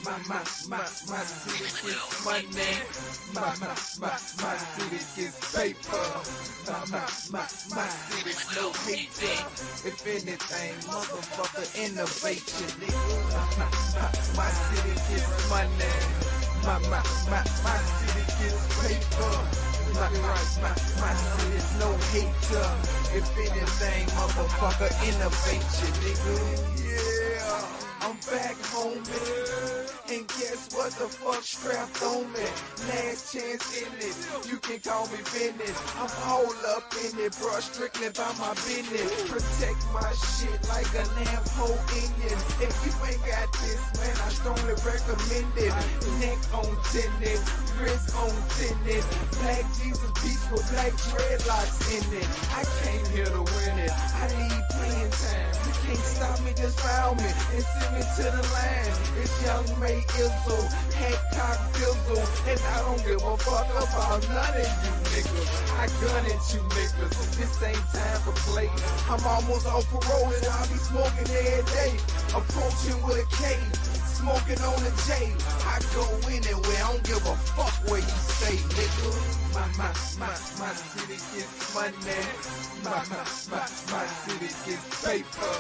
My city gets money. My city gets paper. My city's no hater. If anything, motherfucker, innovation, nigga. My city gets money. My city gets paper. My city's no hater. If anything, motherfucker, innovation, nigga. Yeah. I'm back home, and guess what the fuck strapped on me? Last chance in it, you can call me business. I'm all up in it, bro, strictly by my business. Protect my shit like a lamb hole Indian. If you ain't got this, man, I strongly recommend it. Neck on tennis, wrist on tennis. Black Jesus beach with black dreadlocks in it. I came here to win it. I need playing time. You can't stop me, just found me and send me to the line. It's young May Izzle, Hancock Dizzle, and I don't give a fuck about none of you niggas. I gun at you niggas. This ain't time for play. I'm almost off parole and I'll be smoking every day. Approaching with a K, smoking on a J. I go anywhere, I don't give a fuck where you stay, nigga. My city gets money. My city gets paper.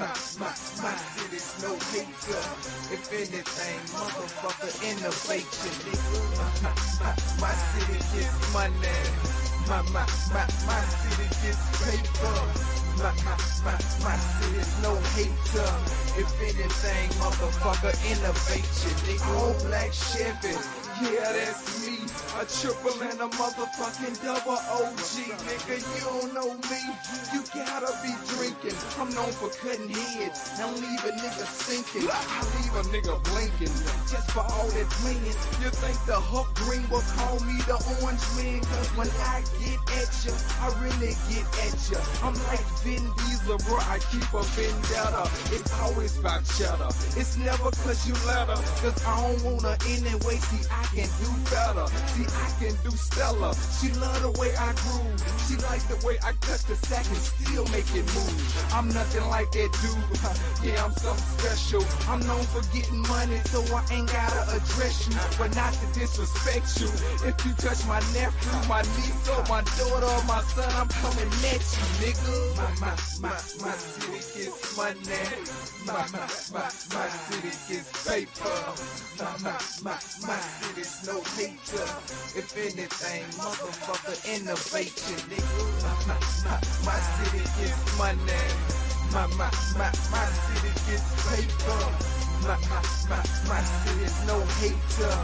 My city's no hater. If anything, motherfucker, innovation, nigga. My city gets money. My city gets paper. My city's no hater. If anything, motherfucker, innovation, nigga. All black Chevy, yeah, that's me. A triple and a motherfucking double OG, nigga. You don't know me, you gotta be drinking. I'm known for cutting heads, don't leave a nigga sinking. I leave a nigga blinking, just for all that playing. You think the Huck Green will call me the Orange Man? Cause when I get at ya, I really get at ya. I'm like Vin Diesel, bro, I keep a vendetta. It's always about cheddar, it's never cause you let her. Cause I don't wanna anyway, see I can do better. See I can do stellar. She love the way I groove. She like the way I cut the sack and still make it move. I'm nothing like that dude. Yeah, I'm something special. I'm known for getting money, so I ain't gotta address you, but not to disrespect you. If you touch my nephew, my niece, or my daughter, or my son, I'm coming at you, nigga. My city gets money. My city gets paper. My city's no hater. If anything, motherfucker, innovation, nigga. My city gets money. My city gets paper. My city's no hater.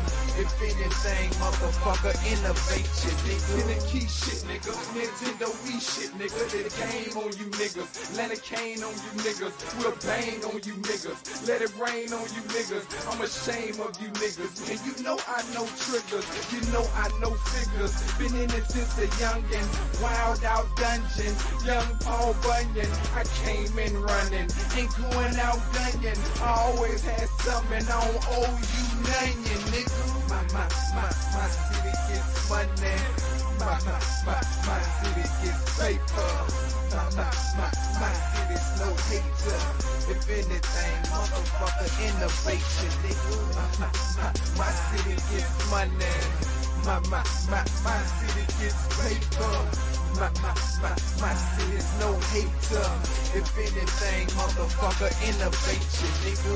If anything, motherfucker, innovation, nigga. Tenant key shit, nigga. Nintendo Wii shit, nigga. The game on you niggas. Let it cane on you niggas. We'll bang on you niggas. Let it rain on you niggas. I'm ashamed of you niggas. And you know I know triggers. You know I know figures. Been in it since a youngin'. Wild out dungeon. Young Paul Bunyan. I came in running. Ain't going out gunning. I always had something, I don't owe you nothing, nigga. My city gets money. My city gets paper. My city's no hater. If anything, motherfucker, innovation, nigga. My city gets money. My city gets paper. My city's no hater. If anything, motherfucker, innovation, nigga.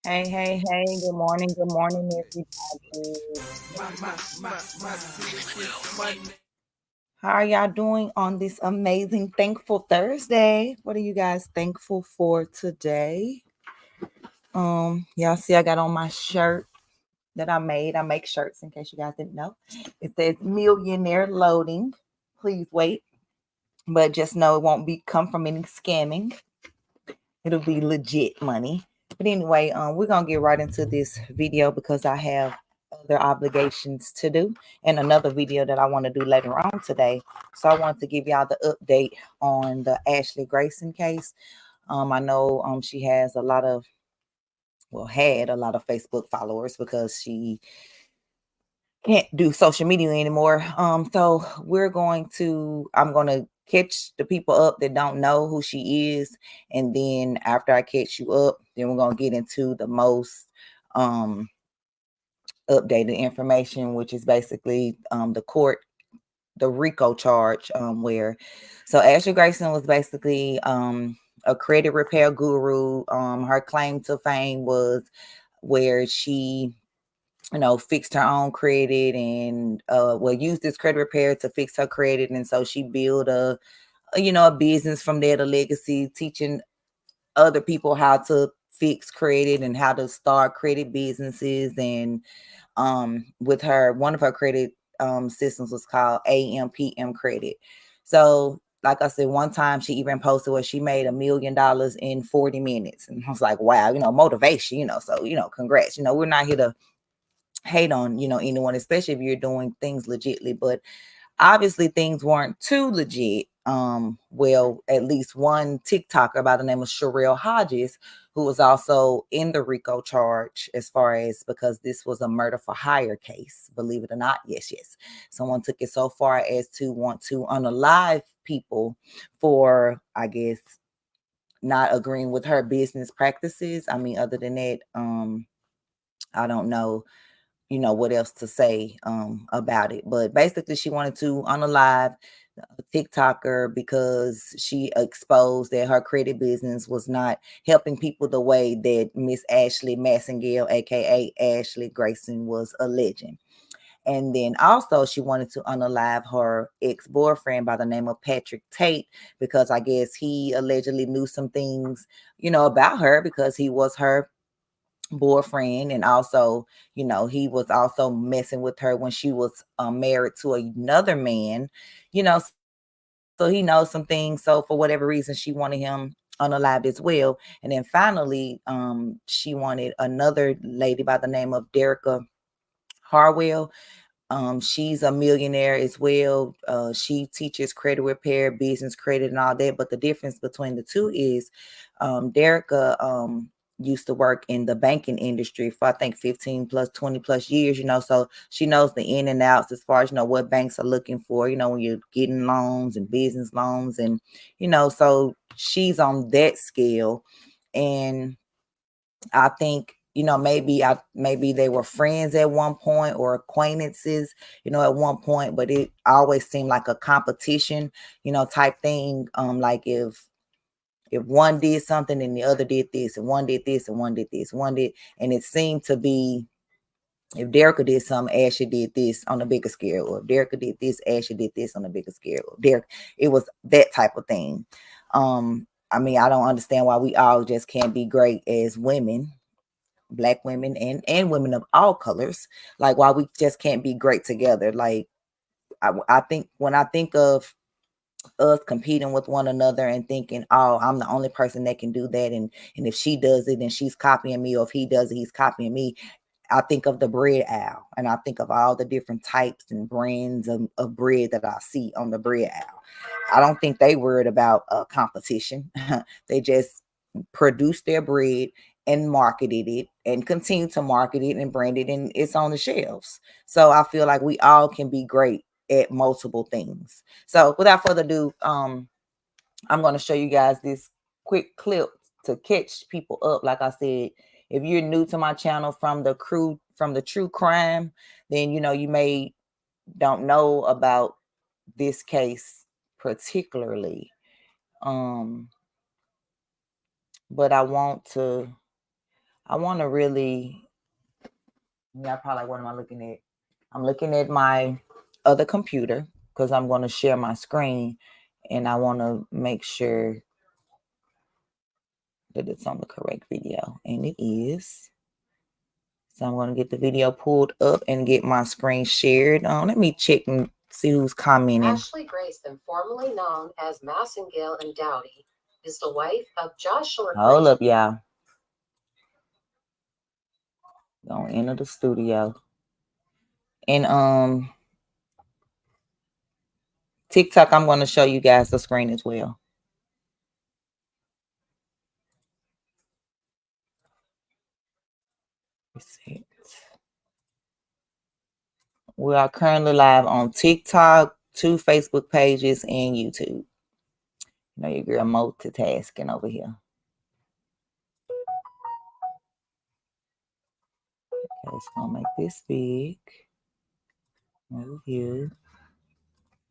Hey, hey, hey, good morning, everybody. My city gets money. How are y'all doing on this amazing, thankful Thursday? What are you guys thankful for today? Y'all see I got on my shirt that I made. I make shirts in case you guys didn't know. It says millionaire loading. Please wait. But just know it won't come from any scamming. It'll be legit money. But anyway, we're gonna get right into this video because I have other obligations to do and another video that I want to do later on today. So I wanted to give y'all the update on the Ashley Grayson case. I know she has a lot of well, had a lot of Facebook followers because she can't do social media anymore. So I'm gonna catch the people up that don't know who she is, and then after I catch you up, then we're gonna get into the most updated information, which is basically the Rico charge, where so Ashley Grayson was basically a credit repair guru. Her claim to fame was where she fixed her own credit and used this credit repair to fix her credit. And so she built a business from there, the legacy, teaching other people how to fix credit and how to start credit businesses. And with her, one of her credit systems was called AMPM credit. So like I said, one time she even posted where she made $1 million in 40 minutes. And I was like, wow, motivation, so, congrats. We're not here to hate on, anyone, especially if you're doing things legitly. But obviously things weren't too legit. Well, at least one TikToker by the name of Sherelle Hodges, who was also in the Rico charge, as far as, because this was a murder for hire case, believe it or not. Yes. Someone took it so far as to want to unalive people for, I guess, not agreeing with her business practices. I mean, other than that, I don't know what else to say about it. But basically she wanted to unalive TikToker because she exposed that her credit business was not helping people the way that Miss Ashley Massengale, aka Ashley Grayson, was alleging. And then also she wanted to unalive her ex-boyfriend by the name of Patrick Tate, because I guess he allegedly knew some things, about her, because he was her boyfriend. And also, he was also messing with her when she was married to another man, so he knows some things. So for whatever reason, she wanted him unalived as well. And then finally, she wanted another lady by the name of Derica Harwell. She's a millionaire as well. She teaches credit repair, business credit, and all that. But the difference between the two is, Derica used to work in the banking industry for, I think, 15 plus 20 plus years. So she knows the in and outs as far as what banks are looking for. When you're getting loans and business loans, and so she's on that scale. And I think, maybe they were friends at one point, or acquaintances, at one point, but it always seemed like a competition, type thing. Like if one did something and the other did this, and one did this and one did this, and it seemed to be, if Derica did something, Ashley did this on a bigger scale, or if Derica did this, Ashley did this on a bigger scale. It was that type of thing. I mean, I don't understand why we all just can't be great as women, Black women and women of all colors. Like, why we just can't be great together. Like, I think when I think of us competing with one another and thinking, oh, I'm the only person that can do that, and if she does it, then she's copying me, or if he does it, he's copying me. I think of the bread aisle, and I think of all the different types and brands of bread that I see on the bread aisle. I don't think they worried about competition. They just produced their bread and marketed it and continue to market it and brand it, and it's on the shelves. So I feel like we all can be great at multiple things. So without further ado, I'm going to show you guys this quick clip to catch people up. Like I said, if you're new to my channel from the true crime, then you may don't know about this case particularly. But I want to really, yeah, probably like, what am I looking at? I'm looking at my other computer because I'm going to share my screen, and I want to make sure that it's on the correct video, and it is. So I'm going to get the video pulled up and get my screen shared. Let me check and see who's commenting. Ashley Grayson, formerly known as Massengale and Dowdy, is the wife of Joshua Grayson. Hold up, y'all. Gonna enter the studio. And TikTok, I'm going to show you guys the screen as well. Reset. We are currently live on TikTok, 2 Facebook pages, and YouTube. You know your girl multitasking over here. Okay, so I'll make this big. Move you.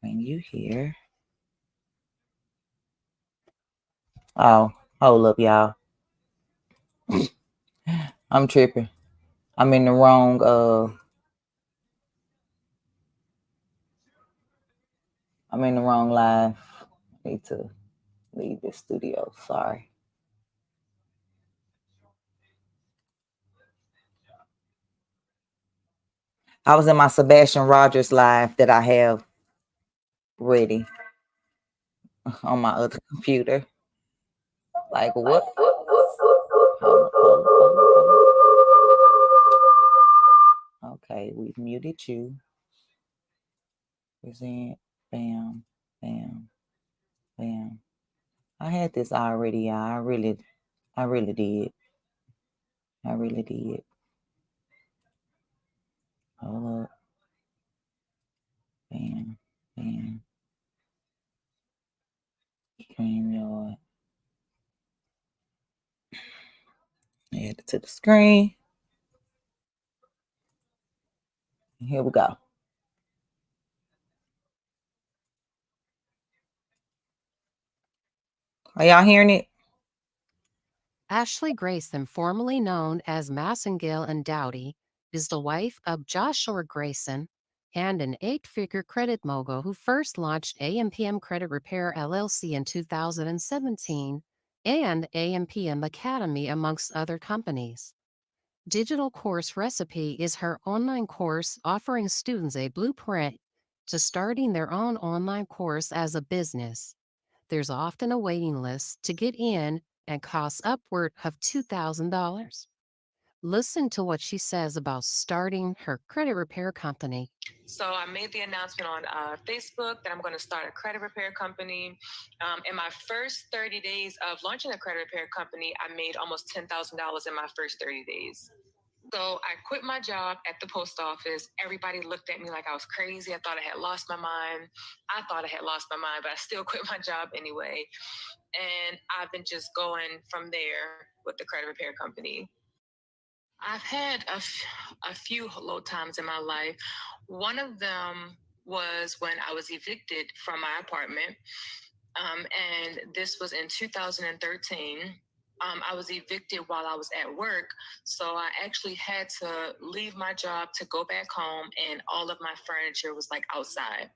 Bring you here. Oh, hold up, y'all. I'm tripping. I'm in the wrong live. I need to leave this studio. Sorry. I was in my Sebastian Rogers live that I have ready on my other computer. Like what? Hold up. Okay, we've muted you. Present. Bam. Bam. Bam. I had this already, y'all. I really did. I really did. Hold up. Bam. Bam. StreamYard. Add it to the screen. Here we go. Are y'all hearing it? Ashley Grayson, formerly known as Massengale and Dowdy, is the wife of Joshua Grayson and an 8-figure credit mogul who first launched AMPM Credit Repair LLC in 2017 and AMPM Academy, amongst other companies. Digital Course Recipe is her online course offering students a blueprint to starting their own online course as a business. There's often a waiting list to get in and costs upward of $2,000. Listen to what she says about starting her credit repair company. So I made the announcement on Facebook that I'm going to start a credit repair company. In my first 30 days of launching a credit repair company, I made almost $10,000 in my first 30 days. So I quit my job at the post office. Everybody looked at me like I was crazy. I thought I had lost my mind. I thought I had lost my mind, but I still quit my job anyway. And I've been just going from there with the credit repair company. I've had a few low times in my life. One of them was when I was evicted from my apartment. And this was in 2013. I was evicted while I was at work. So I actually had to leave my job to go back home, and all of my furniture was like outside.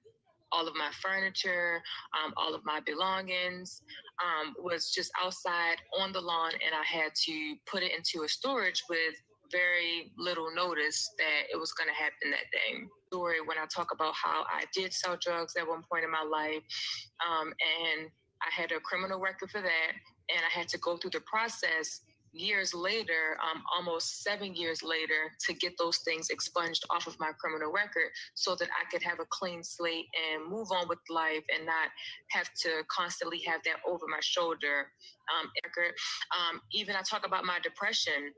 All of my furniture, all of my belongings was just outside on the lawn, and I had to put it into a storage with very little notice that it was going to happen that day. Story when I talk about how I did sell drugs at one point in my life, and I had a criminal record for that, and I had to go through the process years later, almost 7 years later, to get those things expunged off of my criminal record so that I could have a clean slate and move on with life and not have to constantly have that over my shoulder. Even I talk about my depression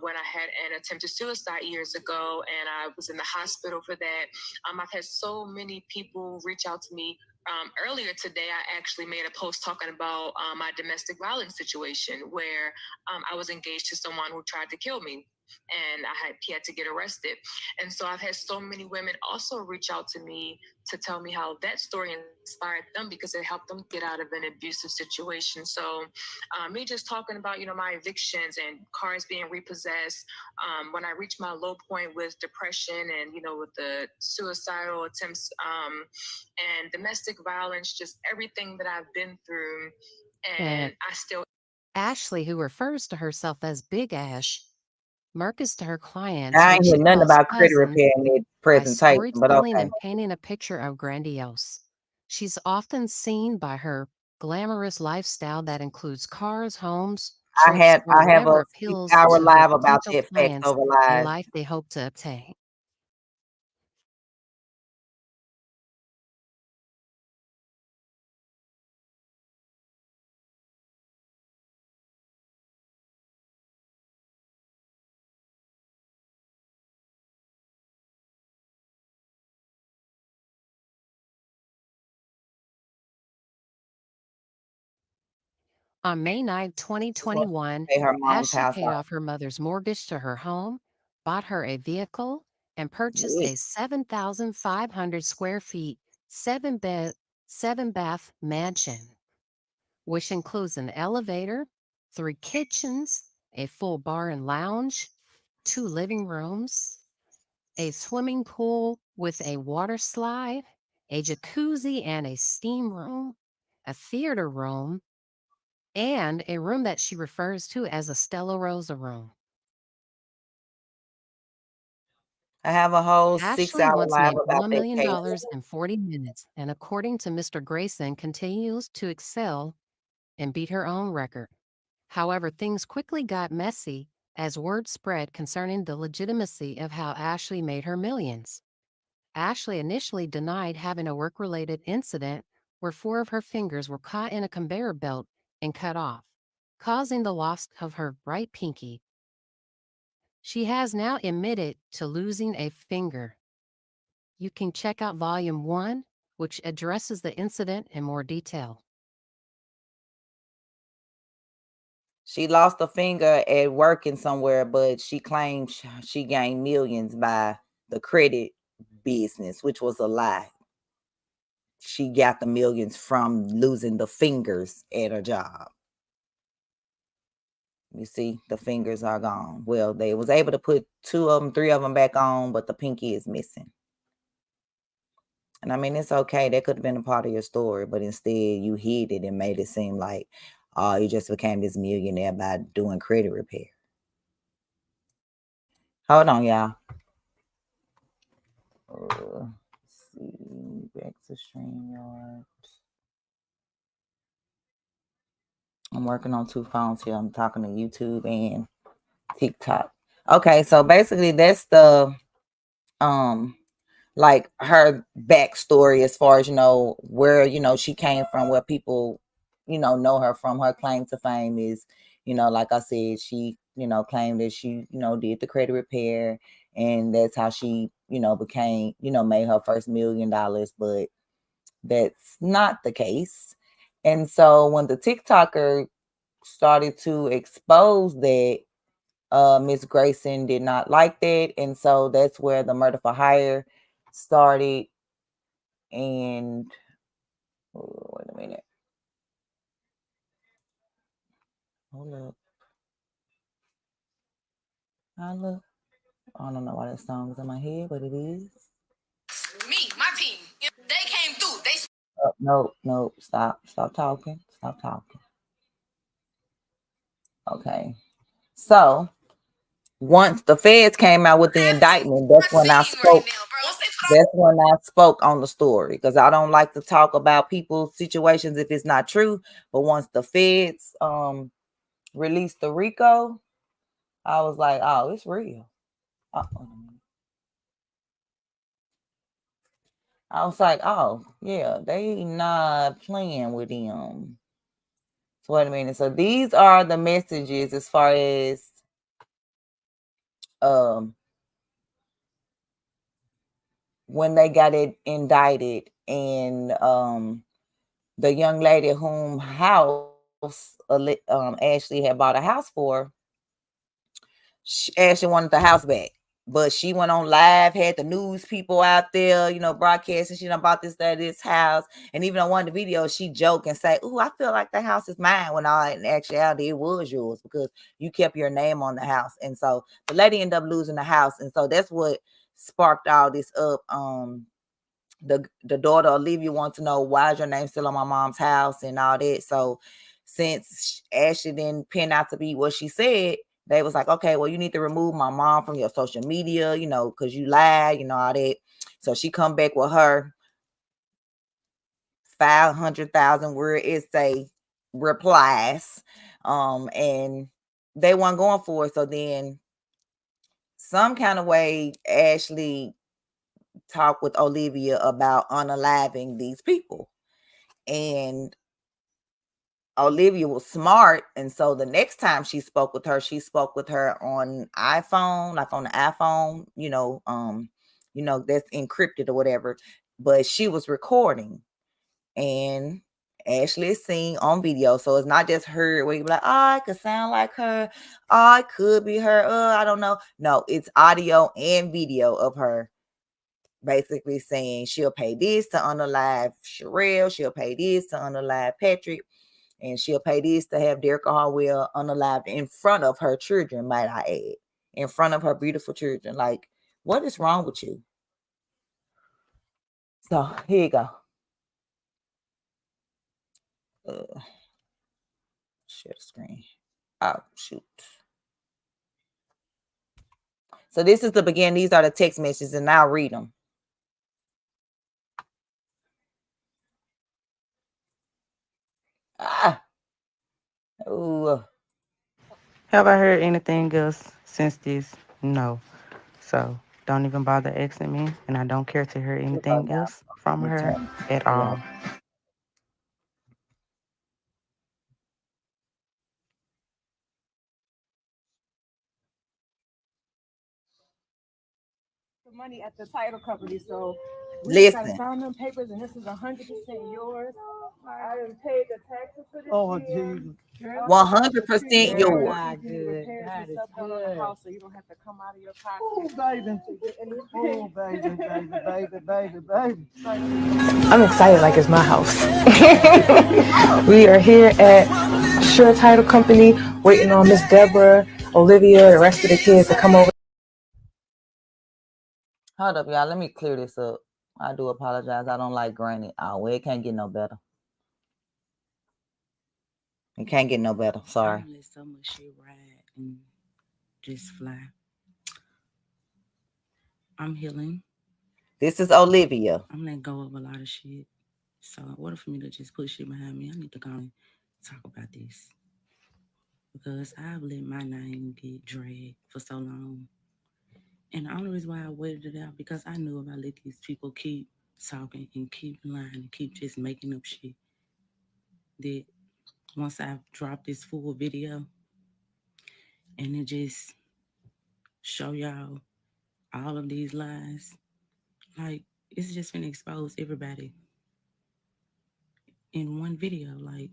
when I had an attempted suicide years ago and I was in the hospital for that. I've had so many people reach out to me. Earlier today, I actually made a post talking about my domestic violence situation where I was engaged to someone who tried to kill me, and he had to get arrested. And so I've had so many women also reach out to me to tell me how that story inspired them because it helped them get out of an abusive situation. So me just talking about, my evictions and cars being repossessed, when I reached my low point with depression and, with the suicidal attempts and domestic violence, just everything that I've been through. And I still... Ashley, who refers to herself as Big Ash, markets to her clients I who ain't she hear nothing calls about credit cousins repair in that by presentation, but storytelling okay. and painting a picture of grandiose. She's often seen by her glamorous lifestyle that includes cars, homes, I trips, or have whatever a appeals 6-hour to her live about potential that Facts clients Over and Lies. life they hope to obtain. On May 9, Just wanted to 2021, pay her mom's Ashley house paid off. off her mother's mortgage to her home, bought her a vehicle, and purchased Yeah. a 7,500 square feet, seven bath mansion, which includes an elevator, 3 kitchens, a full bar and lounge, 2 living rooms, a swimming pool with a water slide, a jacuzzi and a steam room, a theater room, and a room that she refers to as a Stella Rosa room. I have a whole Ashley 6-hour once live made about $1 that million case. in 40 minutes, and according to Mr. Grayson, continues to excel and beat her own record. However, things quickly got messy as word spread concerning the legitimacy of how Ashley made her millions. Ashley initially denied having a work-related incident where 4 of her fingers were caught in a conveyor belt and cut off, causing the loss of her right pinky. She has now admitted to losing a finger. You can check out Volume 1, which addresses the incident in more detail. She lost a finger at working somewhere, but she claimed she gained millions by the credit business, which was a lie. She got the millions from losing the fingers at her job. You see, the fingers are gone. Well, they was able to put 2 of them, 3 of them back on, but the pinky is missing. And I mean, it's okay. That could have been a part of your story, but instead you hid it and made it seem like, oh, you just became this millionaire by doing credit repair. Hold on, y'all. Let's see, back to StreamYard. I'm working on 2 phones here. I'm talking to YouTube and TikTok. Okay, so basically that's the like her backstory as far as where she came from, where people know her from. Her claim to fame is, like I said, she claimed that she did the credit repair, and that's how she became made her first $1 million. But that's not the case. And so when the TikToker started to expose that, Miss Grayson did not like that, and so that's where the murder for hire started. And wait a minute, hold up, I don't know why that song is in my head, but it is. Me, my team, they came through. No, stop talking. Okay, so once the feds came out with the indictment, that's when I spoke. That's when I spoke on the story, because I don't like to talk about people's situations if it's not true. But once the feds released the Rico, I was like, oh, it's real. I was like, oh yeah, they not playing with him. So wait a minute. So these are the messages as far as when they got it indicted, and the young lady whom Ashley had bought a house for, Ashley wanted the house back, but she went on live, had the news people out there, broadcasting she about this house. And even on one of the videos, she joked and say, "Ooh, I feel like the house is mine," when all in actuality it was yours, because you kept your name on the house. And so the lady ended up losing the house, and so that's what sparked all this up. The daughter Olivia wants to know, why is your name still on my mom's house and all that. So since Ashley didn't pin out to be what she said, they was like, okay, well, you need to remove my mom from your social media, because you lied, all that. So she come back with her 500,000 word essay replies, and they weren't going for it. So then some kind of way Ashley talked with Olivia about unaliving these people. And Olivia was smart, and so the next time she spoke with her on iPhone, like on the iPhone, that's encrypted or whatever. But she was recording, and Ashley is seen on video. So it's not just her where you be like, oh, I could sound like her. Oh, it could be her. I don't know. No, it's audio and video of her basically saying she'll pay this to unalive Sherelle. She'll pay this to unalive Patrick. And she'll pay this to have Derek Harwell unalived in front of her children, might I add. In front of her beautiful children. Like, what is wrong with you? So, here you go. Share the screen. Oh, shoot. So this is the beginning. These are the text messages, and I'll read them. Oh. Have I heard anything else since this? No. So don't even bother asking me, and I don't care to hear anything else from her at all. The money at the title company, so we listen. gotta sign them papers, and this is 100% yours. I done paid the taxes for this. Oh, Jesus. 100% yours. God, good. God is good. House, so you don't have to come out of your pocket. Oh, baby. Oh, baby. I'm excited like it's my house. We are here at Sure Title Company waiting on Miss Deborah, Olivia, the rest of the kids to come over. Hold up, y'all. Let me clear this up. I do apologize. I don't like granted. Oh, well, it can't get no better. It can't get no better. Sorry. I let so much shit ride and just fly. I'm healing. This is Olivia. I'm letting go of a lot of shit. So in order for me to just put shit behind me, I need to go and talk about this. Because I've let my name get dragged for so long. And the only reason why I waited it out, because I knew if I let these people keep talking and keep lying and keep just making up shit, that once I dropped this full video and it just show y'all all of these lies, like, it's just gonna expose everybody in one video. Like,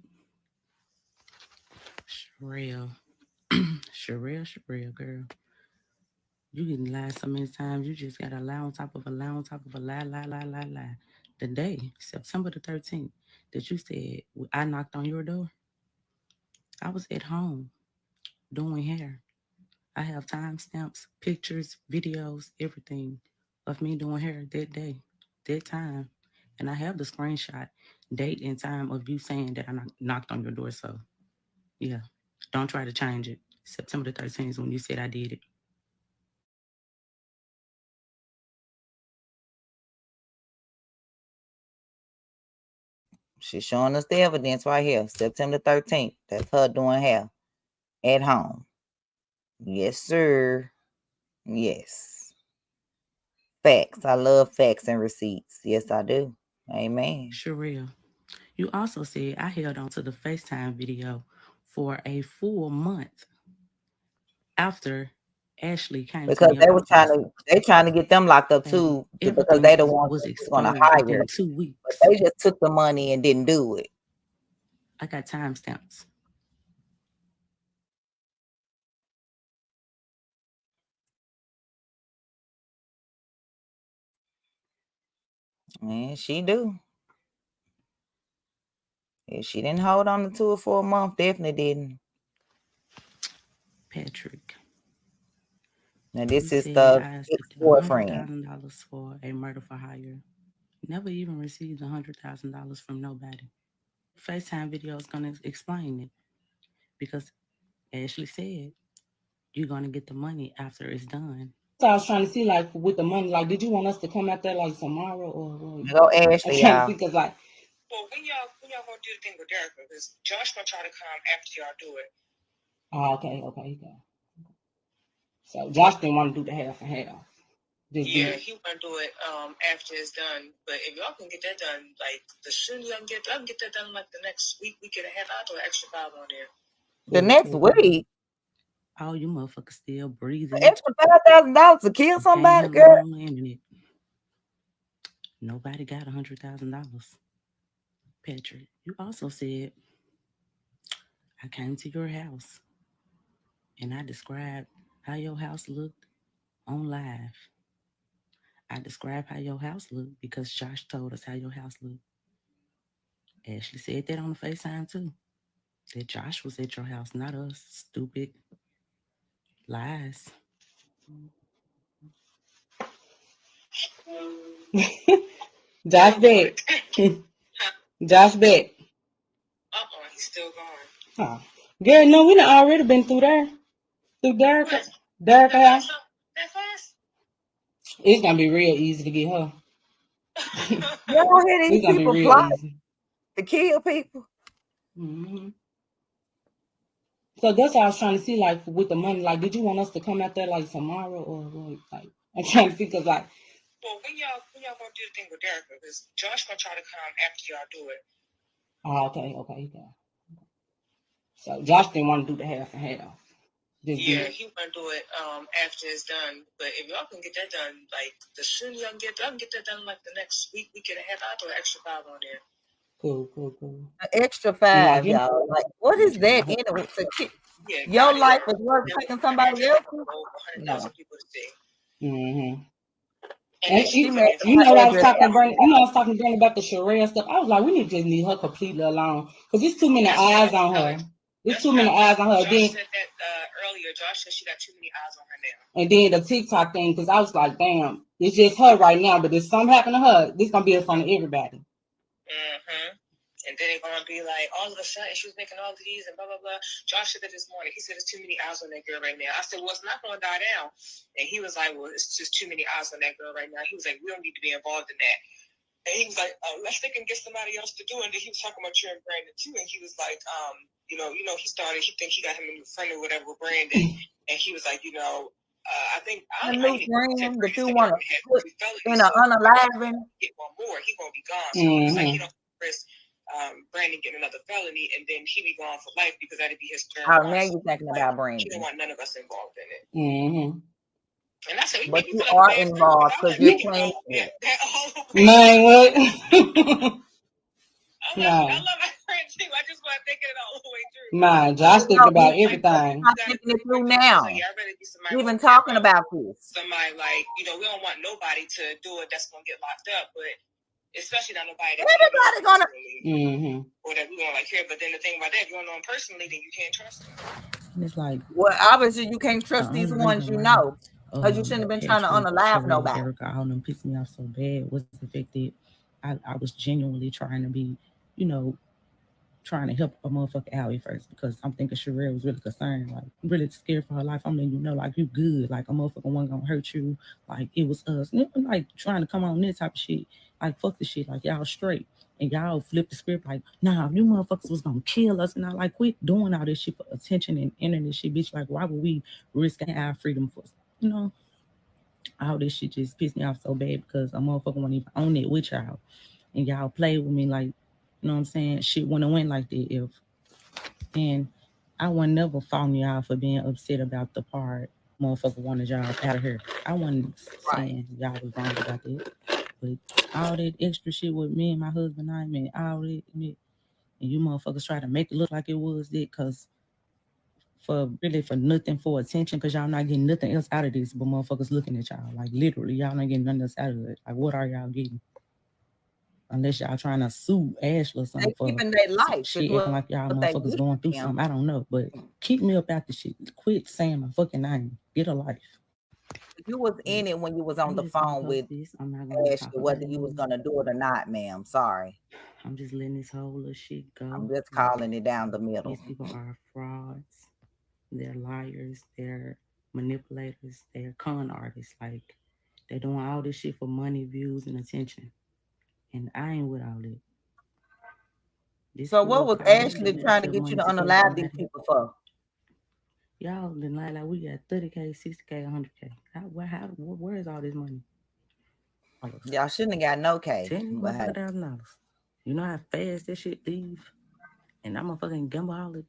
Sherelle, Sherelle, girl. You can lie so many times. You just got to lie on top of a lie on top of a lie. The day, September the 13th, that you said I knocked on your door, I was at home doing hair. I have timestamps, pictures, videos, everything of me doing hair that day, that time. And I have the screenshot, date and time of you saying that I knocked on your door. So, yeah, don't try to change it. September the 13th is when you said I did it. She's showing us the evidence right here. September 13th. That's her doing hair at home. Yes, sir. Yes. Facts. I love facts and receipts. Yes, I do. Amen. Sherelle, you also said I held on to the FaceTime video for a full month after Ashley came because to me they about were this. trying to get them locked up Baby, too, because everything they the ones was that was going to exposed hire. within 2 weeks. But they just took the money and didn't do it. I got timestamps. And she do. If she didn't hold on to it for a month, definitely didn't. Patrick. Now this you is said the I accepted boyfriend. $100,000 for a murder for hire. Never even received $100,000 from nobody. FaceTime video is going to explain it, because Ashley said you're going to get the money after it's done. So I was trying to see, like, with the money, like, did you want us to come out there like tomorrow or what? Go Ashley, y'all. Because, like, well, when y'all gonna do the thing with Derek? Because Josh gonna try to come after y'all do it. oh, okay. So Josh didn't want to do the half and half. Yeah, he want to do it after it's done. But if y'all can get that done, like the sooner y'all can get that done, like the next week and a half, I'll do an extra $5 on there. The next week. Oh, you motherfuckers still breathing. Extra $5,000 to kill somebody, girl. Nobody got $100,000. Patrick, you also said, I came to your house and I described how your house looked on live. I described how your house looked because Josh told us how your house looked. Ashley said that on the FaceTime too. That Josh was at your house, not us. Stupid lies. Josh back. Josh back. He's still gone. Oh. Gary, no, we done already been through there. Through Derek house. That fast? It's gonna be real easy to get her. Y'all hear these It's gonna be people real plot easy. to kill people? Mm-hmm. So that's what I was trying to see, like with the money. Like, did you want us to come out there like tomorrow or like? I'm trying to see because like. Well, when y'all gonna do the thing with Derek? Because Josh gonna try to come after y'all do it. Oh, okay. So Josh didn't want to do the half and half. Yeah, he want to do it after it's done. But if y'all can get that done, like the sooner y'all can get that done, like the next week and a half, I'll throw an extra $5 on there. Cool. An extra $5, y'all. Like, what is that anyway? Your life is worth taking somebody else's? Over 100,000 people to see. Mm-hmm. And she made you know, I was address talking to Bernie. You know, I was talking to Bernie about the Sharia stuff. I was like, we just need her completely alone because there's too many eyes on her. There's too many eyes on her. Josh said that earlier. Josh said she got too many eyes on her now. And then the TikTok thing, because I was like, damn, it's just her right now. But if something happen to her, this gonna be in front of everybody. Mm-hmm. And then they're gonna be like, all of a sudden she was making all of these and blah blah blah. Josh said that this morning. He said there's too many eyes on that girl right now. I said, well, it's not gonna die down. And he was like, well, it's just too many eyes on that girl right now. He was like, we don't need to be involved in that. And he was like, unless they can get somebody else to do it. And then he was talking about you and Brandon too. And he was like, he think he got him a new friend or whatever with Brandon. And he was like, I think a new friend that you want to put in an unaliving. Get one more, he gonna be gone. So he was like, he don't risk Brandon getting another felony, and then he be gone for life because that'd be his third. Oh, now you're thinking about Brandon. He don't want none of us involved in it. Mm-hmm. And I said, but you are involved because you're playing it. Man, what? I love my friend too. I just want thinking it all the way through. Man, Josh thinking about everything. I'm thinking it through now. Even talking about this. Somebody like, we don't want nobody to do it that's gonna get locked up, but especially not nobody that everybody gonna or that we gonna like hear. But then the thing about that, if you don't know them personally, then you can't trust them. It's like, well, obviously you can't trust these ones you know. Because you shouldn't have been trying to unalive nobody. Erica, all them pissed me off so bad was the fact that I was genuinely trying to be, trying to help a motherfucker out at first because I'm thinking Sherelle was really concerned, like really scared for her life. I'm letting you know, like, you good, like a motherfucker wasn't gonna hurt you, like it was us. And I'm like trying to come on this type of shit, like fuck the shit, like y'all straight. And y'all flip the script like, nah, you motherfuckers was gonna kill us. And I like, quit doing all this shit for attention and internet shit, bitch. Like, why would we risk our freedom for, all this shit just pissed me off so bad because a motherfucker wasn't even on it with y'all. And y'all play with me like, you know what I'm saying? Shit wouldn't have went like that and I would never fault y'all for being upset about the part motherfucker wanted y'all out of here. I wasn't saying y'all was wrong about that. But all that extra shit with me and my husband, I mean, all that, and you motherfuckers try to make it look like it was that because for nothing, for attention, because y'all not getting nothing else out of this but motherfuckers looking at y'all. Like, literally, y'all not getting nothing else out of it. Like, what are y'all getting? Unless y'all trying to sue Ashley or something for keeping their life. Shit, acting like y'all motherfuckers going through something. I don't know, but keep me up out the shit. Quit saying my fucking name. Get a life. You was in it when you was on the phone with Ashley, whether you was gonna do it or not, ma'am. Sorry. I'm just letting this whole little shit go. I'm just calling it down the middle. These people are frauds. They're liars. They're manipulators. They're con artists. Like, they're doing all this shit for money, views, and attention. And I ain't with all that. So what was Ashley trying to get you to unalive these people for? Y'all been like we got 30K, 60K, 100K. Where is all this money? Y'all shouldn't have got no K. $10,000. You know how fast that shit leave? And I'm a fucking gambleholic.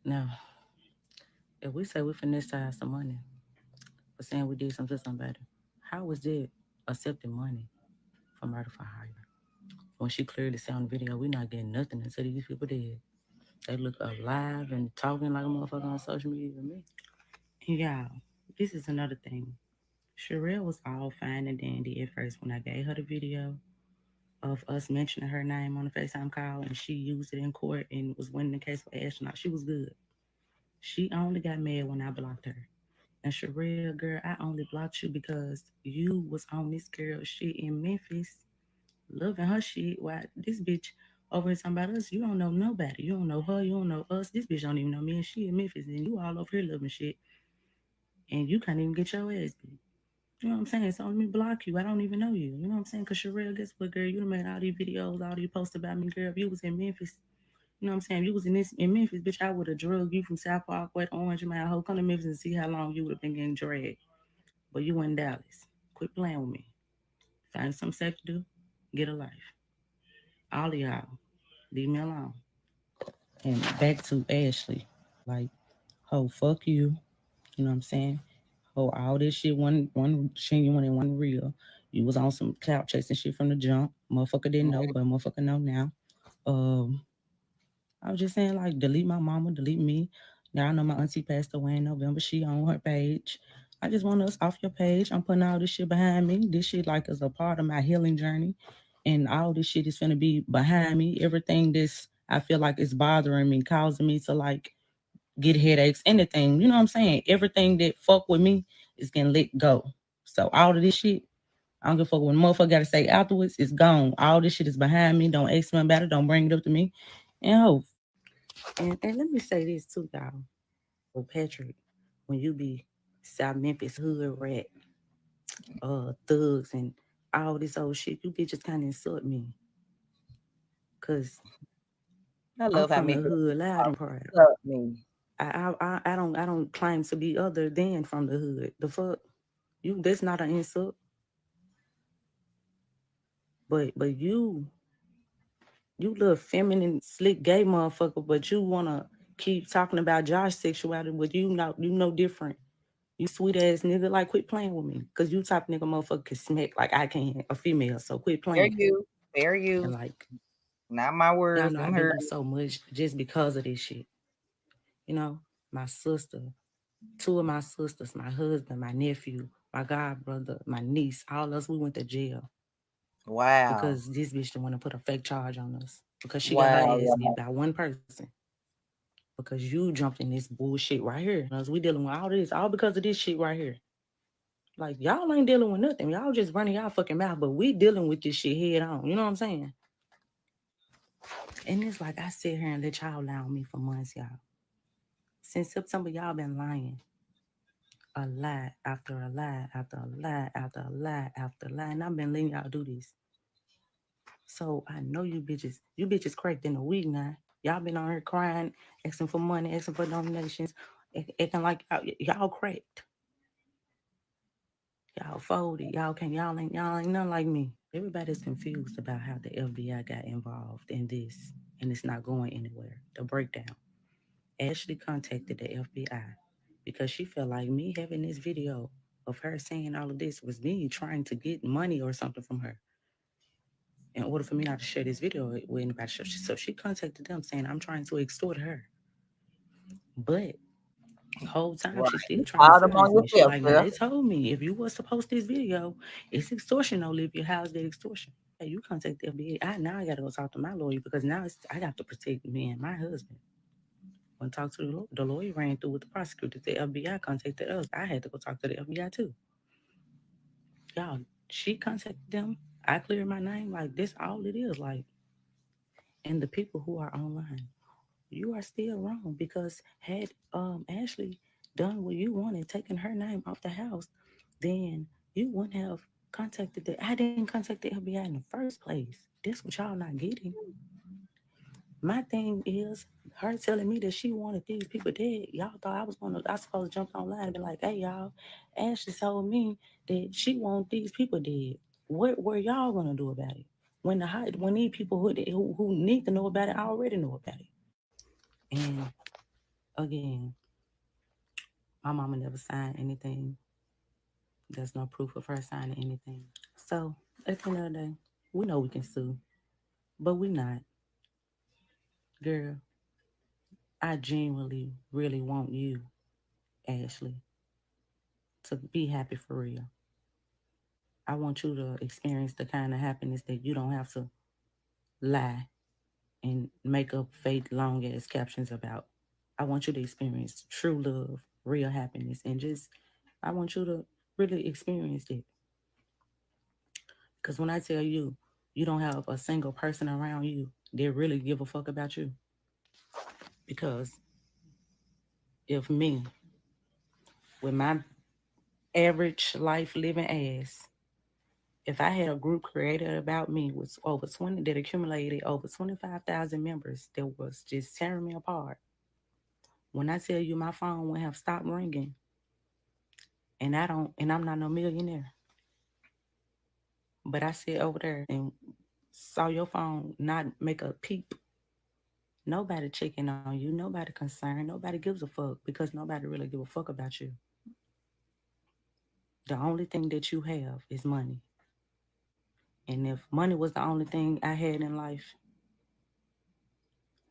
Now, if we say we finesse some money for saying we did something to somebody, how was that accepting money for murder for hire? When she clearly said on the video, we're not getting nothing until these people dead. They look alive and talking like a motherfucker on social media to me. And y'all, this is another thing. Sherelle was all fine and dandy at first when I gave her the video of us mentioning her name on the FaceTime call, and she used it in court and was winning the case for astronaut. She was good. She only got mad when I blocked her. And Sherelle, girl, I only blocked you because you was on this girl shit in Memphis, loving her shit. Why this bitch over here talking about us? You don't know nobody. You don't know her. You don't know us. This bitch don't even know me, and she in Memphis, and you all over here loving shit, and you can't even get your ass beat. You know what I'm saying? So let me block you. I don't even know you. You know what I'm saying? Cause Sherelle, guess what, girl? You done made all these videos, all these posts about me, girl. If you was in Memphis, you know what I'm saying? If you was in Memphis, bitch, I would have drugged you from South Parkway to Orange Man, whole come to Memphis and see how long you would have been getting dragged. But you in Dallas. Quit playing with me. Find something safe to do. Get a life. All of y'all, leave me alone. And back to Ashley. Like, oh, fuck you. You know what I'm saying? Oh, all this shit one genuine and one real. You was on some clout chasing shit from the jump. Motherfucker didn't know, but motherfucker know now. Um, I was just saying, like, delete my mama, delete me. Now I know my auntie passed away in November. She on her page. I just want us off your page. I'm putting all this shit behind me. This shit like is a part of my healing journey. And all this shit is gonna be behind me. Everything this I feel like is bothering me, causing me to like get headaches, anything. You know what I'm saying? Everything that fuck with me is gonna let go. So all of this shit, I don't give a fuck what motherfucker gotta say afterwards, it's gone. All this shit is behind me. Don't ask me about it. Don't bring it up to me. And hope. And let me say this too, y'all. Oh, Patrick, when you be South Memphis hood rat, thugs and all this old shit, you bitches kind of insult me. Cause I I'm love how from the Memphis hood, loud and proud. love me. I don't claim to be other than from the hood. The fuck? You that's not an insult. But you little feminine slick gay motherfucker, but you wanna keep talking about Josh's sexuality, but you know different. You sweet ass nigga, like quit playing with me. Cause you type nigga motherfucker can smack like I can, a female, so quit Fair playing. you. Fair And you. like, Not my y'all words, know them I've been hers. through so much just because of this shit. You know, my sister, two of my sisters, my husband, my nephew, my god brother, my niece, all us, we went to jail Wow. because this bitch didn't want to put a fake charge on us because she got her Wow. ass beat by one person. Because you jumped in this bullshit right here. Us, we dealing with all this, all because of this shit right here. Like y'all ain't dealing with nothing. Y'all just running y'all fucking mouth, but we dealing with this shit head on. You know what I'm saying? And it's like I sit here and let y'all lie on me for months, y'all. Since September, y'all been lying. A lie after a lie after a lie after a lie after a lie. And I've been letting y'all do this. So I know you bitches cracked in a week now. Y'all been on here crying, asking for money, asking for donations, acting like y'all cracked. Y'all folded. Y'all ain't nothing like me. Everybody's confused about how the FBI got involved in this, and it's not going anywhere. The breakdown. Ashley contacted the FBI because she felt like me having this video of her saying all of this was me trying to get money or something from her in order for me not to share this video with anybody. So she contacted them saying I'm trying to extort her. But the whole time Right. she's still You trying to called them silence on me. She yourself, like, now girl. they told me if you was to post this video, it's extortion. Don't leave your house, that extortion. Hey, you contact the FBI. Now I gotta go talk to my lawyer because now I got to protect me and my husband. When I talked to the lawyer, ran through with the prosecutor. The FBI contacted us. I had to go talk to the FBI too. Y'all, she contacted them. I cleared my name. Like this, all it is. Like, and the people who are online, you are still wrong because had Ashley done what you wanted, taking her name off the house, then you wouldn't have contacted the. I didn't contact the FBI in the first place. That's what y'all not getting. My thing is her telling me that she wanted these people dead. Y'all thought I supposed to jump online and be like, hey y'all, Ashley told me that she want these people dead. What were y'all gonna do about it? When these people who need to know about it already know about it. And again, my mama never signed anything. There's no proof of her signing anything. So at the end of the day, we know we can sue. but we not. Girl, I genuinely really want you, Ashley, to be happy for real. I want you to experience the kind of happiness that you don't have to lie and make up fake long ass captions about. I want you to experience true love, real happiness, and just I want you to really experience it. Because when I tell you, you don't have a single person around you that really give a fuck about you. Because if me, with my average life living ass, if I had a group created about me with over 20 that accumulated over 25,000 members that was just tearing me apart, when I tell you my phone would have stopped ringing, and I'm not no millionaire, but I sit over there and saw your phone not make a peep. Nobody checking on you, nobody concerned, nobody gives a fuck because nobody really give a fuck about you. The only thing that you have is money. And if money was the only thing I had in life,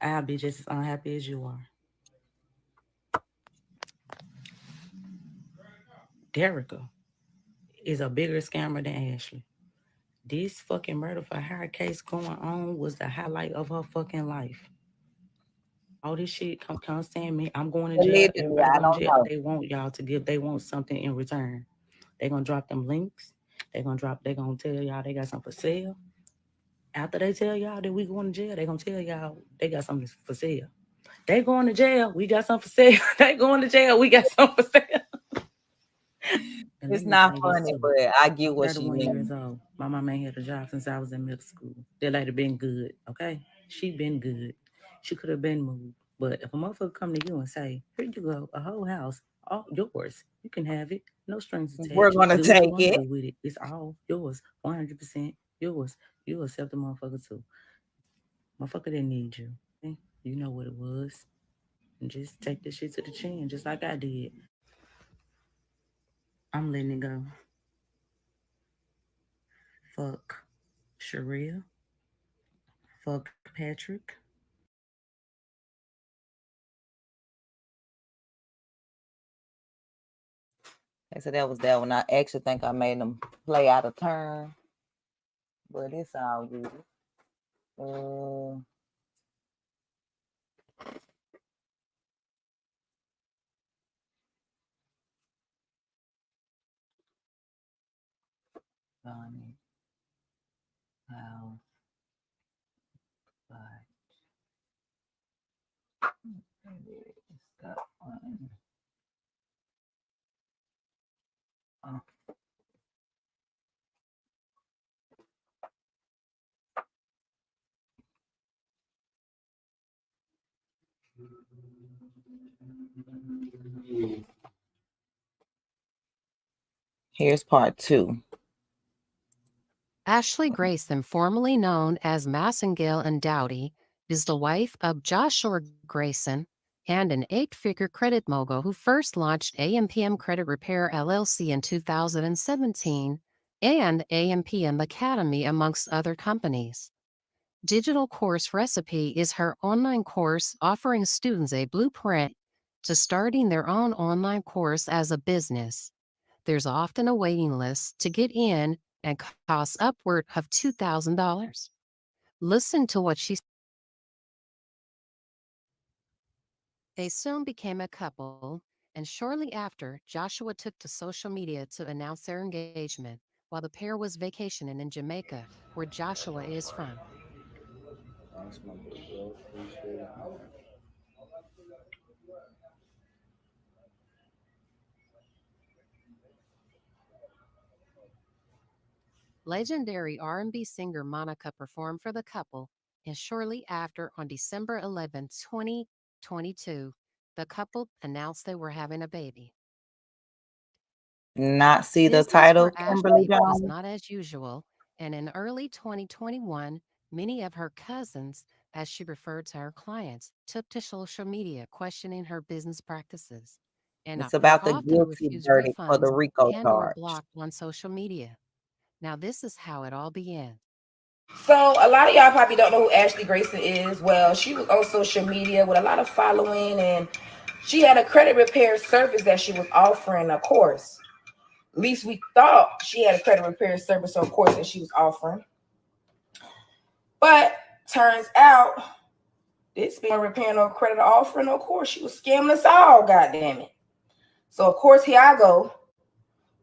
I'll be just as unhappy as you are. Derica is a bigger scammer than Ashley. This fucking murder for hire case going on was the highlight of her fucking life. All this shit come saying me, I'm going to jail, Allegedly, everybody I going to don't jail. know. They want y'all to give, they want something in return. They gonna drop them links. They gonna tell y'all they got something for sale. After they tell y'all that we going to jail, they gonna tell y'all they got something for sale. They going to jail, we got something for sale. They going to jail, we got something for sale. And let It's me not say this funny, too. but I get I'm what she 31 means. years old. My mama ain't had a job since I was in middle school. That lady been good, okay? She been good. She could have been moved. But if a motherfucker come to you and say, here you go, a whole house, all yours. You can have it. No strings We're attached. gonna Do what you take want to it. do with it. It's all yours. 100% yours. You accept the motherfucker too. Motherfucker didn't need you. Okay? You know what it was. And just take this shit to the chin, just like I did. I'm letting it go. Fuck Sharia. Fuck Patrick. They said that was that one. I actually think I made them play out of turn, but it's all good. Uh, Bonnie, house, but maybe it's that one. Oh, here's part two. Ashley Grayson, formerly known as Massengale and Dowdy, is the wife of Joshua Grayson and an eight-figure credit mogul who first launched AMPM Credit Repair LLC in 2017 and AMPM Academy, amongst other companies. Digital Course Recipe is her online course offering students a blueprint to starting their own online course as a business. There's often a waiting list to get in and costs upward of $2,000. Listen to what she said. They soon became a couple, and shortly after, Joshua took to social media to announce their engagement while the pair was vacationing in Jamaica, where Joshua is from. Legendary R&B singer Monica performed for the couple, and shortly after, on December 11, 2022, the couple announced they were having a baby. Not see the Business title, for Kimberly Ashley was Jones. not as usual, and in early 2021, many of her cousins, as she referred to her clients, took to social media questioning her business practices. And It's her about the often guilty refused verdict for the refunds Rico and or charge. blocked on social media. Now this is how it all began. So a lot of y'all probably don't know who Ashley Grayson is. Well, she was on social media with a lot of following, and she had a credit repair service that she was offering a course. At least we thought she had a credit repair service or course that she was offering. But turns out this being repairing no credit or offering no course. She was scamming us all, goddamn it. So of course here I go.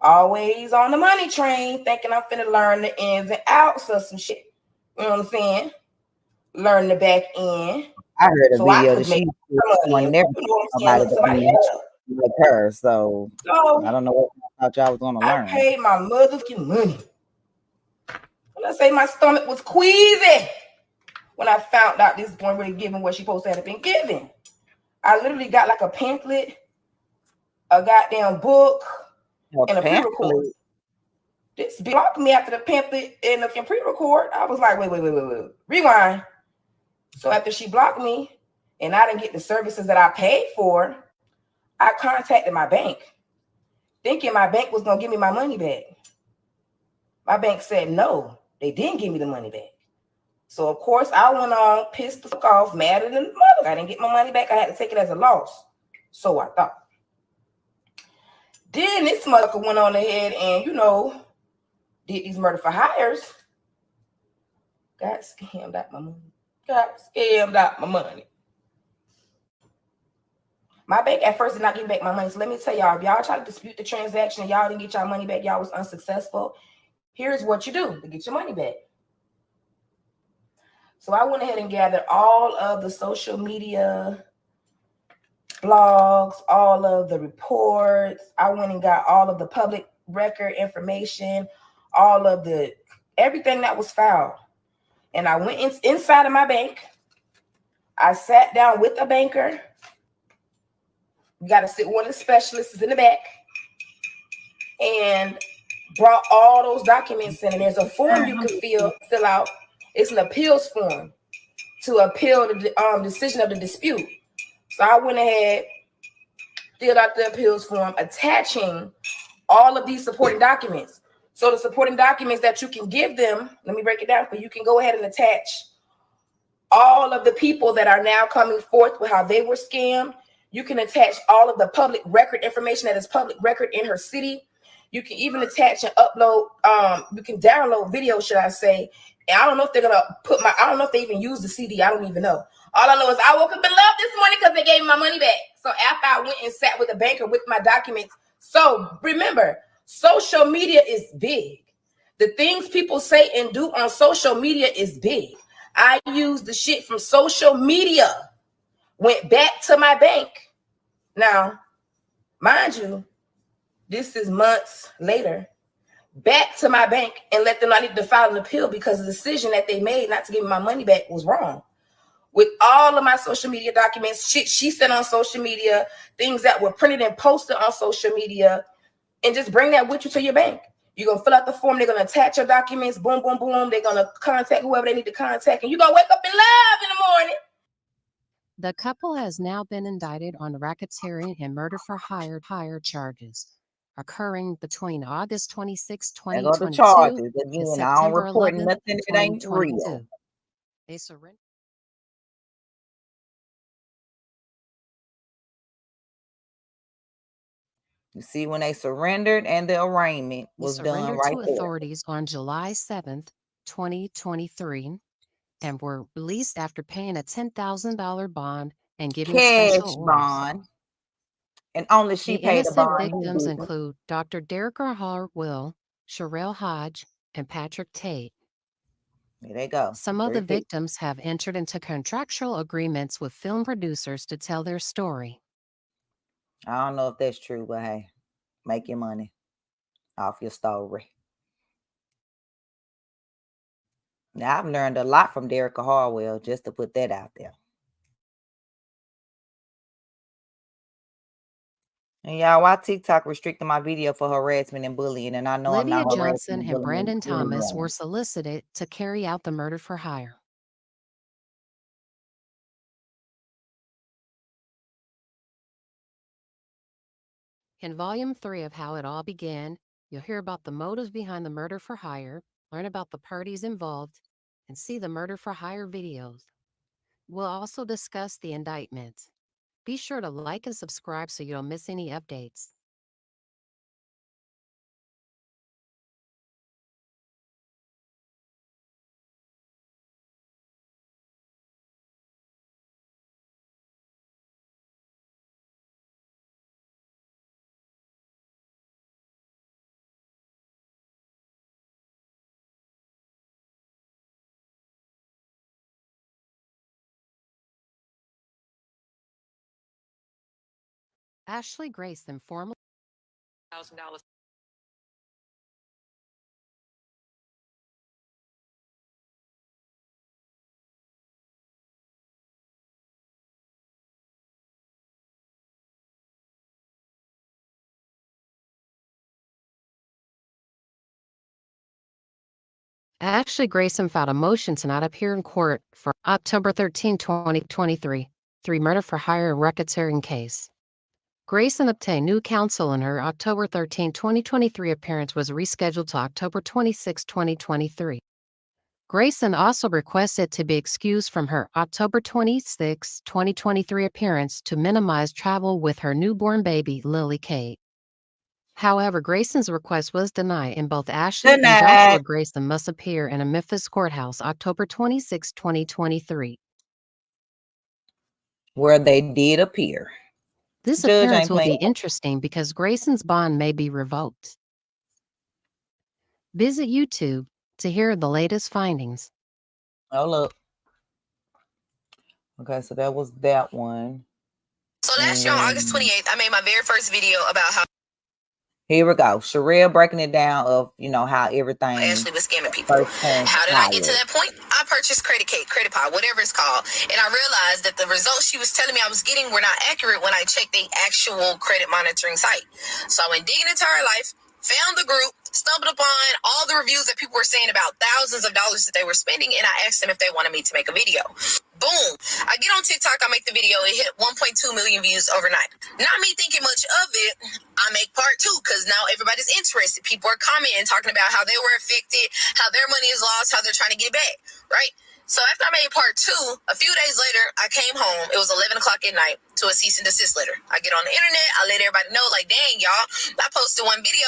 Always on the money train, thinking I'm finna learn the ins and outs of some shit. You know what I'm saying? Learn the back end. I heard a So I video could that make she some money. would never You know what I'm saying? somebody Look to somebody be else. like her. So I So don't know what I thought y'all was gonna I learn. paid my motherfucking money. When I say my stomach was queasy when I found out this one really giving what she supposed to have been given. I literally got like a pamphlet, a goddamn book, and a pre-record. This blocked me after the pamphlet and the pre-record. I was like, wait, rewind. So after she blocked me and I didn't get the services that I paid for, I contacted my bank, thinking my bank was gonna give me my money back. My bank said no, they didn't give me the money back. So of course I went on, pissed the fuck off, madder than mother. I didn't get my money back. I had to take it as a loss. So I thought. Then this motherfucker went on ahead and, did these murder for hires. Got scammed out my money. My bank at first did not give back my money. So let me tell y'all, if y'all try to dispute the transaction and y'all didn't get y'all money back, y'all was unsuccessful. Here's what you do to get your money back. So I went ahead and gathered all of the social media blogs, all of the reports. I went and got all of the public record information, all of the everything that was filed. And I went inside of my bank. I sat down with a banker. You got to sit one of the specialists in the back, and brought all those documents in. And there's a form you can fill out. It's an appeals form to appeal the decision of the dispute. So I went ahead, filled out the appeals form, attaching all of these supporting documents. So the supporting documents that you can give them, let me break it down for you. You can go ahead and attach all of the people that are now coming forth with how they were scammed. You can attach all of the public record information that is public record in her city. You can even attach and upload, you can download video, should I say. And I don't know if they're gonna I don't know if they even use the CD. I don't even know. All I know is I woke up in love this morning because they gave me my money back. So after I went and sat with a banker with my documents. So remember, social media is big. The things people say and do on social media is big. I used the shit from social media, went back to my bank. Now, mind you, this is months later, back to my bank and let them know I need to file an appeal because the decision that they made not to give me my money back was wrong. With all of my social media documents, shit she sent on social media, things that were printed and posted on social media, and just bring that with you to your bank. You're going to fill out the form. They're going to attach your documents. Boom, boom, boom. They're going to contact whoever they need to contact. And you're going to wake up in love in the morning. The couple has now been indicted on racketeering and murder for hire charges occurring between August 26, There go the 2022 charges and again. I don't September report 11, nothing if it ain't real. 2022. They surrendered. You see, when they surrendered and the arraignment They was done surrendered right to there. authorities on July 7th, 2023, and were released after paying a $10,000 bond and giving Cash special orders. bond. And only she The paid the innocent bond. victims include Dr. Derek Will, Sherelle Hodge, and Patrick Tate. There they go. Some of the victims have entered into contractual agreements with film producers to tell their story. I don't know if that's true, but hey, make your money off your story. Now, I've learned a lot from Derica Harwell, just to put that out there. And y'all, why TikTok restricted my video for harassment and bullying? And I know Lydia I'm not Johnson and Brandon Thomas anyone. were solicited to carry out the murder for hire. In Volume 3 of How It All Began, you'll hear about the motives behind the murder for hire, learn about the parties involved, and see the murder for hire videos. We'll also discuss the indictment. Be sure to like and subscribe so you don't miss any updates. Ashley Grayson, formerly $1,000. Ashley Grayson filed a motion to not appear in court for October 13, 2023, murder for hire racketeering case. Grayson obtained new counsel and her October 13, 2023 appearance was rescheduled to October 26, 2023. Grayson also requested to be excused from her October 26, 2023 appearance to minimize travel with her newborn baby, Lily Kate. However, Grayson's request was denied, and both Ashley and Joshua Grayson must appear in a Memphis courthouse October 26, 2023. Where they did appear. This appearance will be interesting because Grayson's bond may be revoked. Visit YouTube to hear the latest findings. Oh, look. Okay, so that was that one. So last year on August 28th, I made my very first video about how here we go. Sherelle breaking it down of, you know, how everything Ashley was scamming people. How did I get to that point? I purchased credit pie, whatever it's called. And I realized that the results she was telling me I was getting were not accurate when I checked the actual credit monitoring site. So I went digging into her life, found the group, stumbled upon all the reviews that people were saying about thousands of dollars that they were spending, and I asked them if they wanted me to make a video. Boom. I get on TikTok, I make the video, it hit 1.2 million views overnight. Not me thinking much of it, I make part 2 because now everybody's interested. People are commenting, talking about how they were affected, how their money is lost, how they're trying to get it back, right? So after I made part 2, a few days later, I came home. It was 11 o'clock at night to a cease and desist letter. I get on the internet. I let everybody know, like, dang, y'all, I posted one video.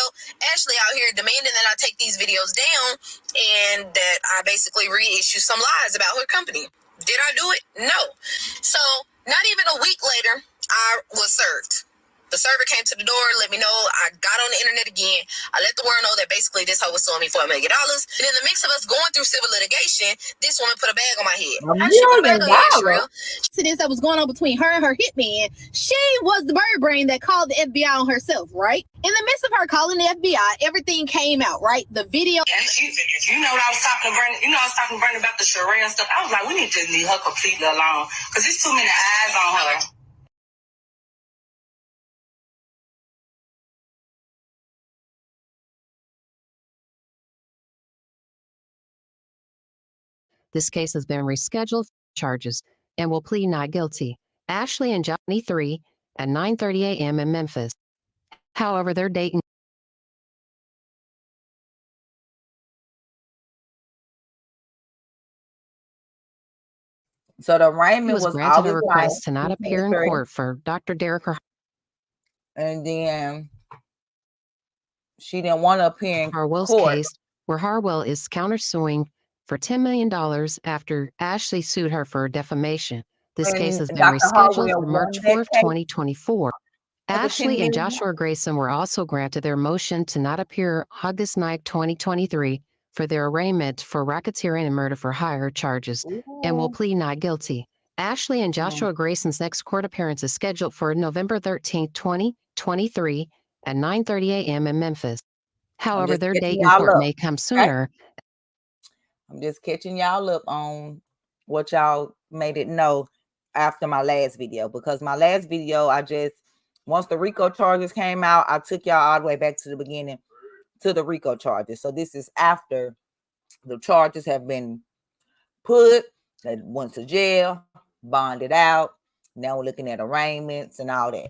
Ashley out here demanding that I take these videos down and that I basically reissue some lies about her company. Did I do it? No. So not even a week later, I was served. The server came to the door, let me know. I got on the internet again. I let the world know that basically this hoe was suing me for $1 million. And in the mix of us going through civil litigation, this woman put a bag on my head. How did she put a bag on your head, Sherelle? Incidents that was going on between her and her hitman, she was the bird brain that called the FBI on herself, right? In the midst of her calling the FBI, everything came out, right? The video. You know what I was talking to Brandon? You know I was talking to Brandon about the Sherelle stuff. I was like, we need to leave her completely alone because there's too many eyes on her. This case has been rescheduled for charges and will plead not guilty. Ashley and Johnny 3 at 9:30 a.m. in Memphis. However, their date so the arraignment was granted a request to not appear in court for Dr. Derek. And then she didn't want to appear in Harwell's court. Case, where Harwell is countersuing for $10 million after Ashley sued her for defamation. This case has been rescheduled for March 4th, 2024. Ashley and Joshua Grayson were also granted their motion to not appear August 9, 2023 for their arraignment for racketeering and murder for hire charges and will plead not guilty. Ashley and Joshua Grayson's next court appearance is scheduled for November 13, 2023 at 9:30 a.m. in Memphis. However, their date in court may come sooner. I'm just catching y'all up on what y'all made it know after my last video, because my last video, once the Rico charges came out, I took y'all all the way back to the beginning to the Rico charges. So this is after the charges have been put, that went to jail, bonded out. Now we're looking at arraignments and all that.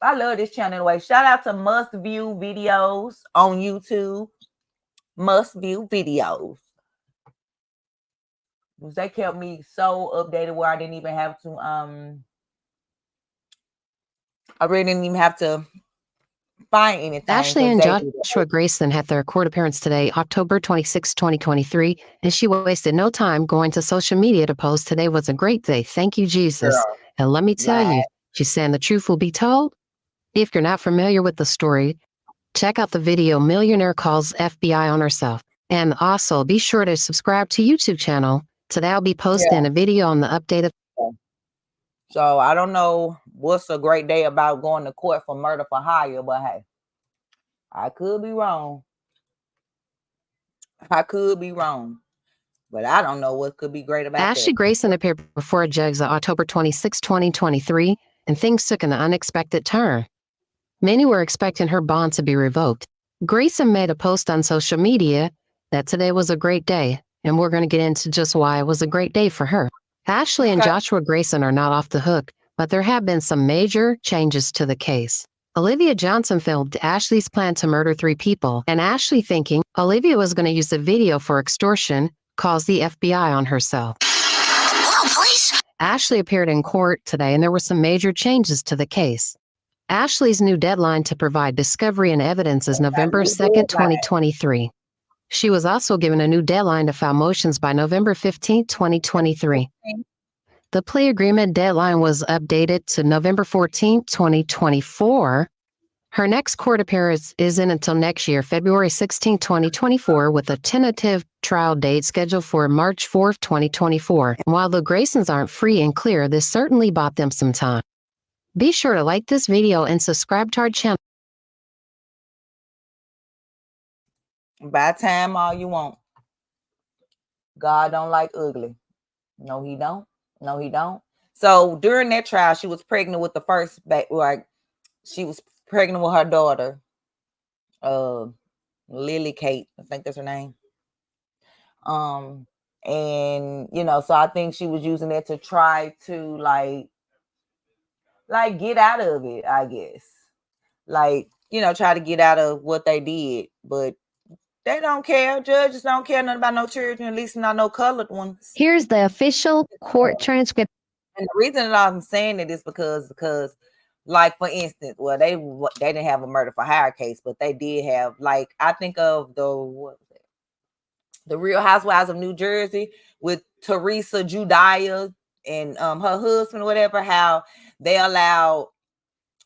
I love this channel anyway. Shout out to Must View Videos on YouTube. must-view videos. They kept me so updated where I didn't even have to I really didn't even have to find anything. Ashley and Joshua Grayson had their court appearance today, October 26, 2023, and she wasted no time going to social media to post, "Today was a great day. Thank you, Jesus." Girl, and let me tell you, she's saying the truth will be told. If you're not familiar with the story, check out the video "Millionaire Calls FBI on Herself." And also be sure to subscribe to YouTube channel. Today I'll be posting a video on the updated. So I don't know what's a great day about going to court for murder for hire, but hey, I could be wrong. I could be wrong. But I don't know what could be great about Ashley that. Grayson appeared before a judge on October 26, 2023, and things took an unexpected turn. Many were expecting her bond to be revoked. Grayson made a post on social media that today was a great day, and we're going to get into just why it was a great day for her. Ashley and Joshua Grayson are not off the hook, but there have been some major changes to the case. Olivia Johnson filmed Ashley's plan to murder 3 people, and Ashley, thinking Olivia was going to use the video for extortion, calls the FBI on herself. Ashley appeared in court today, and there were some major changes to the case. Ashley's new deadline to provide discovery and evidence is November 2nd, 2023. She was also given a new deadline to file motions by November 15th, 2023. The plea agreement deadline was updated to November 14th, 2024. Her next court appearance isn't until next year, February 16, 2024, with a tentative trial date scheduled for March 4th, 2024. And while the Graysons aren't free and clear, this certainly bought them some time. Be sure to like this video and subscribe to our channel. Buy time all you want. God don't like ugly. No, he don't. No, he don't. So during that trial, she was pregnant with the first she was pregnant with her daughter, Lily Kate, I think that's her name. And so I think she was using it to try to like get out of it, I guess. Try to get out of what they did, but they don't care. Judges don't care nothing about no children, at least not no colored ones. Here's the official court transcript. And the reason that I'm saying it is because like, for instance, well, they didn't have a murder for hire case, but they did have, like, I think of the Real Housewives of New Jersey with Teresa Judia and her husband or whatever, how they allowed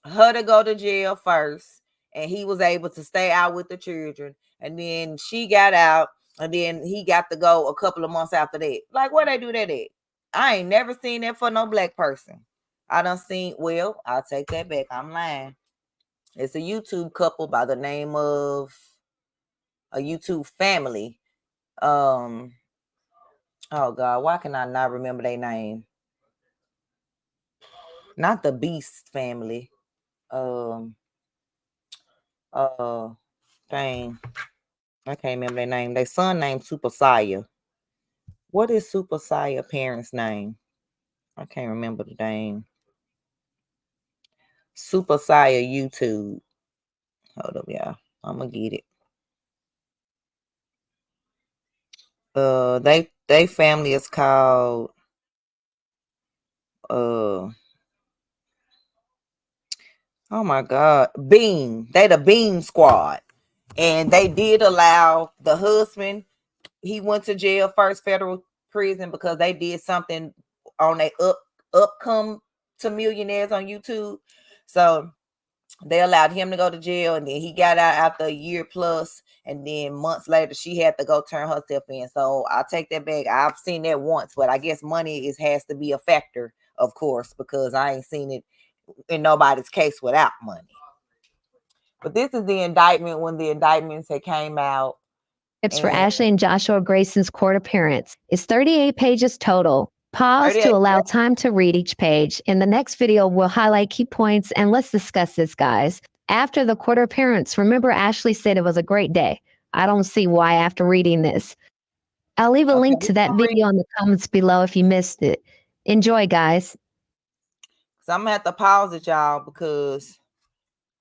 her to go to jail first, and he was able to stay out with the children, and then she got out, and then he got to go a couple of months after that. Like, where they do that at? I ain't never seen that for no black person. I done seen, well, I'll take that back. I'm lying. It's a YouTube couple by the name of a YouTube family. Oh God, why can I not remember their name? Not the Beast family. Dang. I can't remember their name. Their son named Super Saya. What is Super Saya parents' name? I can't remember the name. Super Saya YouTube. Hold up, y'all. I'm gonna get it. They family is called oh my God, Beam. They the Beam Squad. And they did allow the husband, he went to jail first, federal prison, because they did something on a upcome to millionaires on YouTube. So they allowed him to go to jail, and then he got out after a year plus, and then months later she had to go turn herself in. So I take that back. I've seen that once, but I guess money has to be a factor, of course, because I ain't seen it in nobody's case without money. But this is the indictment when the indictments had came out. It's for Ashley and Joshua Grayson's court appearance. It's 38 pages total. Pause to allow time to read each page. In the next video, we'll highlight key points, and let's discuss this, guys. After the court appearance, remember Ashley said it was a great day. I don't see why after reading this. I'll leave a link to that video in the comments below if you missed it. Enjoy, guys. So I'm going to have to pause it, y'all, because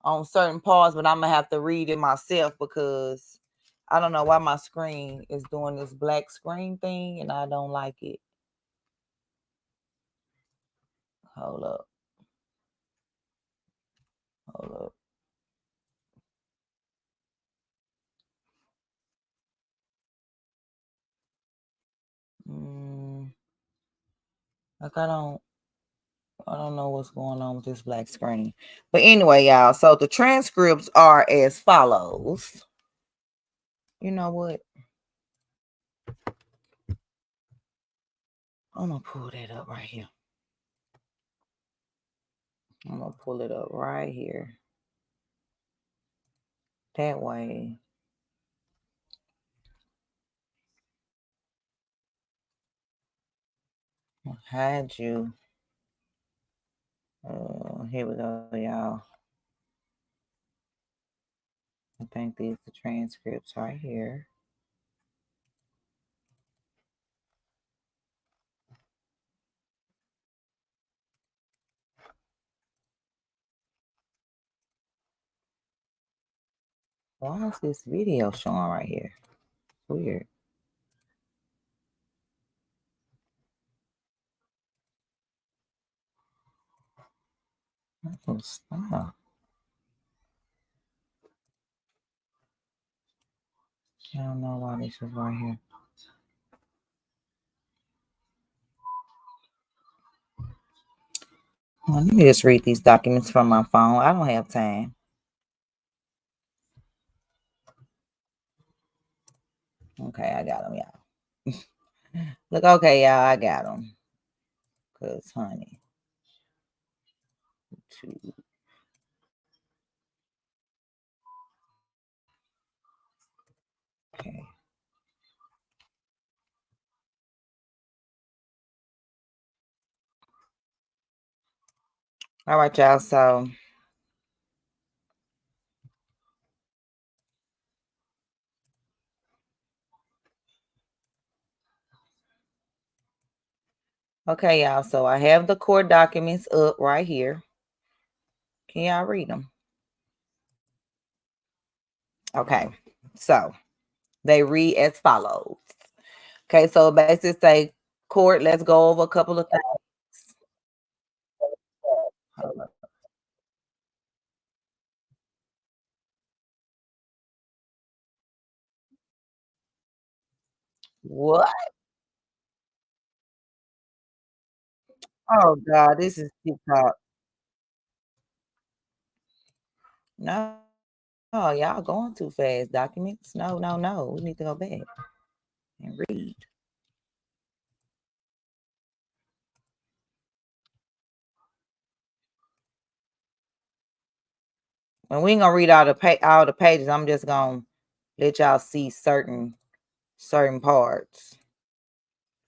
on certain parts, but I'm going to have to read it myself because I don't know why my screen is doing this black screen thing and I don't like it. Hold up. Hold up. Like I don't know what's going on with this black screen. But anyway, y'all, so the transcripts are as follows. You know what? I'm going to pull that up right here. I'm going to pull it up right here. That way. I'll hide you. Here we go, y'all. I think these are the transcripts right here. Why is this video showing right here? Weird. Oh, stop. I don't know why this is right here. Well, let me just read these documents from my phone. I don't have time. Okay, I got them, y'all. Look, okay, y'all, I got them. Because, honey. Okay. All right, y'all. So, okay, y'all. So, I have the court documents up right here. Can y'all read them? Okay. So, they read as follows. Okay, so basically say, court, let's go over a couple of things. What? Oh, God, this is TikTok. No. Oh, y'all going too fast. Documents? No, no, no. We need to go back and read. And we ain't gonna read all the pages. I'm just gonna let y'all see certain parts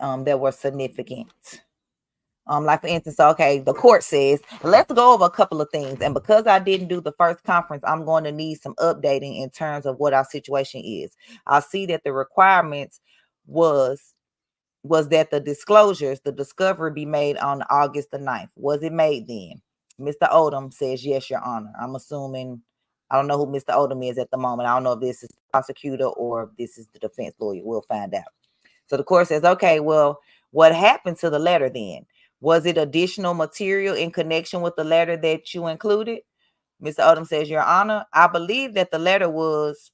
that were significant. Like for instance, okay, the court says, let's go over a couple of things. And because I didn't do the first conference, I'm going to need some updating in terms of what our situation is. I see that the requirements was that the discovery be made on August the 9th. Was it made then? Mr. Odom says, yes, Your Honor. I'm assuming, I don't know who Mr. Odom is at the moment. I don't know if this is the prosecutor or if this is the defense lawyer. We'll find out. So the court says, okay, well, what happened to the letter then? Was it additional material in connection with the letter that you included? Mr. Odom says, Your Honor, I believe that the letter was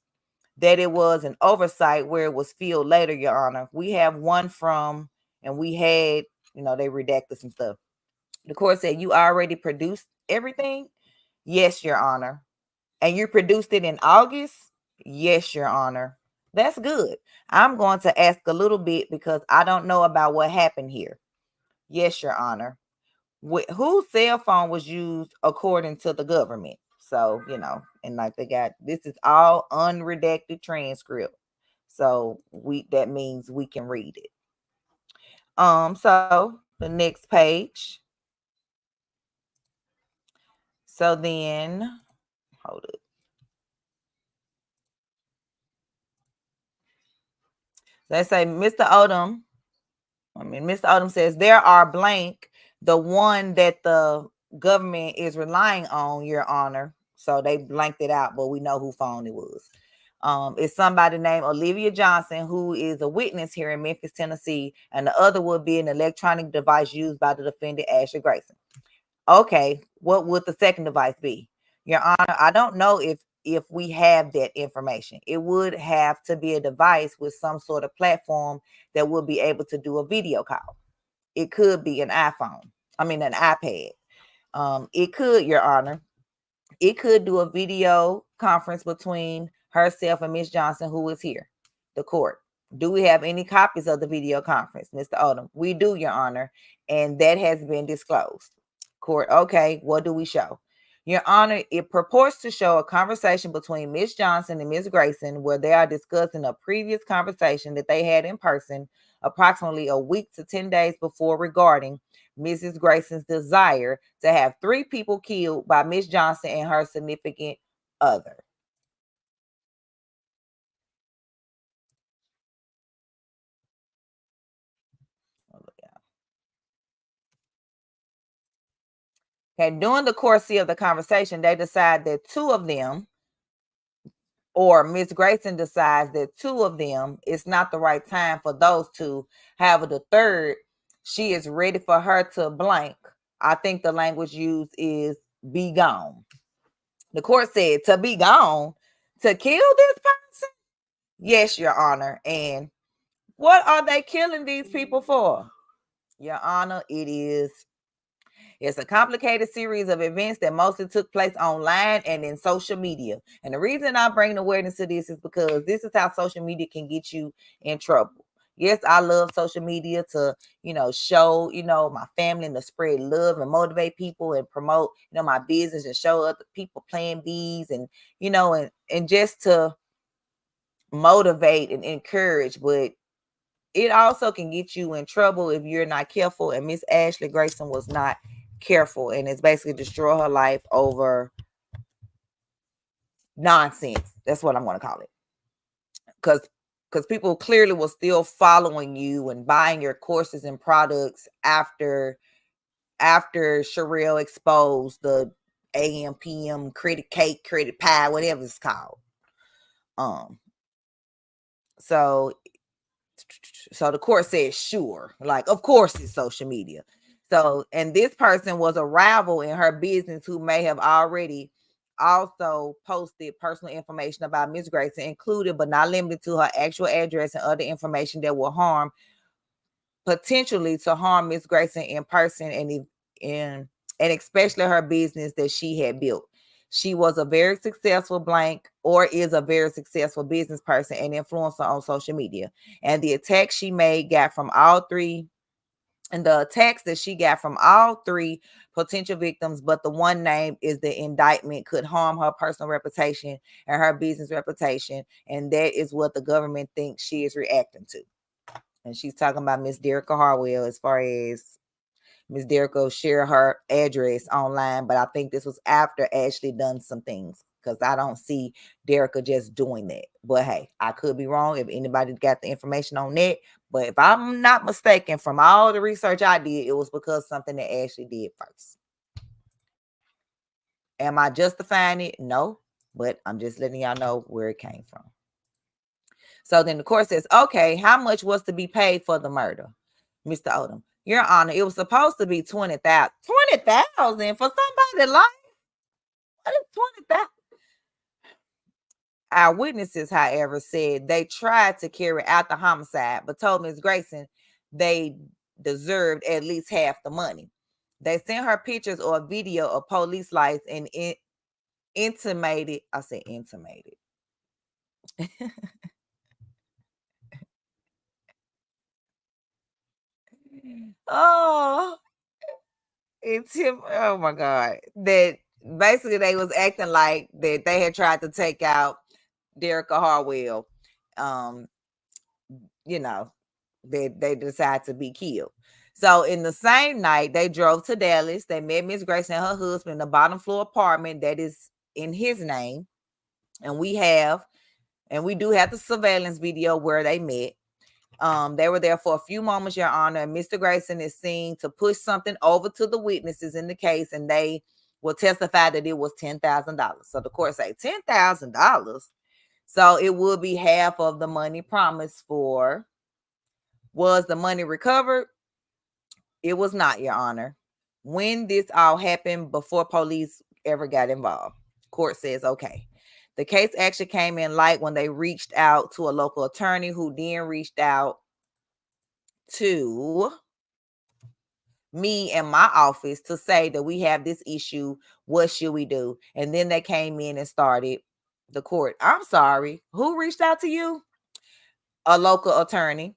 that it was an oversight where it was filled later, Your Honor. We have one from, and we had, they redacted some stuff. The court said, you already produced everything? Yes, Your Honor. And you produced it in August? Yes, Your Honor. That's good. I'm going to ask a little bit because I don't know about what happened here. Yes, Your Honor. Whose cell phone was used according to the government? So, and like this is all unredacted transcript. So that means we can read it. So the next page. So then, hold it. Let's say Mr. Odom says there are blank, the one that the government is relying on, Your Honor. So they blanked it out, but we know who phone it was. It's somebody named Olivia Johnson, who is a witness here in Memphis, Tennessee, and the other would be an electronic device used by the defendant, Ashley Grayson. Okay, what would the second device be? Your Honor, I don't know if we have that information. It would have to be a device with some sort of platform that would be able to do a video call. It could be an iPhone. I mean, an iPad. It could, Your Honor. It could do a video conference between herself and Miss Johnson, who is here, the court. Do we have any copies of the video conference, Mr. Odom? We do, Your Honor, and that has been disclosed. Court, okay, what do we show? Your Honor, it purports to show a conversation between Miss Johnson and Miss Grayson where they are discussing a previous conversation that they had in person approximately a week to 10 days before regarding Mrs. Grayson's desire to have 3 people killed by Miss Johnson and her significant other. Okay, during the course of the conversation, they decide that 2 of them, or Miss Grayson decides that 2 of them, it's not the right time for those 2. However, the third, she is ready for her to blank. I think the language used is be gone. The court said to be gone, to kill this person? Yes, Your Honor. And what are they killing these people for? Your Honor, it's a complicated series of events that mostly took place online and in social media. And the reason I'm bringing awareness to this is because this is how social media can get you in trouble. Yes, I love social media to, show, my family and to spread love and motivate people and promote, my business and show other people plan Bs and, and just to motivate and encourage. But it also can get you in trouble if you're not careful. And Miss Ashley Grayson was not careful, and it's basically destroy her life over nonsense. That's what I'm going to call it. Because people clearly were still following you and buying your courses and products after Sherelle exposed the AM, PM, credit cake, credit pie, whatever it's called. So the court said, sure, like, of course it's social media. So, and this person was a rival in her business who may have already also posted personal information about Miss Grayson, included but not limited to her actual address and other information that will potentially harm Miss Grayson in person and especially her business that she had built. She was a very successful is a very successful business person and influencer on social media. And the attacks she made got from all 3, and the attacks that she got from all 3 potential victims, but the one name is the indictment, could harm her personal reputation and her business reputation. And that is what the government thinks she is reacting to. And she's talking about Miss Derica Harwell, as far as Miss Derica share her address online, but I think this was after Ashley done some things, because I don't see Derica just doing that. But hey, I could be wrong if anybody got the information on that. But if I'm not mistaken, from all the research I did, it was because something that Ashley did first. Am I justifying it? No, but I'm just letting y'all know where it came from. So then the court says, okay, how much was to be paid for the murder, Mr. Odom? Your Honor, it was supposed to be $20,000. $20,000 for somebody's life? What is $20,000? Our witnesses, however, said they tried to carry out the homicide, but told Ms. Grayson they deserved at least half the money. They sent her pictures or a video of police lights and intimated. I said intimated. Oh my God. That basically they was acting like that they had tried to take out Derica Harwell. That they decided to be killed. So in the same night, they drove to Dallas. They met Miss Grayson and her husband in the bottom floor apartment that is in his name. And we do have the surveillance video where they met. They were there for a few moments, Your Honor, and Mr. Grayson is seen to push something over to the witnesses in the case, and they will testify that it was $10,000. So the court say $10,000. So it would be half of the money promised for. Was the money recovered? It was not, Your Honor. When this all happened, before police ever got involved, court says, okay. The case actually came in light when they reached out to a local attorney who then reached out to me and my office to say that we have this issue. What should we do? And then they came in and started the court. I'm sorry. Who reached out to you? A local attorney.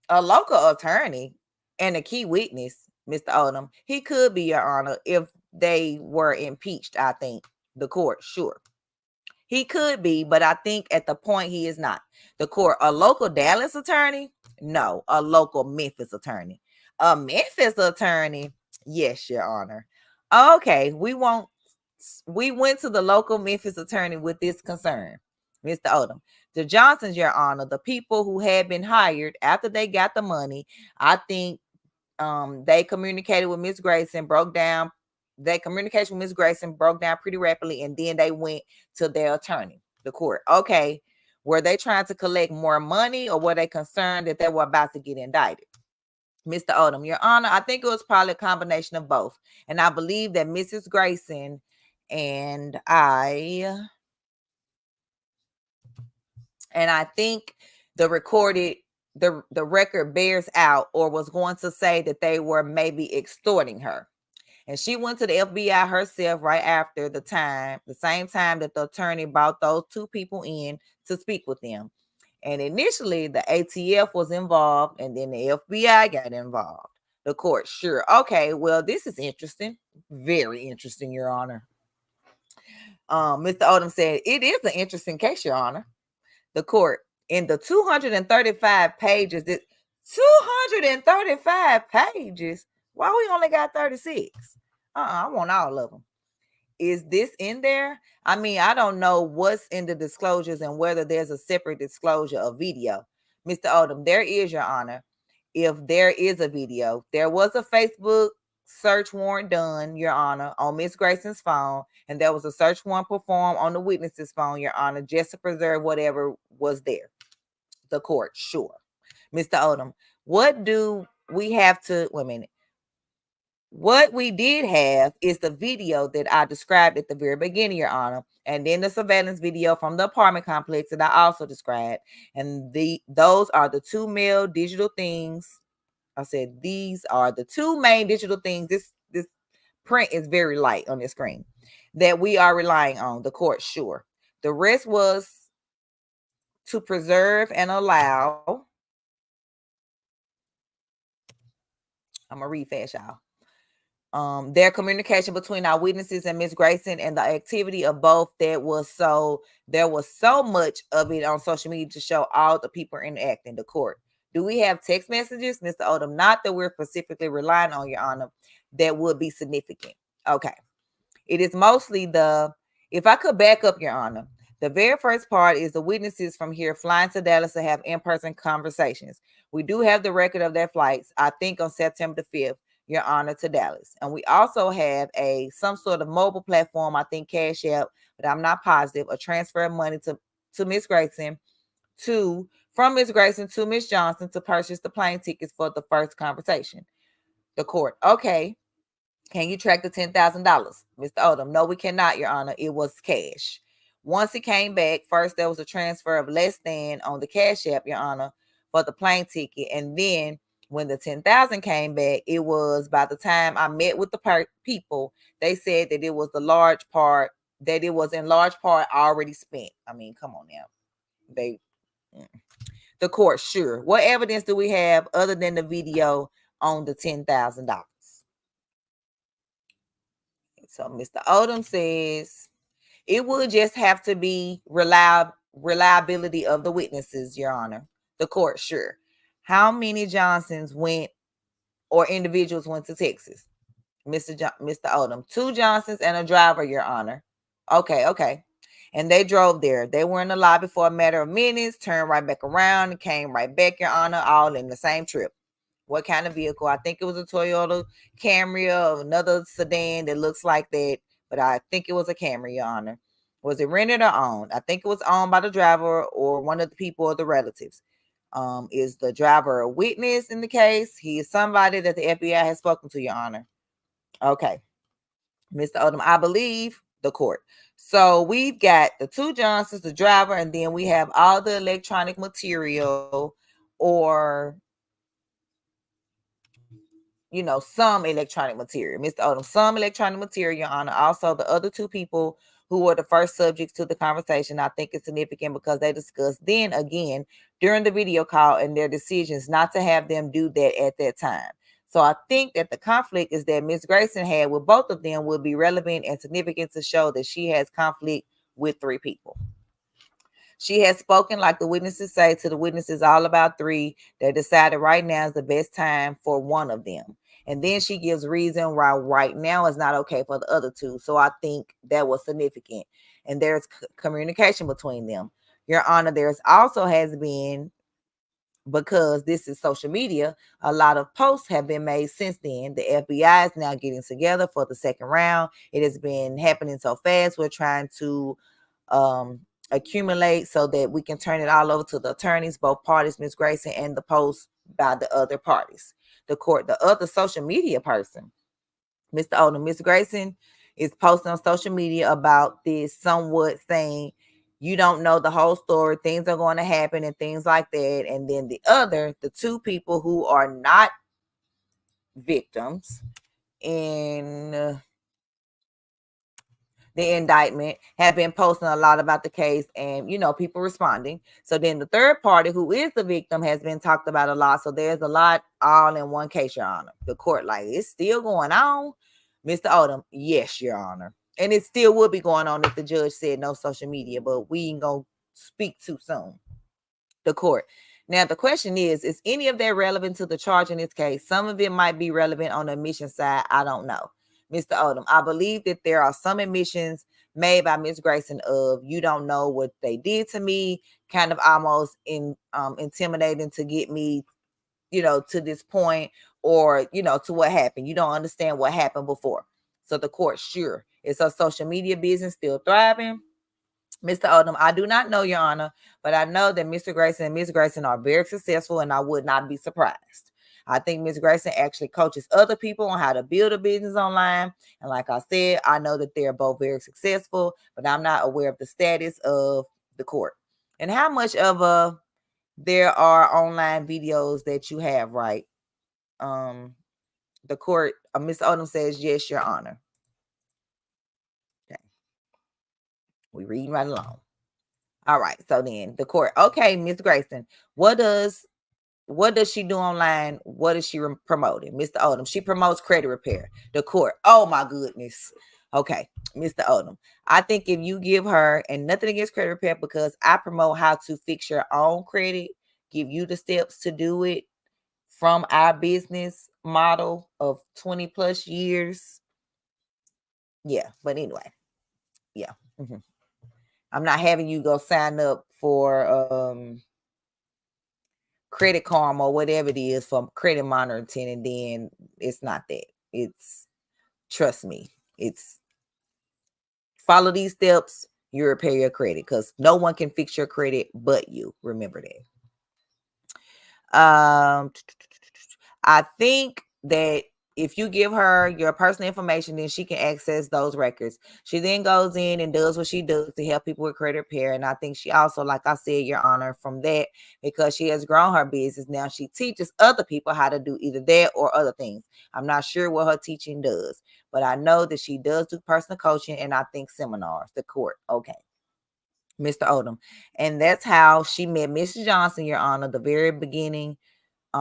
A local attorney and a key witness, Mr. Odom. He could be, Your Honor, if they were impeached, I think. The court, sure. He could be, but I think at the point he is not. The court, a local Dallas attorney? No, a local Memphis attorney. A Memphis attorney? Yes, Your Honor. Okay, we went to the local Memphis attorney with this concern, Mr. Odom. The Johnsons, Your Honor, the people who had been hired after they got the money, I think they communicated with Miss Grayson, broke down. Their communication with Miss Grayson broke down pretty rapidly, and then they went to their attorney, the court. Okay, were they trying to collect more money, or were they concerned that they were about to get indicted? Mr. Odom, Your Honor, I think it was probably a combination of both. And I believe that Mrs. Grayson and I think the record bears out, or was going to say that they were maybe extorting her. And she went to the FBI herself right after the same time that the attorney brought those two people in to speak with them. And initially the ATF was involved, and then the FBI got involved. The court, sure. Okay, well, this is interesting. Very interesting, Your Honor. Mr. Odom said, it is an interesting case, Your Honor. The court, in the 235 pages, 235 pages, why we only got 36? I want all of them. Is this in there? I mean, I don't know what's in the disclosures and whether there's a separate disclosure of video. Mr. Odom, there is, Your Honor. If there is a video, there was a Facebook search warrant done, Your Honor, on Miss Grayson's phone, and there was a search warrant performed on the witness's phone, Your Honor, just to preserve whatever was there. The court, sure. Mr. Odom, what do we have to, wait a minute. What we did have is the video that I described at the very beginning, Your Honor, and then the surveillance video from the apartment complex that I also described. And those are the two main digital things. I said these are the two main digital things. This print is very light on the screen that we are relying on. The court, sure. The rest was to preserve and allow. I'm gonna read fast, y'all. Their communication between our witnesses and Miss Grayson, and the activity of both, there was so much of it on social media to show all the people interacting. The court, do we have text messages, Mr. Odom? Not that we're specifically relying on, Your Honor, that would be significant. Okay, it is mostly if I could back up, Your Honor, the very first part is the witnesses from here flying to Dallas to have in-person conversations. We do have the record of their flights, I think on September the 5th, Your Honor, to Dallas. And we also have some sort of mobile platform, I think Cash App, but I'm not positive, a transfer of money to Miss Grayson, from Miss Grayson to Miss Johnson to purchase the plane tickets for the first conversation. The court, okay. Can you track the $10,000, Mr. Odom? No, we cannot, Your Honor. It was cash. Once it came back, first there was a transfer of less than on the Cash App, Your Honor, for the plane ticket. And then when the 10,000 came back, it was, by the time I met with the people, they said that it was in large part already spent. I mean, come on now. The court, sure. What evidence do we have other than the video on the $10,000? So Mr. Odom says it would just have to be reliability of the witnesses, Your Honor. The court, sure. How many Johnsons went, or individuals went to Texas? Mr. Odom, 2 Johnsons and a driver, Your Honor. Okay. And they drove there. They were in the lobby for a matter of minutes, turned right back around, and came right back, Your Honor, all in the same trip. What kind of vehicle? I think it was a Toyota Camry or another sedan that looks like that, but I think it was a Camry, Your Honor. Was it rented or owned? I think it was owned by the driver or one of the people or the relatives. Is the driver a witness in the case? He is somebody that the FBI has spoken to, Your Honor. Okay. Mr. Odom, I believe the court. So we've got the two Johnsons, the driver, and then we have all the electronic material or, some electronic material. Mr. Odom, some electronic material, Your Honor. Also, the other two people who were the first subjects to the conversation, I think it's significant because they discussed then again during the video call and their decisions not to have them do that at that time. So I think that the conflict is that Ms. Grayson had with both of them will be relevant and significant to show that she has conflict with three people. She has spoken, like the witnesses say, to the witnesses all about three. They decided right now is the best time for one of them. And then she gives reason why right now is not okay for the other two. So I think that was significant. And there's communication between them. Your Honor, there's also has been, because this is social media, a lot of posts have been made since then. The FBI is now getting together for the second round. It has been happening so fast. We're trying to accumulate so that we can turn it all over to the attorneys, both parties, Ms. Grayson, and the posts by the other parties. The court, the other social media person, Mr. Odom, Ms. Grayson is posting on social media about this, somewhat saying, you don't know the whole story, things are going to happen and things like that. And then the two people who are not victims in the indictment have been posting a lot about the case and, people responding. So then the third party, who is the victim, has been talked about a lot. So there's a lot all in one case, Your Honor. The court, like, it's still going on. Mr. Odom, yes, Your Honor. And it still would be going on if the judge said no social media, but we ain't going to speak too soon. The court. Now, the question is any of that relevant to the charge in this case? Some of it might be relevant on the admission side. I don't know. Mr. Odom, I believe that there are some admissions made by Ms. Grayson of, you don't know what they did to me, kind of almost intimidating to get me, to this point, or, to what happened. You don't understand what happened before. So the court, sure. Is her social media business still thriving? Mr. Odom, I do not know, Your Honor, but I know that Mr. Grayson and Ms. Grayson are very successful, and I would not be surprised. I think Ms. Grayson actually coaches other people on how to build a business online. And like I said, I know that they're both very successful, but I'm not aware of the status of the court. And how much of there are online videos that you have, right? The court, Mr. Odom says, yes, Your Honor. Okay. We read right along. All right. So then the court, okay, Ms. Grayson, what does she do online? What is she promoting? Mr. Odom, she promotes credit repair. The court, oh my goodness. Okay, Mr. Odom, I think if you give her, and nothing against credit repair, because I promote how to fix your own credit, give you the steps to do it from our business model of 20 plus years. Yeah, but anyway, yeah. Mm-hmm. I'm not having you go sign up for Credit Karma or whatever it is for credit monitoring, and then it's not that. It's, trust me, it's follow these steps, you repair your credit, because no one can fix your credit but you. Remember that. I think that if you give her your personal information, then she can access those records. She then goes in and does what she does to help people with credit repair. And I think she also, like I said, Your Honor, from that, because she has grown her business, now she teaches other people how to do either that or other things. I'm not sure what her teaching does, but I know that she does do personal coaching and I think seminars. The court, okay. Mr. Odom. And that's how she met Mrs. Johnson, Your Honor, the very beginning.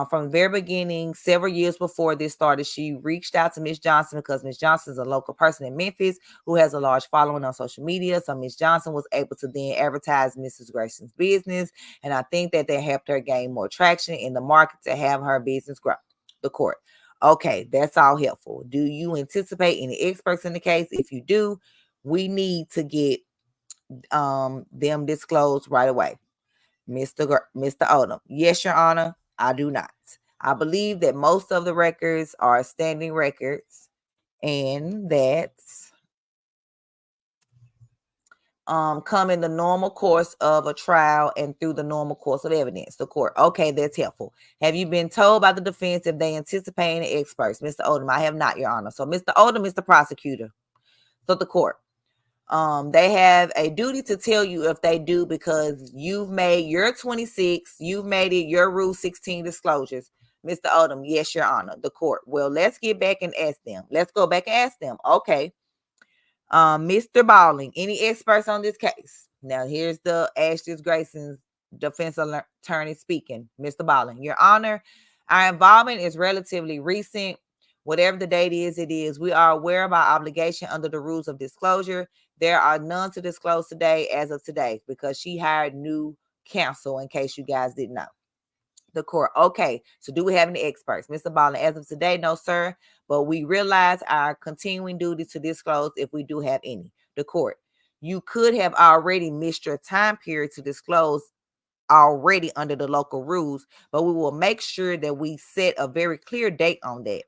From the very beginning, several years before this started, she reached out to Miss Johnson because Miss Johnson is a local person in Memphis who has a large following on social media. So Miss Johnson was able to then advertise Mrs. Grayson's business. And I think that they helped her gain more traction in the market to have her business grow. The court. Okay, that's all helpful. Do you anticipate any experts in the case? If you do, we need to get them disclosed right away. Mr. Odom. Yes, Your Honor. I do not. I believe that most of the records are standing records and that come in the normal course of a trial and through the normal course of evidence. The court. Okay, that's helpful. Have you been told by the defense if they anticipate any experts? Mr. Odom, I have not, Your Honor. So Mr. Odom is the prosecutor. So the court. They have a duty to tell you if they do, because you've made your 26, you've made it your Rule 16 disclosures. Mr. Odom, yes, Your Honor. The court. Well, let's get back and ask them. Let's go back and ask them. Okay. Mr. Balling, any experts on this case? Now, here's the Ashley Grayson's defense attorney speaking. Mr. Balling, Your Honor, our involvement is relatively recent. Whatever the date is, it is. We are aware of our obligation under the rules of disclosure. There are none to disclose today as of today because she hired new counsel, in case you guys didn't know. The court. Okay, so do we have any experts? Mr. Balling, as of today, no, sir. But we realize our continuing duty to disclose if we do have any. The court. You could have already missed your time period to disclose already under the local rules, but we will make sure that we set a very clear date on that.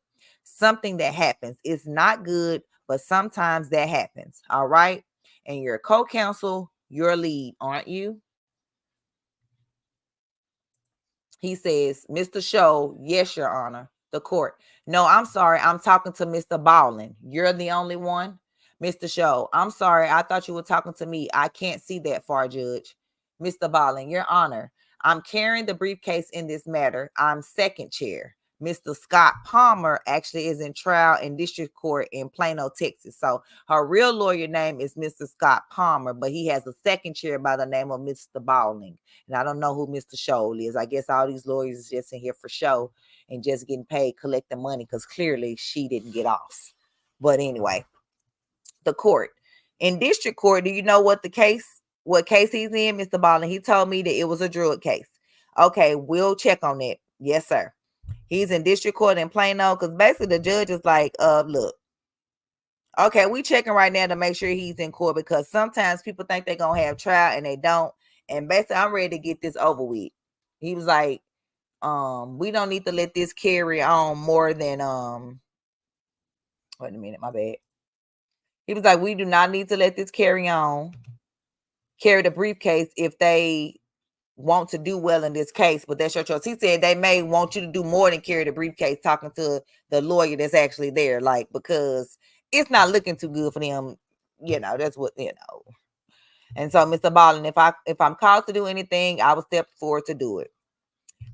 Something that happens. It's not good, but sometimes that happens. All right. And your co-counsel, your lead, aren't you? He says, Mr. Show, yes, Your Honor. The court. No, I'm sorry. I'm talking to Mr. Balling. You're the only one? Mr. Show, I'm sorry. I thought you were talking to me. I can't see that far, Judge. Mr. Balling, Your Honor, I'm carrying the briefcase in this matter. I'm second chair. Mr. Scott Palmer actually is in trial in district court in Plano, Texas. So her real lawyer name is Mr. Scott Palmer, but he has a second chair by the name of Mr. Balling. And I don't know who Mr. Show is. I guess all these lawyers is just in here for show and just getting paid, collecting money, because clearly she didn't get off. But anyway, the court. In district court, do you know what case he's in, Mr. Balling? He told me that it was a drug case. Okay, we'll check on that. Yes, sir. He's in district court in Plano, because basically the judge is like, look, okay, we checking right now to make sure he's in court, because sometimes people think they're going to have trial and they don't. And basically, I'm ready to get this over with. He was like, we don't need to let this carry on more than, wait a minute, my bad. He was like, we do not need to let this carry the briefcase if they want to do well in this case, but that's your choice. He said they may want you to do more than carry the briefcase, talking to the lawyer that's actually there, like, because it's not looking too good for them. That's what, And so, Mr. Balling, if I'm called to do anything, I will step forward to do it.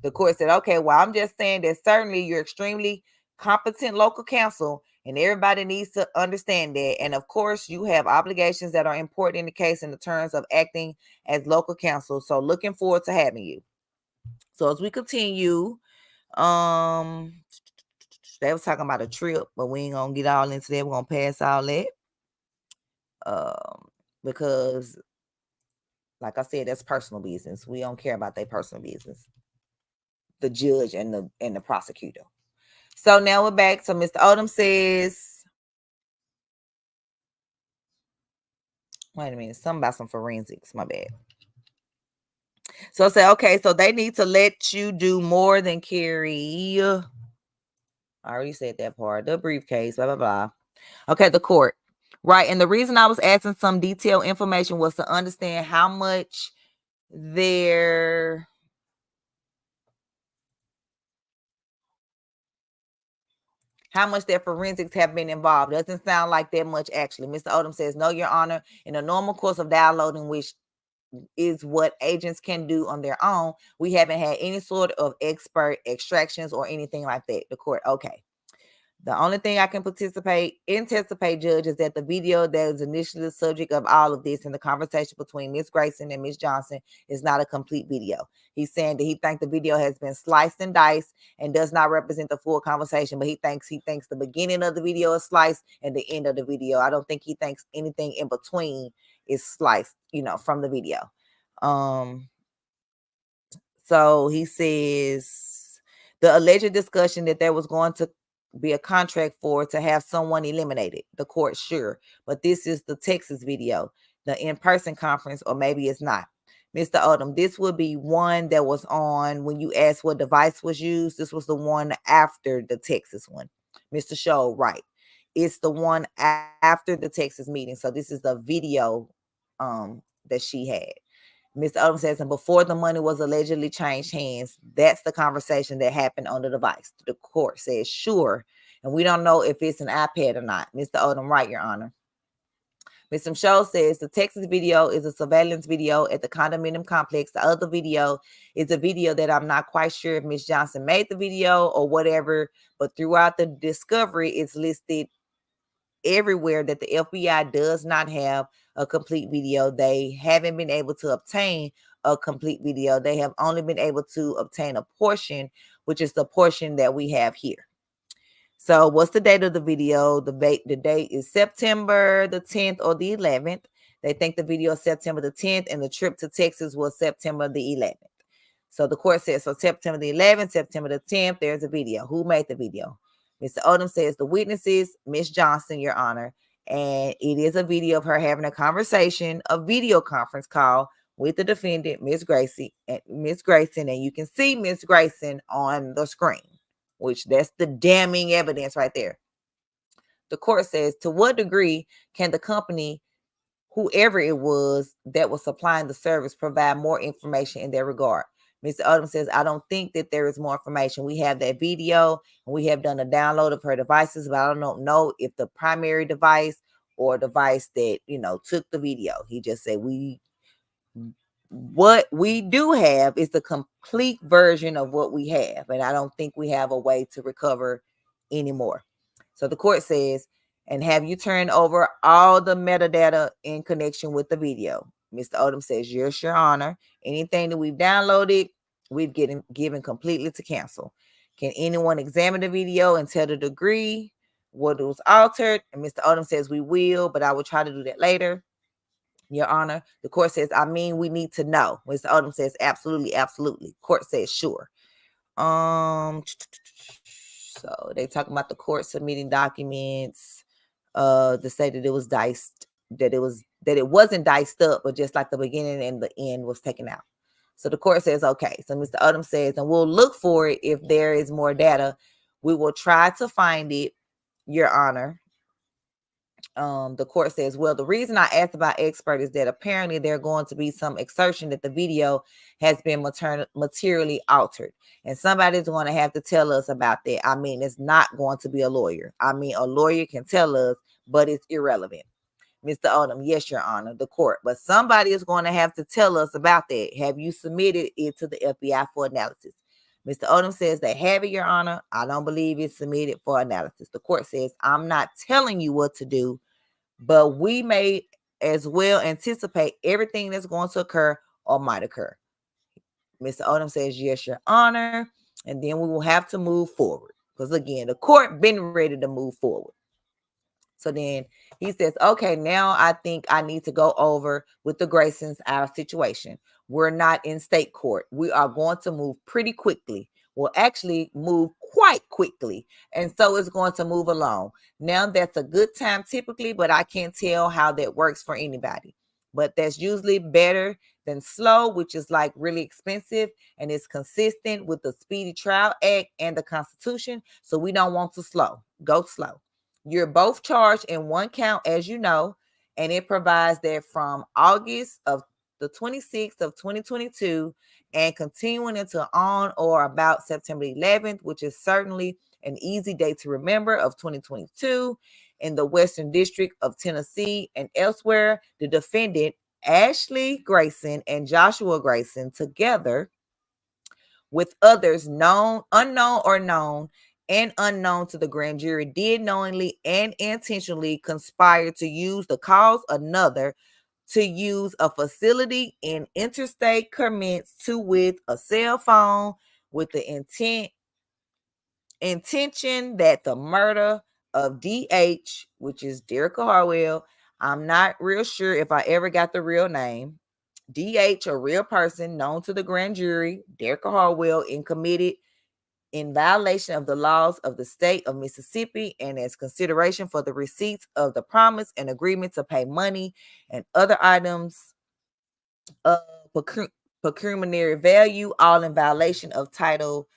The court said, okay, well, I'm just saying that certainly you're extremely competent local counsel, and everybody needs to understand that. And of course, you have obligations that are important in the case in the terms of acting as local counsel. So looking forward to having you. So as we continue, they was talking about a trip, but we ain't gonna get all into that. We're gonna pass all that. Because like I said, that's personal business. We don't care about their personal business. The judge and the prosecutor. So now we're back. So Mr. Odom says, wait a minute, something about some forensics. My bad. So say, okay, so they need to let you do more than carry. I already said that part. The briefcase, blah, blah, blah. Okay, the court. Right. And the reason I was asking some detailed information was to understand how much their forensics have been involved. Doesn't sound like that much, actually. Mr. Odom says, no, Your Honor, in a normal course of downloading, which is what agents can do on their own, we haven't had any sort of expert extractions or anything like that. The court, okay. The only thing I can anticipate, Judge, is that the video that is initially the subject of all of this and the conversation between Miss Grayson and Miss Johnson is not a complete video. He's saying that he thinks the video has been sliced and diced and does not represent the full conversation, but he thinks the beginning of the video is sliced and the end of the video. I don't think he thinks anything in between is sliced, from the video. So he says the alleged discussion that there was going to be a contract for to have someone eliminated. The court, sure. But this is the Texas video, the in-person conference, or maybe it's not. Mr. Odom, this would be one that was on when you asked what device was used. This was the one after the Texas one. Mr. Show, right. It's the one after the Texas meeting. So this is the video that she had. Mr. Odom says, and before the money was allegedly changed hands, that's the conversation that happened on the device. The court says, sure. And we don't know if it's an iPad or not. Mr. Odom, right, Your Honor. Mr. Show says the Texas video is a surveillance video at the condominium complex. The other video is a video that I'm not quite sure if Ms. Johnson made the video or whatever, but throughout the discovery, it's listed everywhere that the FBI does not have a complete video. They haven't been able to obtain a complete video. They have only been able to obtain a portion, which is the portion that we have here. So what's the date of the video? The date is September the 10th or the 11th. They think the video is September the 10th, and the trip to Texas was September the 11th. So the court says, so September the 11th, September the 10th, there's a video. Who made the video? Mr. Odom says the witnesses, Ms. Johnson, Your Honor, and it is a video of her having a conversation, a video conference call with the defendant, Ms. Grayson, and you can see Ms. Grayson on the screen, which that's the damning evidence right there. The court says, to what degree can the company, whoever it was that was supplying the service, provide more information in that regard? Mr. Odom says, I don't think that there is more information. We have that video and we have done a download of her devices, but I don't know if the primary device or device that, took the video. He just said, what we do have is the complete version of what we have. And I don't think we have a way to recover anymore. So the court says, and have you turned over all the metadata in connection with the video? Mr. Odom says, yes, Your Honor. Anything that we've downloaded, we've given completely to counsel. Can anyone examine the video and tell the degree what was altered? And Mr. Odom says, we will, but I will try to do that later. Your Honor, the court says, we need to know. Mr. Odom says, absolutely, absolutely. Court says, sure. So they talk about the court submitting documents to say that it was diced, that it wasn't diced up, but just like the beginning and the end was taken out. So the court says, okay. So Mr. Odom says, and we'll look for it if there is more data. We will try to find it, Your Honor. The court says, well, the reason I asked about expert is that apparently there are going to be some assertion that the video has been materially altered. And somebody's going to have to tell us about that. It's not going to be a lawyer. A lawyer can tell us, but it's irrelevant. Mr. Odom, yes, Your Honor, the court. But somebody is going to have to tell us about that. Have you submitted it to the FBI for analysis? Mr. Odom says they have it, Your Honor. I don't believe it's submitted for analysis. The court says, I'm not telling you what to do, but we may as well anticipate everything that's going to occur or might occur. Mr. Odom says, yes, Your Honor. And then we will have to move forward. Because again, the court been ready to move forward. So then he says, okay, now I think I need to go over with the Graysons our situation. We're not in state court. We are going to move pretty quickly. We'll actually move quite quickly. And so it's going to move along. Now that's a good time typically, but I can't tell how that works for anybody. But that's usually better than slow, which is like really expensive, and it's consistent with the Speedy Trial Act and the Constitution. So we don't want to go slow. You're both charged in one count, as you know, and it provides that from August of the 26th of 2022 and continuing until on or about September 11th, which is certainly an easy date to remember, of 2022 in the Western District of Tennessee and elsewhere. The defendant, Ashley Grayson and Joshua Grayson, together with others known, unknown, or known and unknown to the grand jury, did knowingly and intentionally conspire to use the cause another to use a facility in interstate commerce to with a cell phone with the intention that the murder of DH, which is Derica Harwell, I'm not real sure if I ever got the real name, DH, a real person known to the grand jury, Derica Harwell, and committed in violation of the laws of the state of Mississippi and as consideration for the receipts of the promise and agreement to pay money and other items of pecuniary value, all in violation of Title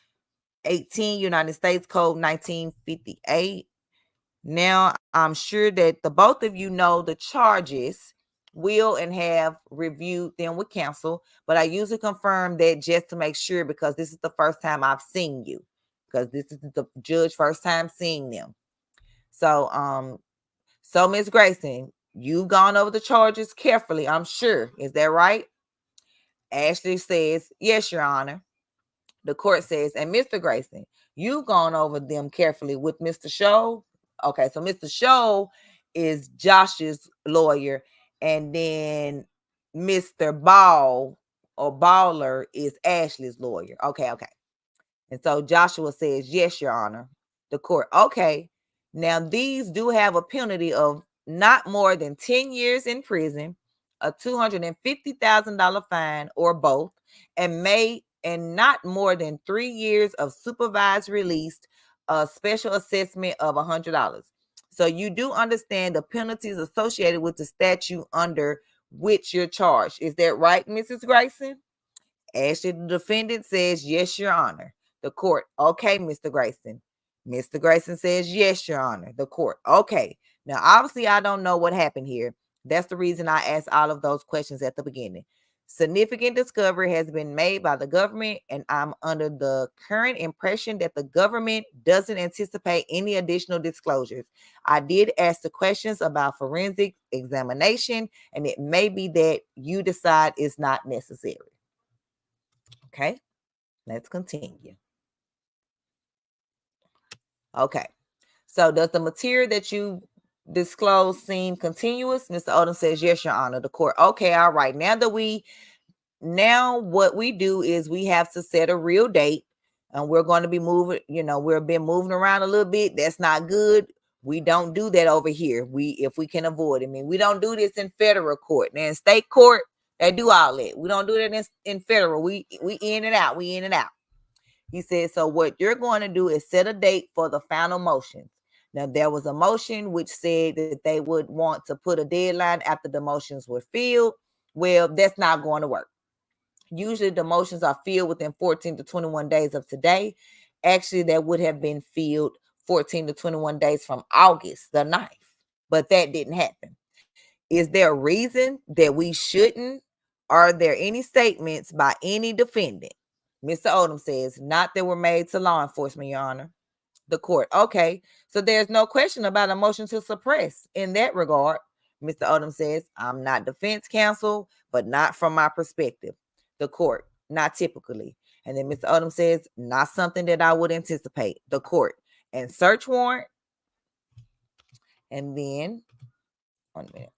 18 United States Code 1958. Now, I'm sure that the both of you know the charges will and have reviewed them with counsel, but I usually confirm that just to make sure, because this is the first time I've seen you, because this is the judge first time seeing them. So Miss Grayson, you've gone over the charges carefully, I'm sure. Is that right? Ashley says, yes, Your Honor. The court says, and Mr. Grayson, you've gone over them carefully with Mr. Show. Okay, so Mr. Show is Josh's lawyer, and then Mr. Ball or Baller is Ashley's lawyer. Okay. And so Joshua says, yes, Your Honor. The court, okay. Now, these do have a penalty of not more than 10 years in prison, a $250,000 fine, or both, and not more than 3 years of supervised release, a special assessment of $100. So you do understand the penalties associated with the statute under which you're charged. Is that right, Mrs. Grayson? Ashley, the defendant, says, yes, Your Honor. The court, okay, Mr. Grayson. Mr. Grayson says, yes, Your Honor. The court, okay. Now, obviously, I don't know what happened here. That's the reason I asked all of those questions at the beginning. Significant discovery has been made by the government, and I'm under the current impression that the government doesn't anticipate any additional disclosures. I did ask the questions about forensic examination, and it may be that you decide it's not necessary. Okay, let's continue. Okay, so does the material that you disclose seem continuous? Mr. Odom says, yes, Your Honor. The court, okay, all right. Now what we do is we have to set a real date, and we're going to be moving, we've been moving around a little bit. That's not good. We don't do that over here. If we can avoid it. I mean, we don't do this in federal court. Now in state court, they do all that. We don't do that in federal. We in and out. We in and out. He said, so what you're going to do is set a date for the final motion. Now, there was a motion which said that they would want to put a deadline after the motions were filled. Well, that's not going to work. Usually the motions are filled within 14 to 21 days of today. Actually, that would have been filled 14 to 21 days from August the 9th. But that didn't happen. Is there a reason that we shouldn't? Are there any statements by any defendant? Mr. Odom says, not that were made to law enforcement, Your Honor. The court, okay. So there's no question about a motion to suppress in that regard. Mr. Odom says, I'm not defense counsel, but not from my perspective. The court, not typically. And then Mr. Odom says, not something that I would anticipate. The court, and search warrant. And then, 1 minute.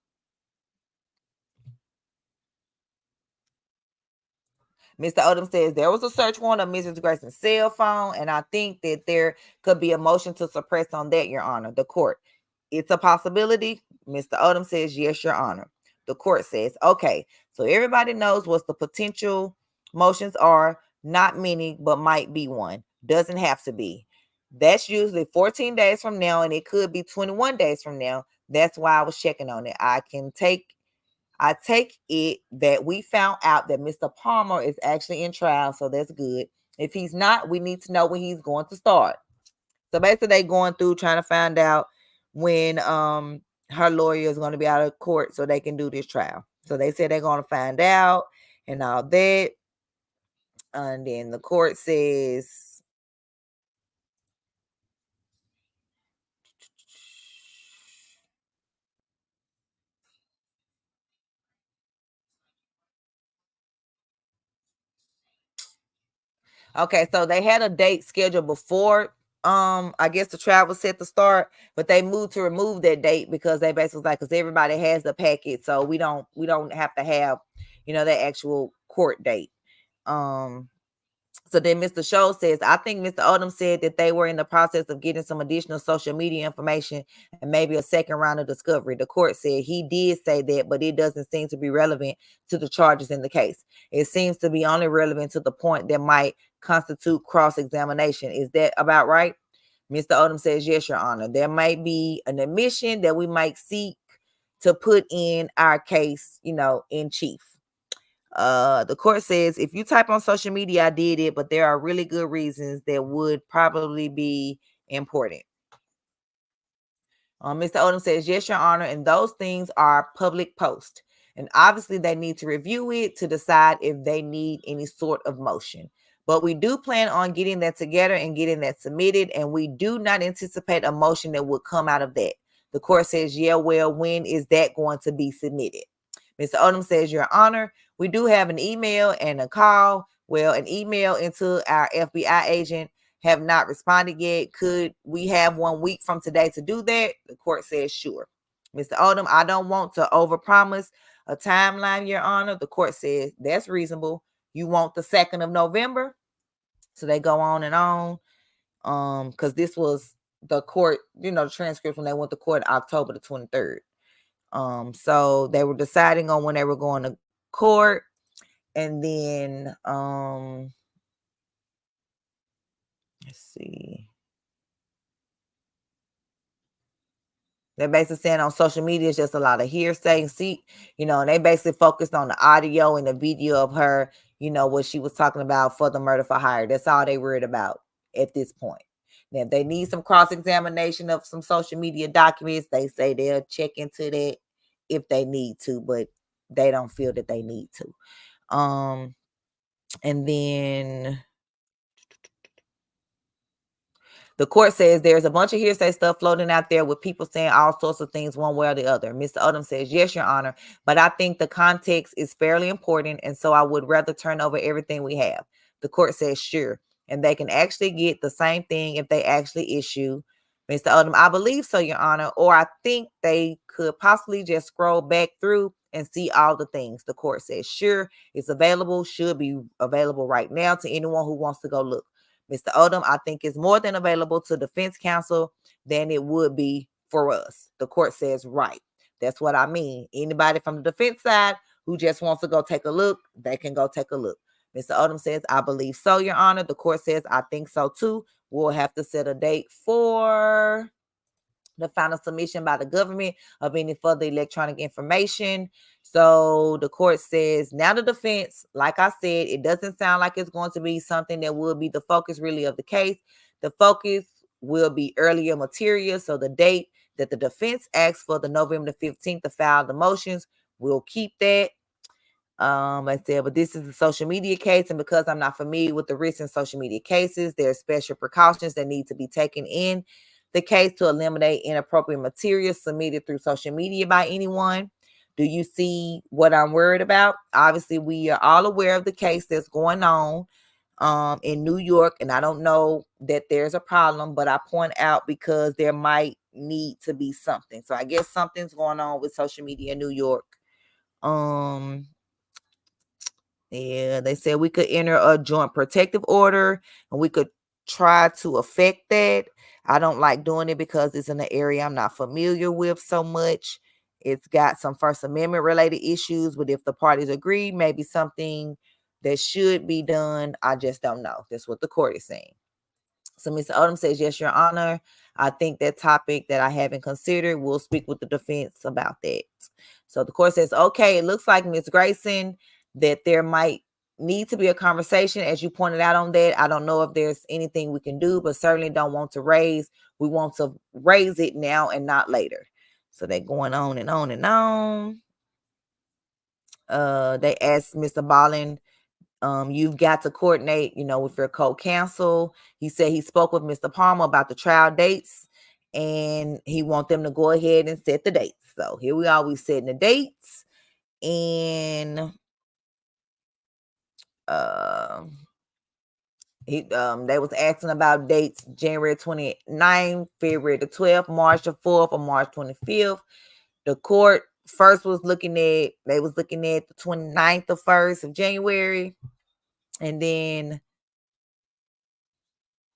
Mr. Odom says there was a search warrant on Mrs. Grayson's cell phone, and I think that there could be a motion to suppress on that, Your Honor. The court, it's a possibility. Mr. Odom says, yes, Your Honor. The court says, okay, so everybody knows what the potential motions are. Not many, but might be one. Doesn't have to be. That's usually 14 days from now, and it could be 21 days from now. That's why I was checking on it. I take it that we found out that Mr. Palmer is actually in trial, so that's good. If he's not, we need to know when he's going to start. So basically, they're going through trying to find out when her lawyer is going to be out of court so they can do this trial. So they said they're going to find out and all that. And then the court says, okay, so they had a date scheduled before I guess the trial was set to start, but they moved to remove that date because they basically was like, because everybody has the packet, so we don't have to have that actual court date. So then Mr. Show says, I think Mr. Odom said that they were in the process of getting some additional social media information and maybe a second round of discovery. The court said he did say that, but it doesn't seem to be relevant to the charges in the case. It seems to be only relevant to the point that might constitute cross-examination. Is that about right? Mr. Odom says, yes, Your Honor. There might be an admission that we might seek to put in our case, in chief. The court says, if you type on social media, I did it, but there are really good reasons that would probably be important. Mr. Odom says, yes, Your Honor, and those things are public posts. And obviously they need to review it to decide if they need any sort of motion. But we do plan on getting that together and getting that submitted, and we do not anticipate a motion that would come out of that. The court says, yeah, well, when is that going to be submitted? Mr. Odom says, Your Honor, we do have an email and a call. Well, an email into our FBI agent have not responded yet. Could we have 1 week from today to do that? The court says, sure. Mr. Odom, I don't want to overpromise a timeline, Your Honor. The court says, that's reasonable. You want the 2nd of November? So they go on and on. Because this was the court, the transcript when they went to court October the 23rd. So they were deciding on when they were going to court. And then let's see. They're basically saying on social media, it's just a lot of hearsay. See, and they basically focused on the audio and the video of her, what she was talking about for the murder for hire. That's all they worried about at this point. Now, if they need some cross-examination of some social media documents, they say they'll check into that if they need to, but they don't feel that they need to. And then the court says there's a bunch of hearsay stuff floating out there with people saying all sorts of things one way or the other. Mr. Odom says, yes, Your Honor, but I think the context is fairly important, and so I would rather turn over everything we have. The court says, sure, and they can actually get the same thing if they actually issue. Mr. Odom, I believe so, Your Honor, or I think they could possibly just scroll back through and see all the things. The court says, sure, it's available, should be available right now to anyone who wants to go look. Mr. Odom, I think it's more than available to defense counsel than it would be for us. The court says, right. That's what I mean. Anybody from the defense side who just wants to go take a look, they can go take a look. Mr. Odom says, I believe so, Your Honor. The court says, I think so too. We'll have to set a date for the final submission by the government of any further electronic information. So the court says, now the defense, like I said, it doesn't sound like it's going to be something that will be the focus really of the case. The focus will be earlier material. So the date that the defense asks for, the November the 15th to file the motions, we'll keep that. I said, but this is a social media case, and because I'm not familiar with the recent social media cases, there are special precautions that need to be taken in the case to eliminate inappropriate material submitted through social media by anyone. Do you see what I'm worried about? Obviously, we are all aware of the case that's going on in New York, and I don't know that there's a problem, but I point out because there might need to be something. So I guess something's going on with social media in New York. Yeah, they said we could enter a joint protective order and we could try to affect that. I don't like doing it because it's in an area I'm not familiar with so much. It's got some First Amendment related issues, but if the parties agree, maybe something that should be done. I just don't know. That's what the court is saying. So Mr. Odom says, yes, Your Honor. I think that topic that I haven't considered, we'll speak with the defense about that. So the court says, okay, it looks like Ms. Grayson, that there might need to be a conversation, as you pointed out on that. I don't know if there's anything we can do, but certainly don't want to raise. We want to raise it now and not later. So they're going on and on and on. They asked Mr. Ballin, you've got to coordinate, with your co-counsel. He said he spoke with Mr. Palmer about the trial dates, and he wants them to go ahead and set the dates. So here we are, we setting the dates, and they was asking about dates: January 29th, February the 12th, March the 4th, or March 25th. The court first was looking at the 29th of 1st of January, and then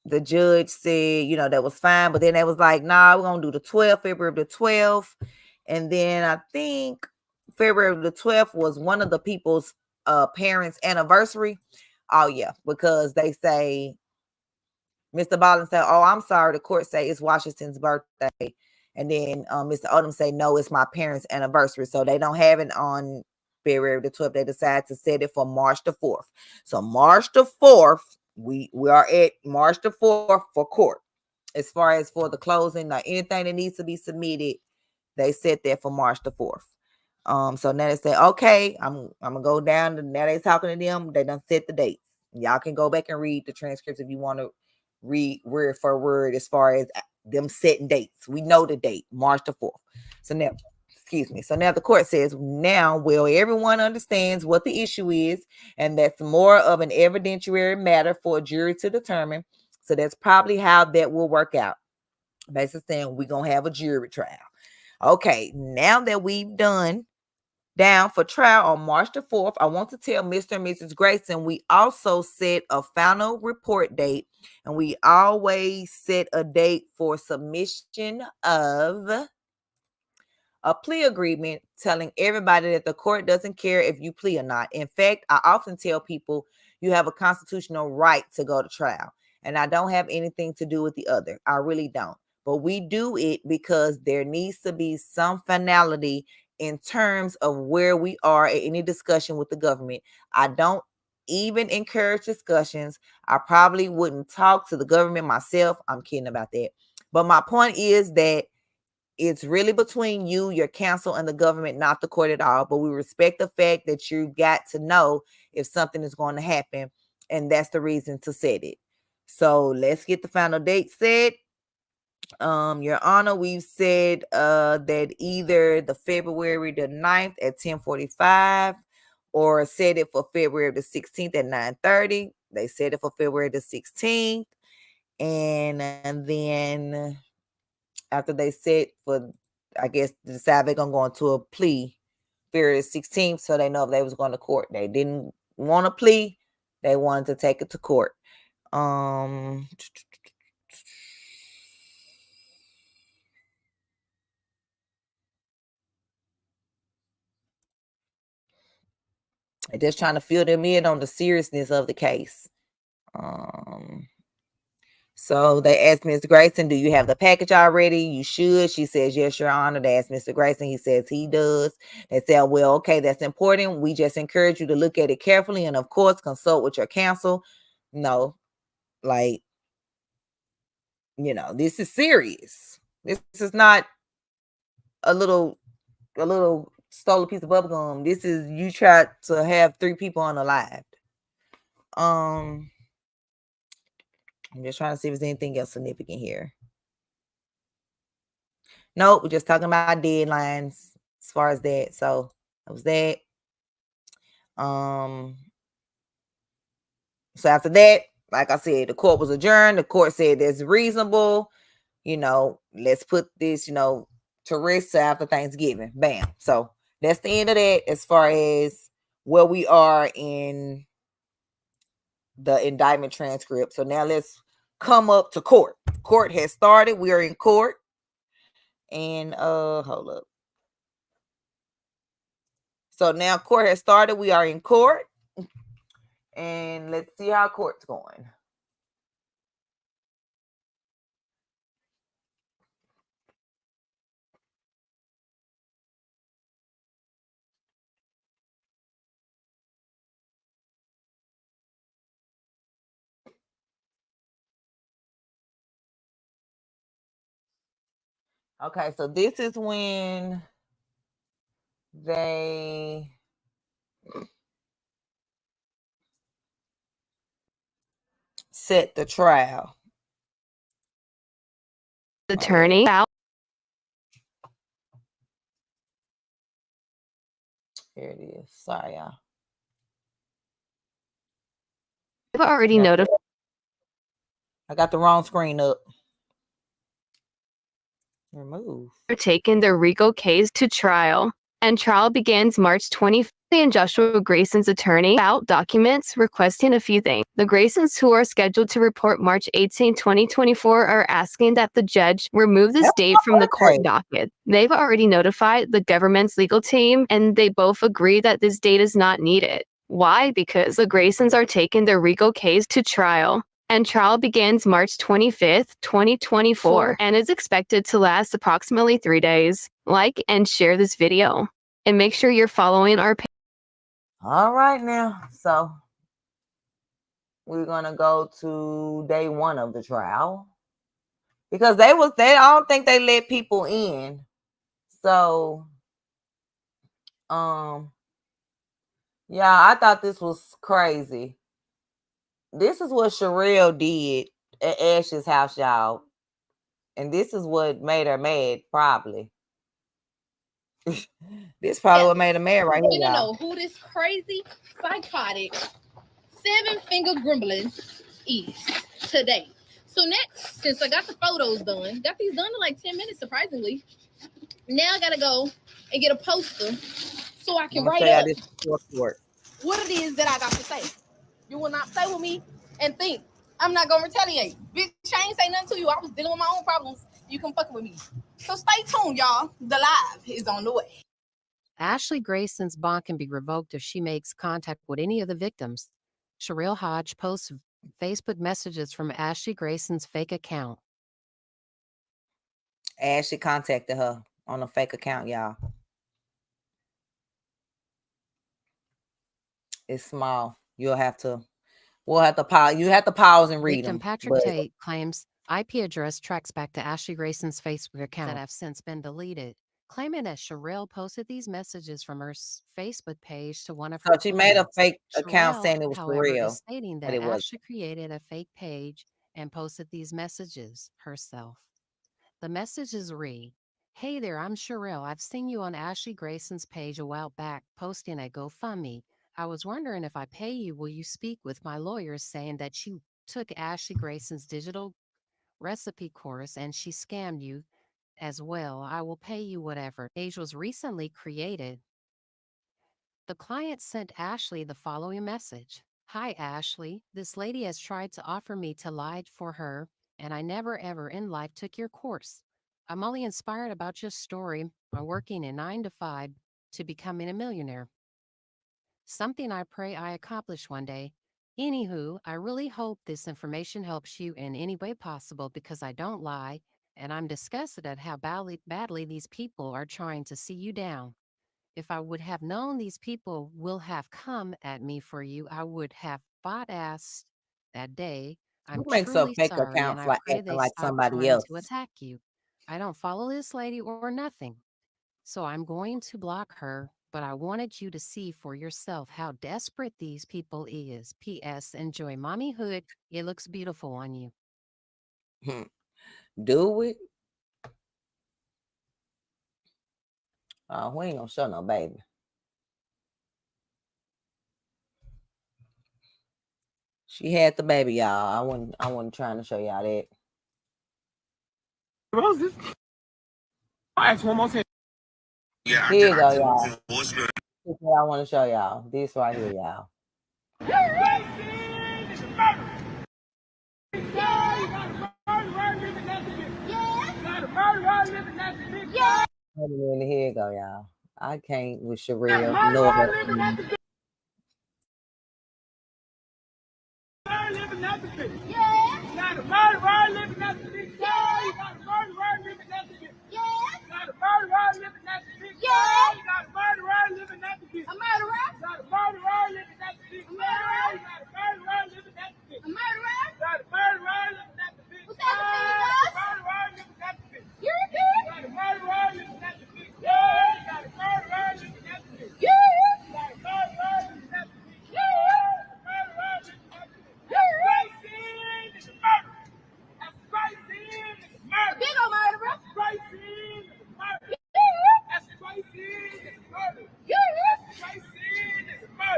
the judge said, that was fine, but then they was like, nah, we're gonna do the 12th, February the 12th. And then I think February the 12th was one of the people's parents' anniversary. Oh yeah, because they say, Mr. Ballin said, oh, I'm sorry, the court say it's Washington's birthday. And then Mr. Odom say, no, it's my parents' anniversary. So they don't have it on February the 12th. They decided to set it for March the 4th. So March the 4th, we are at March the 4th for court. As far as for the closing, anything that needs to be submitted, they set that for March the 4th. So now they say, okay, I'm gonna go down to, now they talking to them. They done set the dates. Y'all can go back and read the transcripts if you want to read word for word as far as them setting dates. We know the date, March the 4th. So now, excuse me. So now the court says, now, well, everyone understands what the issue is, and that's more of an evidentiary matter for a jury to determine. So that's probably how that will work out. Basically saying we're gonna have a jury trial. Okay, now that we've done down for trial on March the 4th, I want to tell Mr. and Mrs. Grayson we also set a final report date, and we always set a date for submission of a plea agreement, telling everybody that the court doesn't care if you plea or not. In fact, I often tell people you have a constitutional right to go to trial, and I don't have anything to do with the other. I really don't. But we do it because there needs to be some finality in terms of where we are at any discussion with the government. I don't even encourage discussions. I probably wouldn't talk to the government myself. I'm kidding about that. But my point is that it's really between you, your counsel, and the government, not the court at all. But we respect the fact that you've got to know if something is going to happen, and that's the reason to set it. So let's get the final date set. Your Honor, we've said that either the February the 9th at 10:45 or set it for February the 16th at 9:30. They said it for February the 16th. And then after they set for, I guess, to decide they're going to go into a plea February 16th, so they know if they was going to court. They didn't want a plea. They wanted to take it to court. Just trying to fill them in on the seriousness of the case. So they asked Mr. Grayson, do you have the package already? You should. She says, yes, Your Honor. They asked Mr. Grayson. He says he does. They said, well, okay, that's important. We just encourage you to look at it carefully and, of course, consult with your counsel. No, like, you know, this is serious. This is not a little stole a piece of bubblegum. This is, you tried to have 3 people unalived. I'm just trying to see if there's anything else significant here. Nope, we're just talking about deadlines as far as that. So that was that. So after that, like I said, the court was adjourned. The court said that's reasonable. You know, let's put this, you know, to rest after Thanksgiving. Bam. So that's the end of that as far as where we are in the indictment transcript. So now let's come up to court. Court has started. We are in court. And hold up. So now court has started. We are in court. And let's see how court's going. Okay, so this is when they set the trial. Attorney out. Here it is. Sorry, y'all. I've already notified. I got the wrong screen up. Remove. Taken the Rico case to trial, and trial begins March 25th. And Joshua Grayson's attorney out documents requesting a few things. The Graysons, who are scheduled to report March 18, 2024, are asking that the judge remove this date from the court docket. They've already notified the government's legal team, and they both agree that this date is not needed. Why? Because the Graysons are taking the Rico case to trial, and trial begins March 25th, 2024, and is expected to last approximately 3 days. Like and share this video, and make sure you're following our page. All right now. So we're gonna go to day 1 of the trial. Because I don't think they let people in. So Yeah, I thought this was crazy. This is what Sherelle did at Ash's house, y'all. And this is what made her mad, probably. This probably what made her mad right here, y'all. Know who this crazy, psychotic, 7-finger gremlin is today. So next, since I got the photos done, got these done in like 10 minutes, surprisingly. Now I gotta go and get a poster so I can write up what it is that I got to say. You will not play with me and think I'm not gonna retaliate. Bitch, I ain't say nothing to you. I was dealing with my own problems. You can fuck with me. So stay tuned, y'all. The live is on the way. Ashley Grayson's bond can be revoked if she makes contact with any of the victims. Sherelle Hodge posts Facebook messages from Ashley Grayson's fake account. Ashley contacted her on a fake account, y'all. It's small. We'll have to pause. You have to pause and read Victim them. Patrick Tate claims IP address tracks back to Ashley Grayson's Facebook account that have since been deleted, claiming that Sherelle posted these messages from her Facebook page to one of her So she made a fake account Sherelle, saying it was for however, real, is stating but that it wasn't. Ashley created a fake page and posted these messages herself. The messages read, "Hey there, I'm Sherelle. I've seen you on Ashley Grayson's page a while back posting a GoFundMe. I was wondering if I pay you, will you speak with my lawyers saying that you took Ashley Grayson's digital recipe course and she scammed you as well. I will pay you whatever." Page was recently created. The client sent Ashley the following message. "Hi, Ashley. This lady has tried to offer me to lie for her, and I never ever in life took your course. I'm only inspired about your story by working a 9 to 5 to becoming a millionaire. Something I pray I accomplish one day. Anywho, I really hope this information helps you in any way possible because I don't lie, and I'm disgusted at how badly these people are trying to see you down. If I would have known these people will have come at me for you, I would have fought ass that day. I'm Who makes up truly fake sorry, and accounts I like pray acting they like stop somebody trying else? to attack you. I don't follow this lady or nothing. So I'm going to block her, but I wanted you to see for yourself how desperate these people is. P.S. Enjoy mommyhood. It looks beautiful on you." Do it. Oh, we ain't gonna show no baby. She had the baby, y'all. I wasn't trying to show y'all that. What is this? I'll ask one more thing. Yeah, here you go, y'all. This is what I want to show y'all. This right here, y'all. Here you go, y'all. I can't with Sherelle. No of her.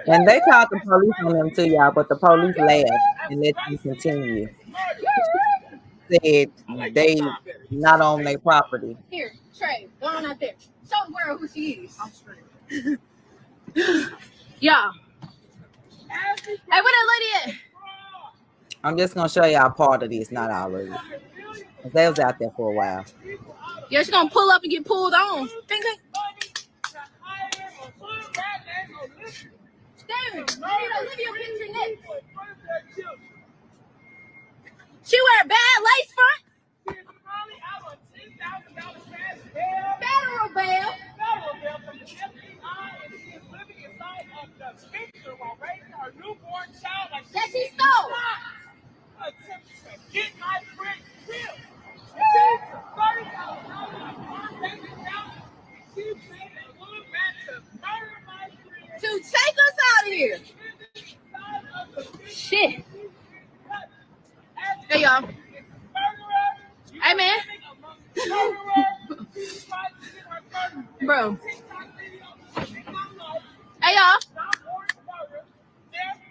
And they called the police on them too, y'all, but the police laughed and let them continue. Said they not on their property. Here, Trey, go on out there. Show the world who she is. I'm straight. Yeah. Hey, where that lady at? I'm just gonna show y'all part of this, not all of it. They was out there for a while. Yeah, she's gonna pull up and get pulled on. Think. Damn, she wear a bad lace front. Federal bail. From the FBI, and she is living inside of the picture while raising her newborn child. Like that she stole. Attempt to get my friend killed. She's $30,000 in our bank account. She paid a little man to murder Bro. Hey, y'all.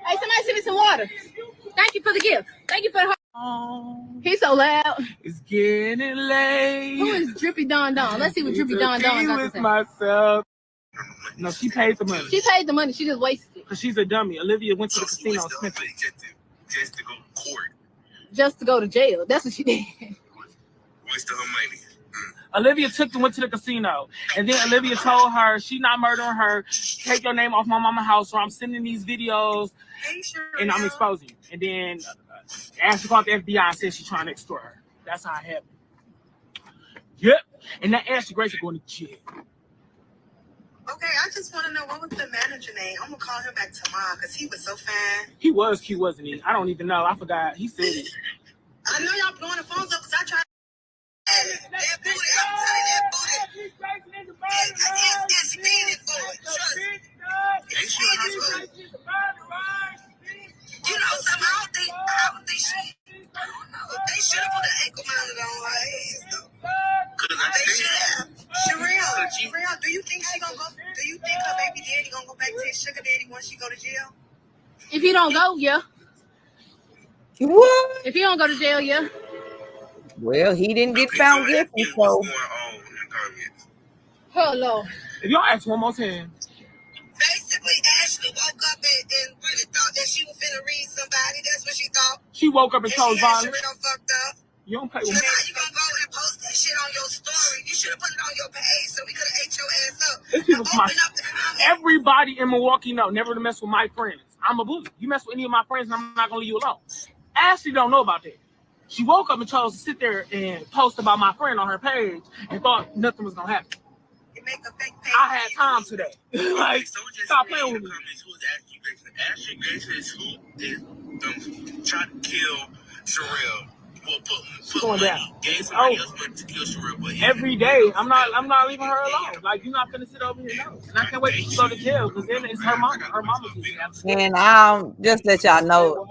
Hey, somebody send me some water. Thank you for the gift. Thank you for the. He's so loud. It's getting late. Who is Drippy Don Don? Let's see what Drippy Don Don got to say. Myself. No, she paid the money. She paid the money. She just wasted it. Because she's a dummy. Olivia went to the casino and spent it. Just to go to court. Just to go to jail. That's what she did. Wasted her money. Olivia went to the casino. And then Olivia told her she not murdering her. Take your name off my mama's house or I'm sending these videos and I'm exposing you. And then Ashley called the FBI and said she's trying to extort her. That's how it happened. Yep. And that Ashley Grayson going to jail. Okay, I just want to know what was the manager name. I'm gonna call him back tomorrow because he was so fine. He was cute, wasn't he? I don't even know. I forgot. He said it. I know y'all blowing the phones up because I tried. That booty, I'm telling that booty. It's feeding for it. Trust me. It's feeding for it. You know something? I don't think she. I don't know. They should have put an ankle monitor on her ass though. They should have. Sherelle, do you think she gonna go? Do you think her baby daddy gonna go back to his sugar daddy once she go to jail? If he don't go, yeah. What? If he don't go to jail, yeah. Well, he didn't get found guilty, so. Hello. If y'all ask one more time. Basically, Ashley woke up and really thought that she was finna read somebody. That's what she thought. She woke up and chose violence. Sherelle fucked up. You don't play with So me. now you gonna go and post that shit on your story. You should have put it on your page so we could have ate your ass up. This people's my, everybody in Milwaukee know never to mess with my friends. I'm a bully. You mess with any of my friends and I'm not gonna leave you alone. Ashley don't know about that. She woke up and chose to sit there and post about my friend on her page and thought nothing was gonna happen. Make a fake page. I had time today. Like, stop playing with me. Who is Ashley Grayson? Ashley Grayson is who is trying to kill Sherelle. Well, put money, gave somebody else money to kill Sherelle. But every day, I'm not leaving her alone. Like, you're not gonna sit over here, no. And I can't wait till she go to jail because then it's her mama. Her mama's And just let y'all know,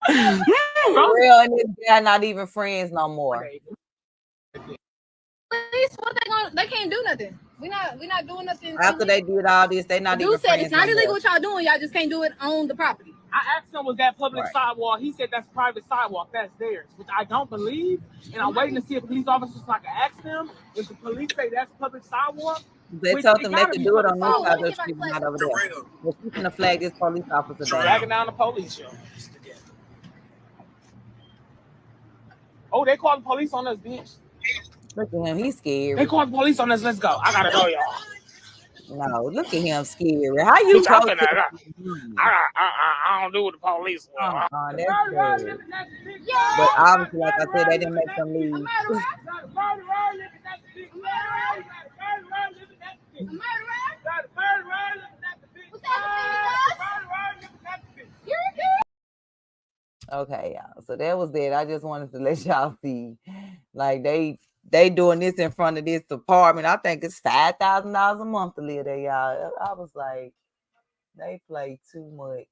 Real and this guy not even friends no more. What they can't do nothing. We're not doing nothing. After they did all this, they not even friends. Dude said it's not illegal what y'all doing. Y'all just can't do it on the property. I asked him, was that public sidewalk? He said that's private sidewalk. That's theirs, which I don't believe. And I'm waiting to see if police officers so I can ask them if the police say that's public sidewalk. They told them they could do it on this side of the street, not over there. But she's gonna flag this police officer down. Dragging down the police show. Oh, they called the police on us, bitch. Look at him, he's scared. They called the police on us. Let's go. I gotta go, y'all. No, look at him scared. How you talk to I don't do with the police. That's good. But obviously, like I said, they didn't make them leave. Okay, y'all. So that was it. I just wanted to let y'all see, like they doing this in front of this apartment. I think it's $5,000 a month to live there, y'all. I was like, they play too much.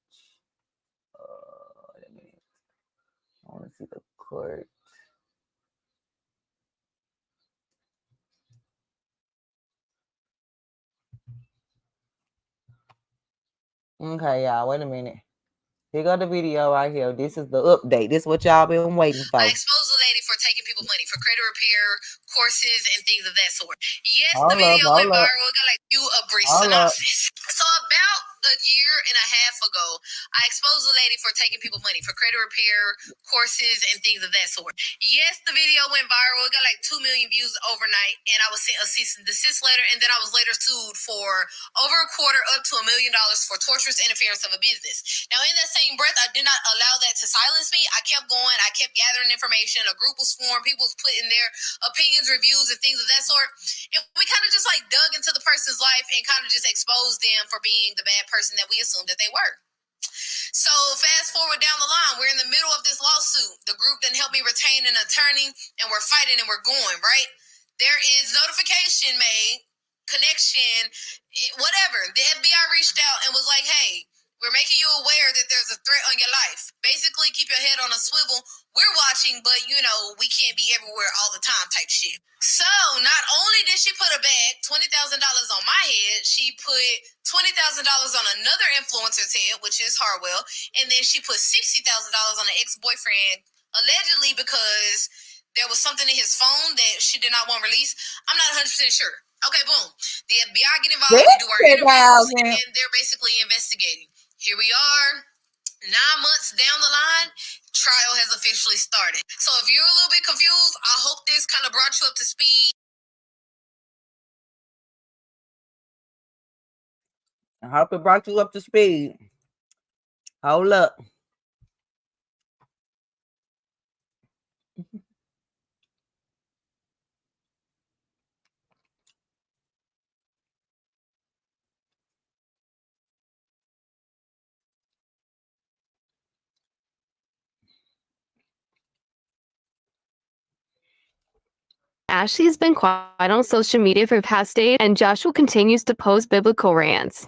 Wait a minute. I want to see the court. Okay, y'all. Wait a minute. Here go the video right here. This is the update. This is what y'all been waiting for. I exposed the lady for taking people money for credit repair, courses, and things of that sort. Yes, the video went viral. It got like a brief synopsis. So about a year and a half ago, I exposed the lady for taking people money for credit repair, courses, and things of that sort. Yes, the video went viral. It got like 2 million views overnight, and I was sent a cease and desist letter, and then I was later sued for over a quarter up to $1 million for torturous interference of a business. Now, in that same breath, I did not allow that to silence me. I kept going. I kept gathering information. A group was formed. People was putting their opinions, reviews, and things of that sort. And we kind of just like dug into the person's life and kind of just exposed them for being the bad person that we assumed that they were. So fast forward down the line, we're in the middle of this lawsuit. The group that helped me retain an attorney, and we're fighting and we're going, right? There is notification made, connection, whatever. The FBI reached out and was like, hey, We're making you aware that there's a threat on your life. Basically, keep your head on a swivel. We're watching, but, you know, we can't be everywhere all the time type shit. So, not only did she put a bag, $20,000 on my head, she put $20,000 on another influencer's head, which is Harwell, and then she put $60,000 on an ex-boyfriend, allegedly because there was something in his phone that she did not want released. I'm not 100% sure. Okay, boom. The FBI get involved. We do our interviews, and they're basically investigating. Here we are, 9 months down the line, trial has officially started. So if you're a little bit confused, I hope this kind of brought you up to speed. I hope it brought you up to speed. Hold up. Ashley's been quiet on social media for past days, and Joshua continues to post biblical rants.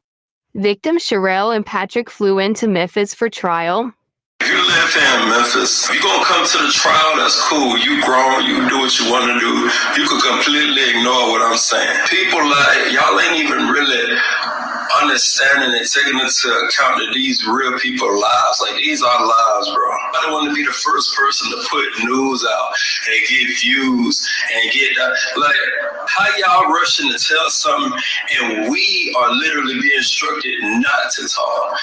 Victims Sherelle and Patrick flew into Memphis for trial. If you live here in Memphis, you gonna come to the trial, that's cool. You grown, you do what you want to do. You can completely ignore what I'm saying. People like, y'all ain't even really understanding and taking into account that these real people lives. Like, these are lives, bro. I don't want to be the first person to put news out and get views and get that. Like, how y'all rushing to tell something and we are literally being instructed not to talk?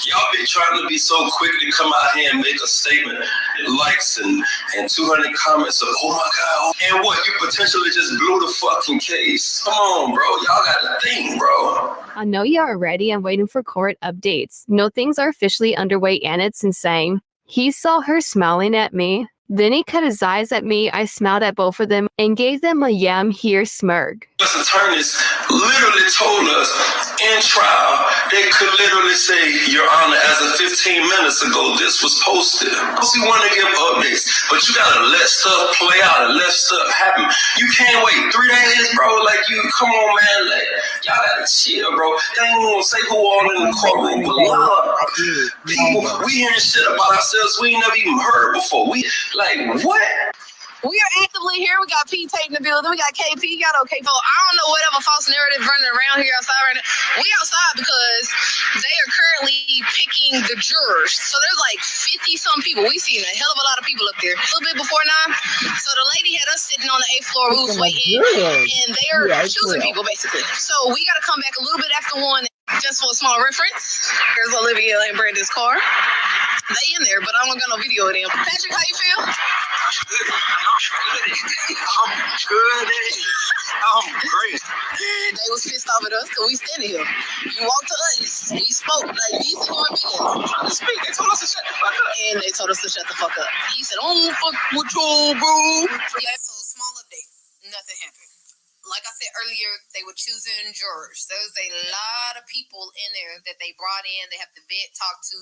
Y'all be trying to be so quick to come out here and make a statement, likes and 200 comments of, oh my God. And what, you potentially just blew the fucking case. Come on, bro. Y'all got to think, bro. I know you are ready and waiting for court updates. No, things are officially underway, and it's insane. He saw her smiling at me. Then he cut his eyes at me. I smiled at both of them and gave them a yeah, I'm here smirk. U.S. attorneys literally told us in trial, they could literally say, Your Honor, as of 15 minutes ago, this was posted. We want to give updates, but you gotta let stuff play out and let stuff happen. You can't wait 3 days, bro. Like, you, come on, man. Like, y'all gotta chill, bro. They ain't gonna say who all in the courtroom, but people, we hearing shit about ourselves we ain't never even heard before. We, like, what? We are actively here. We got P Tate in the building. We got KP. Got OK. I don't know whatever false narrative running around here outside right now. We outside because they are currently picking the jurors. So there's like 50-some people. We seen a hell of a lot of people up there. A little bit before 9. So the lady had us sitting on the 8th floor roof waiting, and they are choosing people basically. So we got to come back a little bit after 1. Just for a small reference, there's Olivia and Brandon's car. They in there, but I don't got no video of them. Patrick, how you feel? I'm great. They was pissed off at us because we standing here. You walked to us. We spoke like these human beings. I'm trying to speak. They told us to shut the fuck up. And they told us to shut the fuck up. He said, oh, fuck with you, bro. Yeah, so small update. Nothing happened. Like I said earlier, they were choosing jurors. There's a lot of people in there that they brought in. They have to vet, talk to,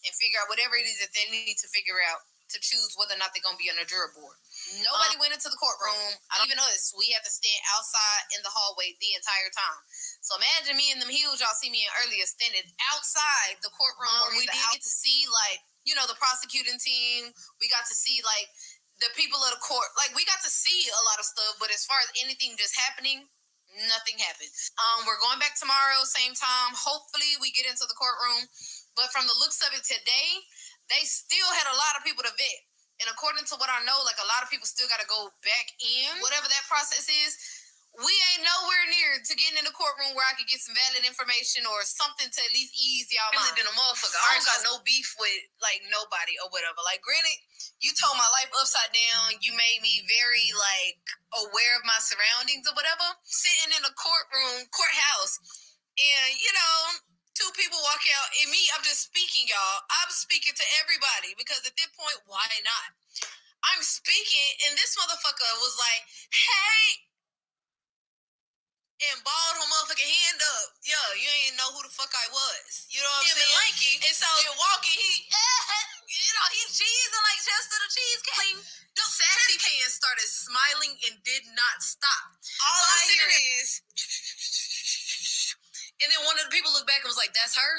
and figure out whatever it is that they need to figure out to choose whether or not they're going to be on a juror board. Nobody went into the courtroom. Even us, we have to stand outside in the hallway the entire time. So imagine me in them heels y'all see me in earlier standing outside the courtroom. We did get to see, like, you know, the prosecuting team. We got to see, like, the people of the court. Like, we got to see a lot of stuff, but as far as anything just happening, nothing happened. We're going back tomorrow, same time. Hopefully we get into the courtroom. But from the looks of it today, they still had a lot of people to vet. And according to what I know, like, a lot of people still got to go back in. Whatever that process is, we ain't nowhere near to getting in the courtroom where I could get some valid information or something to at least ease y'all mind. Than a motherfucker. I don't got no beef with, like, nobody or whatever. Like, granted, you told my life upside down. You made me very, like, aware of my surroundings or whatever. Sitting in a courthouse, and, you know, 2 people walk out, and me, I'm just speaking, y'all. I'm speaking to everybody because at that point, why not? I'm speaking, and this motherfucker was like, hey, and balled her motherfucking hand up. Yo, you ain't know who the fuck I was. You know what I'm saying? Lanky. And so, you're walking, he, you know, he cheesing like Chester the Cheesecake. The sassy pants started smiling and did not stop. All I hear is, and then one of the people looked back and was like, that's her?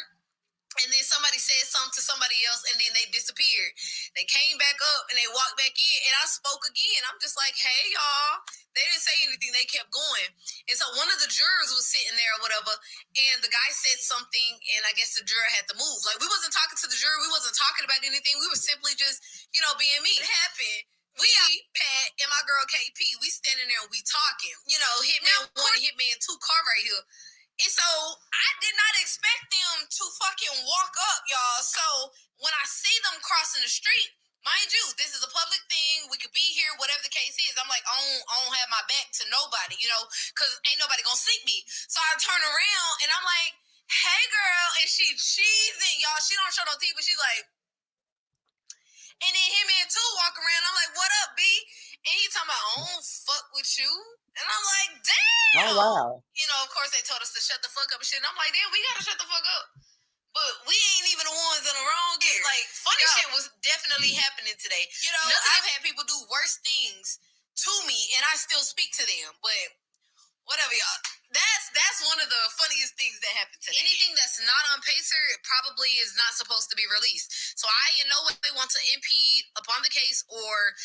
And then somebody said something to somebody else, and then they disappeared. They came back up, and they walked back in, and I spoke again. I'm just like, hey, y'all. They didn't say anything. They kept going. And so one of the jurors was sitting there or whatever, and the guy said something, and I guess the juror had to move. Like, we wasn't talking to the juror. We wasn't talking about anything. We were simply just, being me. It happened. We, Pat, and my girl KP, we standing there and we talking. Hitman 1 and Hitman 2 car right here. And so I did not expect them to fucking walk up, y'all. So when I see them crossing the street, mind you, this is a public thing. We could be here, whatever the case is. I'm like, I don't have my back to nobody, because ain't nobody gonna see me. So I turn around and I'm like, hey, girl. And she cheesing, y'all. She don't show no teeth, but she's like, and then him and two walk around. I'm like, what up, B? And he talking about, I don't fuck with you. And I'm like, damn. Oh, wow. Of course they told us to shut the fuck up and shit. And I'm like, damn, we gotta shut the fuck up. But we ain't even the ones in the wrong gear. Like, funny shit was definitely happening today. I've had people do worse things to me, and I still speak to them. But whatever, y'all. That's one of the funniest things that happened today. Anything that's not on Pacer probably is not supposed to be released. So I in no way want to impede upon the case or,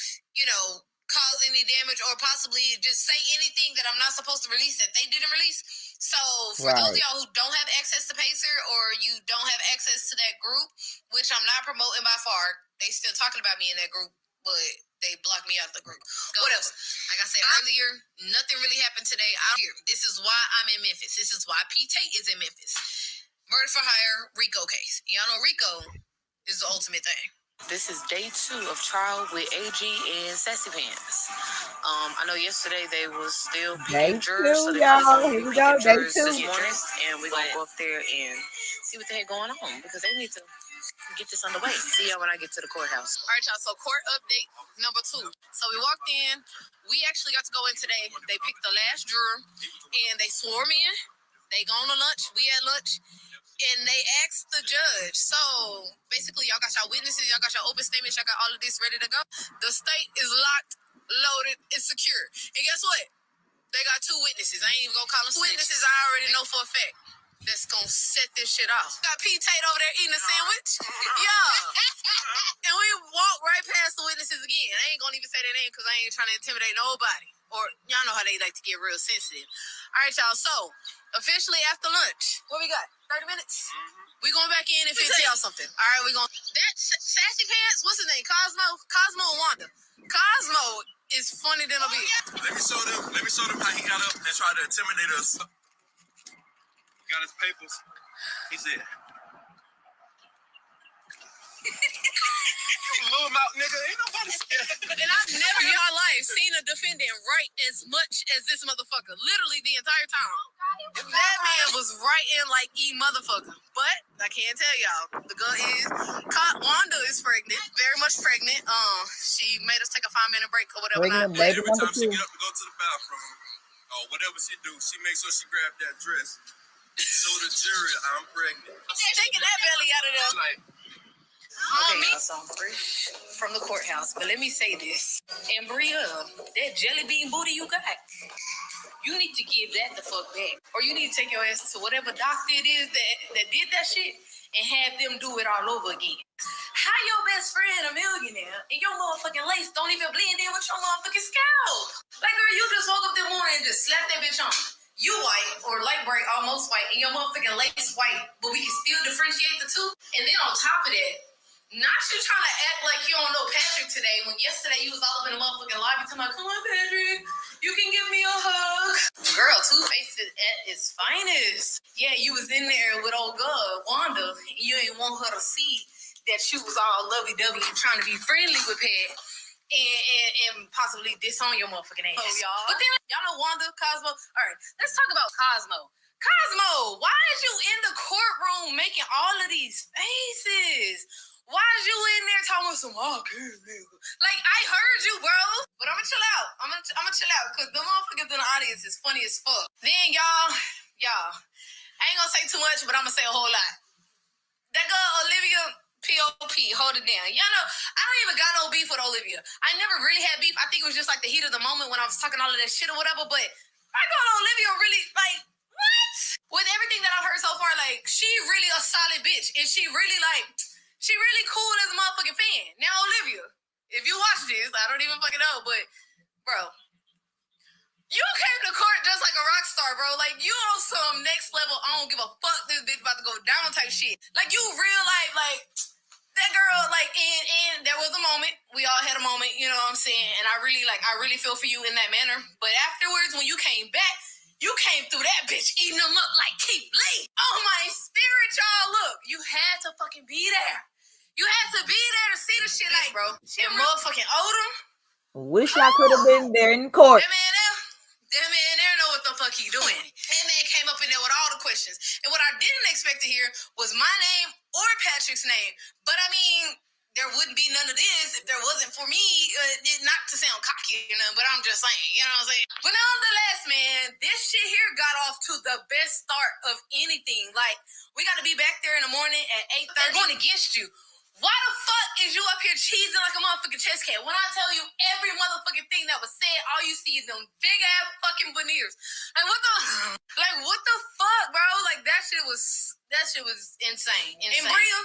cause any damage or possibly just say anything that I'm not supposed to release that they didn't release. So for those of y'all who don't have access to Pacer or you don't have access to that group, which I'm not promoting by far, they still talking about me in that group, but they blocked me out of the group. What else? Like I said earlier, nothing really happened today out here. This is why I'm in Memphis. This is why P. Tate is in Memphis. Murder for hire, Rico case. Y'all know Rico is the ultimate thing. This is day 2 of trial with AG and Sassy Pants. I know yesterday they was still picking jurors, so they're going to be picking jurors this morning, and we're going to go up there and see what the heck going on, because they need to get this underway. See y'all when I get to the courthouse. All right, y'all, so court update number 2. So we walked in. We actually got to go in today. They picked the last juror, and they swore me in. They gone to lunch. We had lunch. And they asked the judge. So basically, y'all got y'all witnesses, y'all got your open statements, y'all got all of this ready to go. The state is locked, loaded, and secure. And guess what? They got 2 witnesses. I ain't even gonna call them witnesses. I already know for a fact that's gonna set this shit off. Got P. Tate over there eating a sandwich. Yeah. And we walk right past the witnesses again. I ain't gonna even say their name because I ain't trying to intimidate nobody. Or y'all know how they like to get real sensitive. All right, y'all. So officially after lunch, what we got? 30 minutes? We going back in and tell y'all something. All right, we going. That Sassy Pants, what's his name? Cosmo or Wanda? Cosmo is funny than a bitch. Let me show them how he got up and tried to intimidate us. Got his papers. He said, little mouth nigga, ain't nobody scared. And I've never in my life seen a defendant write as much as this motherfucker. Literally the entire time. That man was writing like motherfucker. But I can't tell y'all. The girl is Wanda is pregnant, very much pregnant. She made us take a 5-minute break or whatever. Every time she get up to go to the bathroom or whatever she do, she makes sure she grab that dress. So the jury, I'm pregnant. Taking that belly out of there. Like, okay, so I'm fresh from the courthouse, but let me say this. And Bria, that jelly bean booty you got, you need to give that the fuck back. Or you need to take your ass to whatever doctor it is that did that shit and have them do it all over again. How your best friend a millionaire and your motherfucking lace don't even blend in with your motherfucking scalp? Like, girl, you just woke up that morning and just slapped that bitch on. You white or light bright, almost white, and your motherfucking lace white, but we can still differentiate the two. And then on top of that, not you trying to act like you don't know Patrick today, when yesterday you was all up in the motherfucking lobby talking about, come on, Patrick, you can give me a hug. Girl, Two-Face is at its finest. Yeah, you was in there with old girl, Wanda, and you ain't want her to see that you was all lovey-dovey and trying to be friendly with Pat. And possibly disown your motherfucking ass. Oh, y'all. But then, y'all know Wanda, Cosmo. All right, let's talk about Cosmo. Cosmo, why is you in the courtroom making all of these faces? Why is you in there talking about some, like, I heard you, bro. But I'm gonna chill out. I'm gonna chill out because the motherfuckers in the audience is funny as fuck. Then, y'all, I ain't gonna say too much, but I'm gonna say a whole lot. That girl, Olivia, P.O.P., hold it down. Y'all know, I don't even got no beef with Olivia. I never really had beef. I think it was just like the heat of the moment when I was talking all of that shit or whatever, but my girl Olivia really, like, what? with everything that I've heard so far, like, she really a solid bitch. And she really, like, she really cool as a motherfucking fan. Now, Olivia, if you watch this, I don't even fucking know, but, bro, you came to court just like a rock star, bro. Like, you on some next level, I don't give a fuck this bitch about to go down type shit. Like, you real life, like, that girl, like, and there was a moment. We all had a moment, you know what I'm saying? And I really feel for you in that manner. But afterwards, when you came back, you came through that bitch eating them up like Keith Lee. Oh, my spirit, y'all. Look, you had to fucking be there. You had to be there to see the shit, like, bro. And motherfucking Odom. Wish I could have been there in court. That man there know what the fuck he doing. That man came up in there with all the questions. And what I didn't expect to hear was my name or Patrick's name. But I mean, there wouldn't be none of this if there wasn't for me. Not to sound cocky, you know, but I'm just saying, you know what I'm saying? But nonetheless, man, this shit here got off to the best start of anything. Like, we got to be back there in the morning at 8:30 going against you. Why the fuck is you up here cheesing like a motherfucking chess cat? When I tell you every motherfucking thing that was said, all you see is them big ass fucking veneers. Like, what the fuck, bro? Like, that shit was insane. And Bria,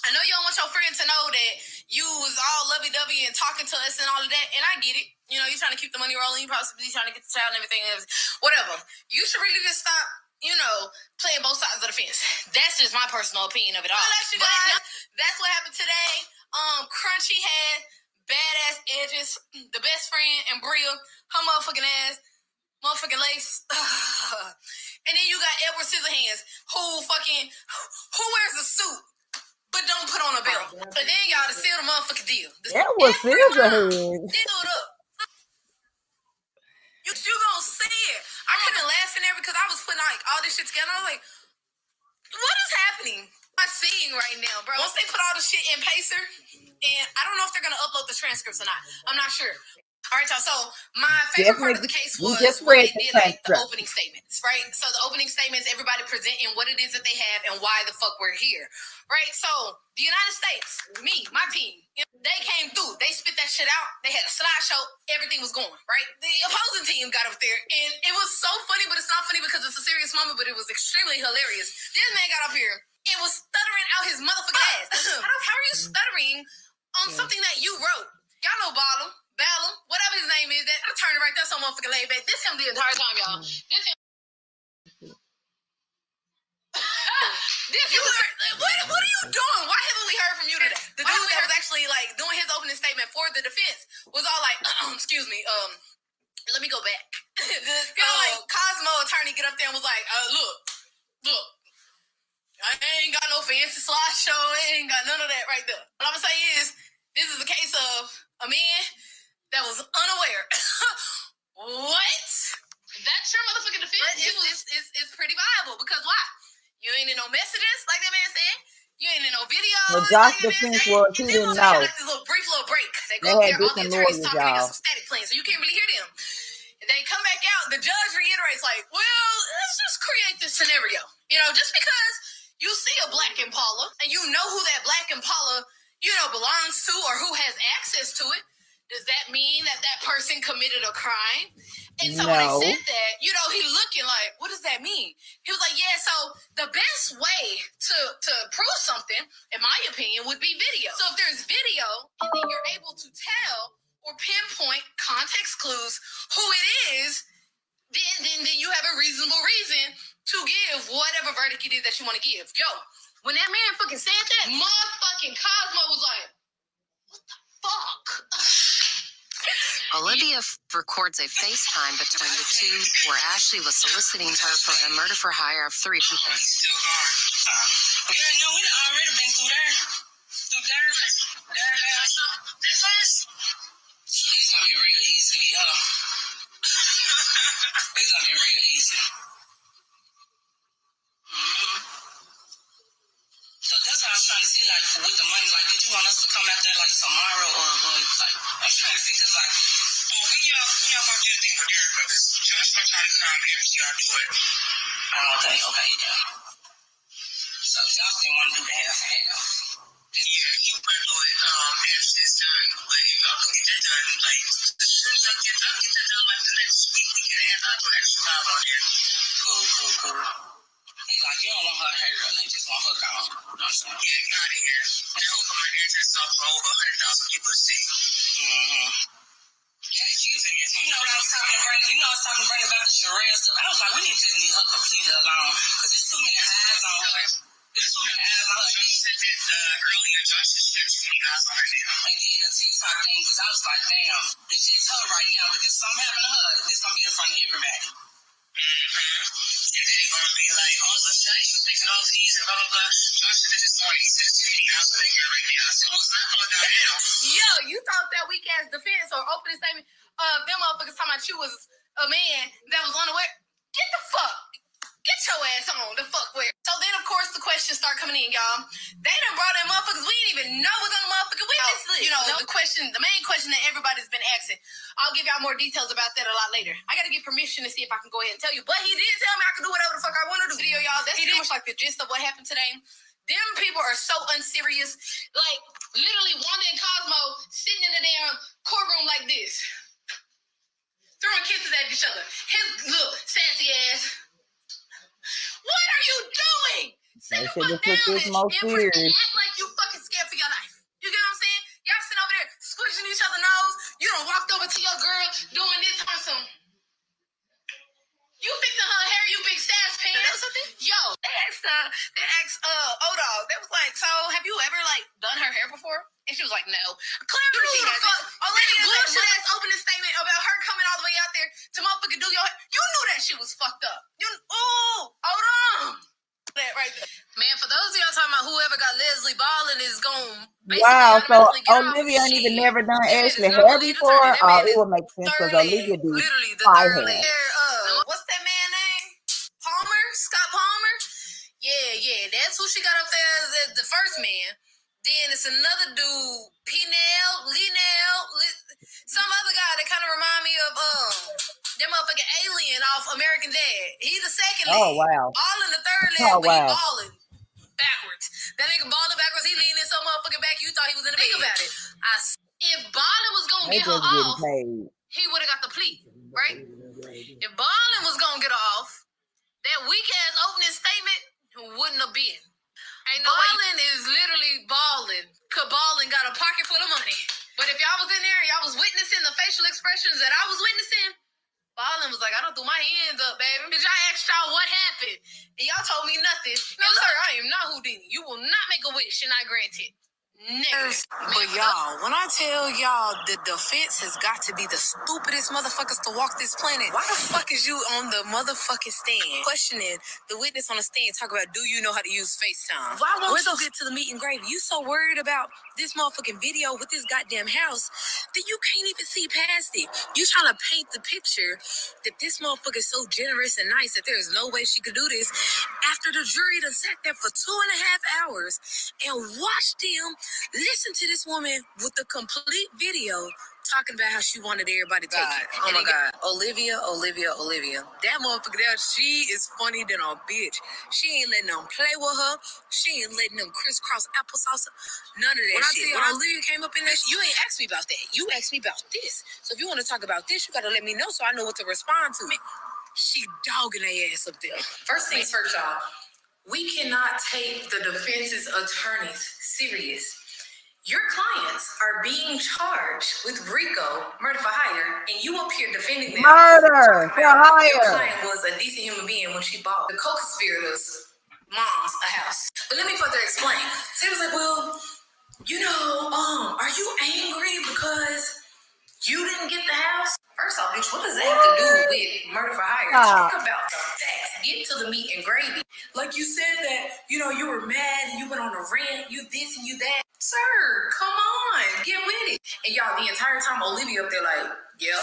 I know you don't want your friend to know that you was all lovey-dovey and talking to us and all of that, and I get it. You know, you're trying to keep the money rolling, you possibly trying to get the child and everything else. Whatever. You should really just stop, you know, playing both sides of the fence. That's just my personal opinion of it all. But that's what happened today. Crunchy had badass edges, the best friend, and Bria, her motherfucking ass, motherfucking lace. And then you got Edward Scissorhands, who wears a suit, but don't put on a belt. And then y'all to seal the motherfucking deal. That was Scissorhands. Deal it up. You gonna see it. I couldn't laugh in there because I was putting like all this shit together. I was like, what is happening? I'm seeing right now, bro. Once they put all the shit in Pacer, and I don't know if they're gonna upload the transcripts or not. I'm not sure. All right, y'all. So my favorite part of the case was when they did like the opening statements, right? So the opening statements, everybody presenting what it is that they have and why the fuck we're here, right? So the United States, me, my team, they came through. They spit that shit out. They had a slideshow. Everything was going, right? The opposing team got up there, and it was so funny, but it's not funny because it's a serious moment, but it was extremely hilarious. This man got up here and was stuttering out his motherfucking ass. How are you stuttering on something that you wrote? Y'all know Ballum, whatever his name is. That I turned it right there, so motherfucking laid back. This him the entire time, y'all. This him. What are you doing? Why haven't we heard from you today? The dude that was actually like doing his opening statement for the defense was all like, excuse me, let me go back. Cosmo attorney get up there and was like, look, I ain't got no fancy slideshow. I ain't got none of that right there. What I'm gonna say is, this is a case of a man that was unaware. What? That's your motherfucking defense? It's pretty viable because why? You ain't in no messages, like that man said. You ain't in no video. But Josh's defense was he didn't know. Like this brief little break. They go up there, all the attorneys talking, they got some static playing, so you can't really hear them. And they come back out, the judge reiterates like, well, let's just create this scenario. You know, just because you see a black Impala and you know who that black Impala, you know, belongs to or who has access to it, does that mean that that person committed a crime? And so when they said that, you know, he looking like, what does that mean? He was like, yeah, so the best way to prove something, in my opinion, would be video. So if there's video and then you're able to tell or pinpoint context clues who it is, then you have a reasonable reason to give whatever verdict it is that you want to give. Yo, when that man fucking said that, motherfucking Cosmo was like, what the fuck? Olivia records a FaceTime between the two where Ashley was soliciting her for a murder for hire of 3 people. Still going. Yeah, no, we already been through there. Through there. It's gonna be real easy to get her. It's gonna be real easy. So that's how I was trying to see, like, with the money, like, did you want us to come out there, like, tomorrow, or like, I'm trying to see, because, like, well, when y'all gonna do the thing with Derek, because Josh gonna try to come here and see y'all do it. Okay, yeah. So y'all didn't want to do the half and half. Yeah, you better do it after it's done, but if y'all gonna get that done, like, as soon as y'all get that done, like, the next week, we can have an extra 5 on there. Cool. You don't want her hair, they just want her gone. You know what I'm saying? Yeah, get out of here. That whole come out here and just for over 100,000 people to see. Mm-hmm. You know what I was talking to Brandon? You know I was talking to Brandon about the Sherelle stuff. I was like, we need to leave her completely alone. Because there's too many eyes on her. There's too many eyes on her. You said that earlier, Josh said she got too many eyes on her now. And then the TikTok thing, because I was like, damn, it's just her right now. But if something happened to her, this going to be in front of everybody. Mm-hmm. And then it's going to be like, all of a sudden, she was making all of these and blah, blah, blah. Josh said that this morning. He said there's too many eyes on that girl right now. I said, well, it's not going down now. Yo, you thought that weak ass defense or opening statement them motherfuckers talking about you was a man that was unaware. Get your ass on the fuck where. So then of course the questions start coming in, y'all. They done brought in motherfuckers we didn't even know was on the motherfucking witness list. You know, the main question that everybody's been asking. I'll give y'all more details about that a lot later. I gotta get permission to see if I can go ahead and tell you. But he did tell me I could do whatever the fuck I want to do. Video, y'all. That's pretty much like the gist of what happened today. Them people are so unserious. Like, literally, Wanda and Cosmo sitting in the damn courtroom like this. Throwing kisses at each other. His little sassy ass. What are you doing? Sit the fuck down, bitch. And act like you fucking scared for your life. You get what I'm saying? Y'all sitting over there squishing each other's nose. You done walked over to your girl doing this on some. You fixing her hair, you big sass pants. That was something? Yo, they asked O-Dog. They was like, so have you ever like done her hair before? And she was like, no. Clearly she hasn't. Olivia bullshit ass opening statement about her coming all the way out there to motherfucking do your hair. You knew that shit was fucked up. Hold on. That right there. Man, for those of y'all talking about whoever got Leslie Ballin is going. Wow, so Olivia ain't even never done Ashley hair before. It would make sense because Olivia do high hair. What's that man name? Palmer? Scott Palmer? Yeah, that's who she got up there as the first man. Then it's another dude, some other guy that kind of remind me of that motherfucking alien off American Dad. He the second lead. Oh wow. Ballin' the third lead, but he ballin' backwards. That nigga ballin' backwards, he leaning so motherfucking back, you thought he was in the bed. Think about it. If Ballin was gonna get her off, he would have got the plea, right? If Ballin was gonna get her off, that weak ass opening statement wouldn't have been. Ain't no Ballin is literally balling. Ballin got a pocket full of money. But if y'all was in there and y'all was witnessing the facial expressions that I was witnessing, Ballin was like, I don't throw my hands up, baby. Bitch, I asked y'all what happened, and y'all told me nothing. No, sir, I am not Houdini. You will not make a wish, and I grant it. Next. But y'all, when I tell y'all the defense has got to be the stupidest motherfuckers to walk this planet, why the fuck is you on the motherfucking stand questioning the witness on the stand talk about do you know how to use FaceTime? Why won't you get to the meet and gravy? You so worried about this motherfucking video with this goddamn house that you can't even see past it. You trying to paint the picture that this motherfucker is so generous and nice that there's no way she could do this after the jury done sat there for 2.5 hours and watched them listen to this woman with the complete video talking about how she wanted everybody to take it. Oh my God. Olivia. That motherfucker there, she is funny than a bitch. She ain't letting them play with her. She ain't letting them crisscross applesauce. None of that shit. When Olivia came up in there, you ain't asked me about that. You asked me about this. So if you want to talk about this, you got to let me know so I know what to respond to. She dogging their ass up there. First things first, y'all. We cannot take the defense's attorneys serious. Your clients are being charged with Rico, murder for hire, and you up here defending them. Murder for hire. Your client was a decent human being when she bought the co-conspirators' mom's a house. But let me further explain. So he was like, well, are you angry because you didn't get the house? First off, bitch, what does that have to do with murder for hire? Talk about the facts. Get to the meat and gravy. Like you said that, you were mad and you went on a rant, you this and you that. Sir, come on, get with it. And y'all, the entire time, Olivia up there like, yeah.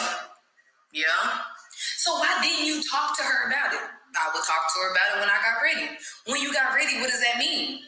So why didn't you talk to her about it? I would talk to her about it when I got ready. When you got ready, what does that mean?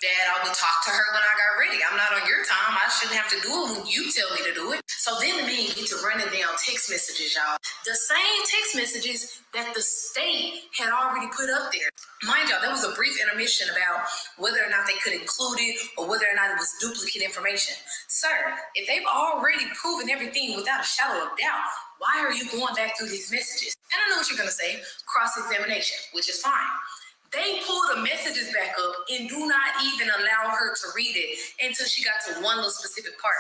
That I would talk to her when I got ready. I'm not on your time. I shouldn't have to do it when you tell me to do it. So then the man get to running down text messages, y'all. The same text messages that the state had already put up there. Mind y'all, there was a brief intermission about whether or not they could include it or whether or not it was duplicate information. Sir, if they've already proven everything without a shadow of doubt, why are you going back through these messages? And I know what you're going to say, cross-examination, which is fine. They pull the messages back up and do not even allow her to read it until she got to one little specific part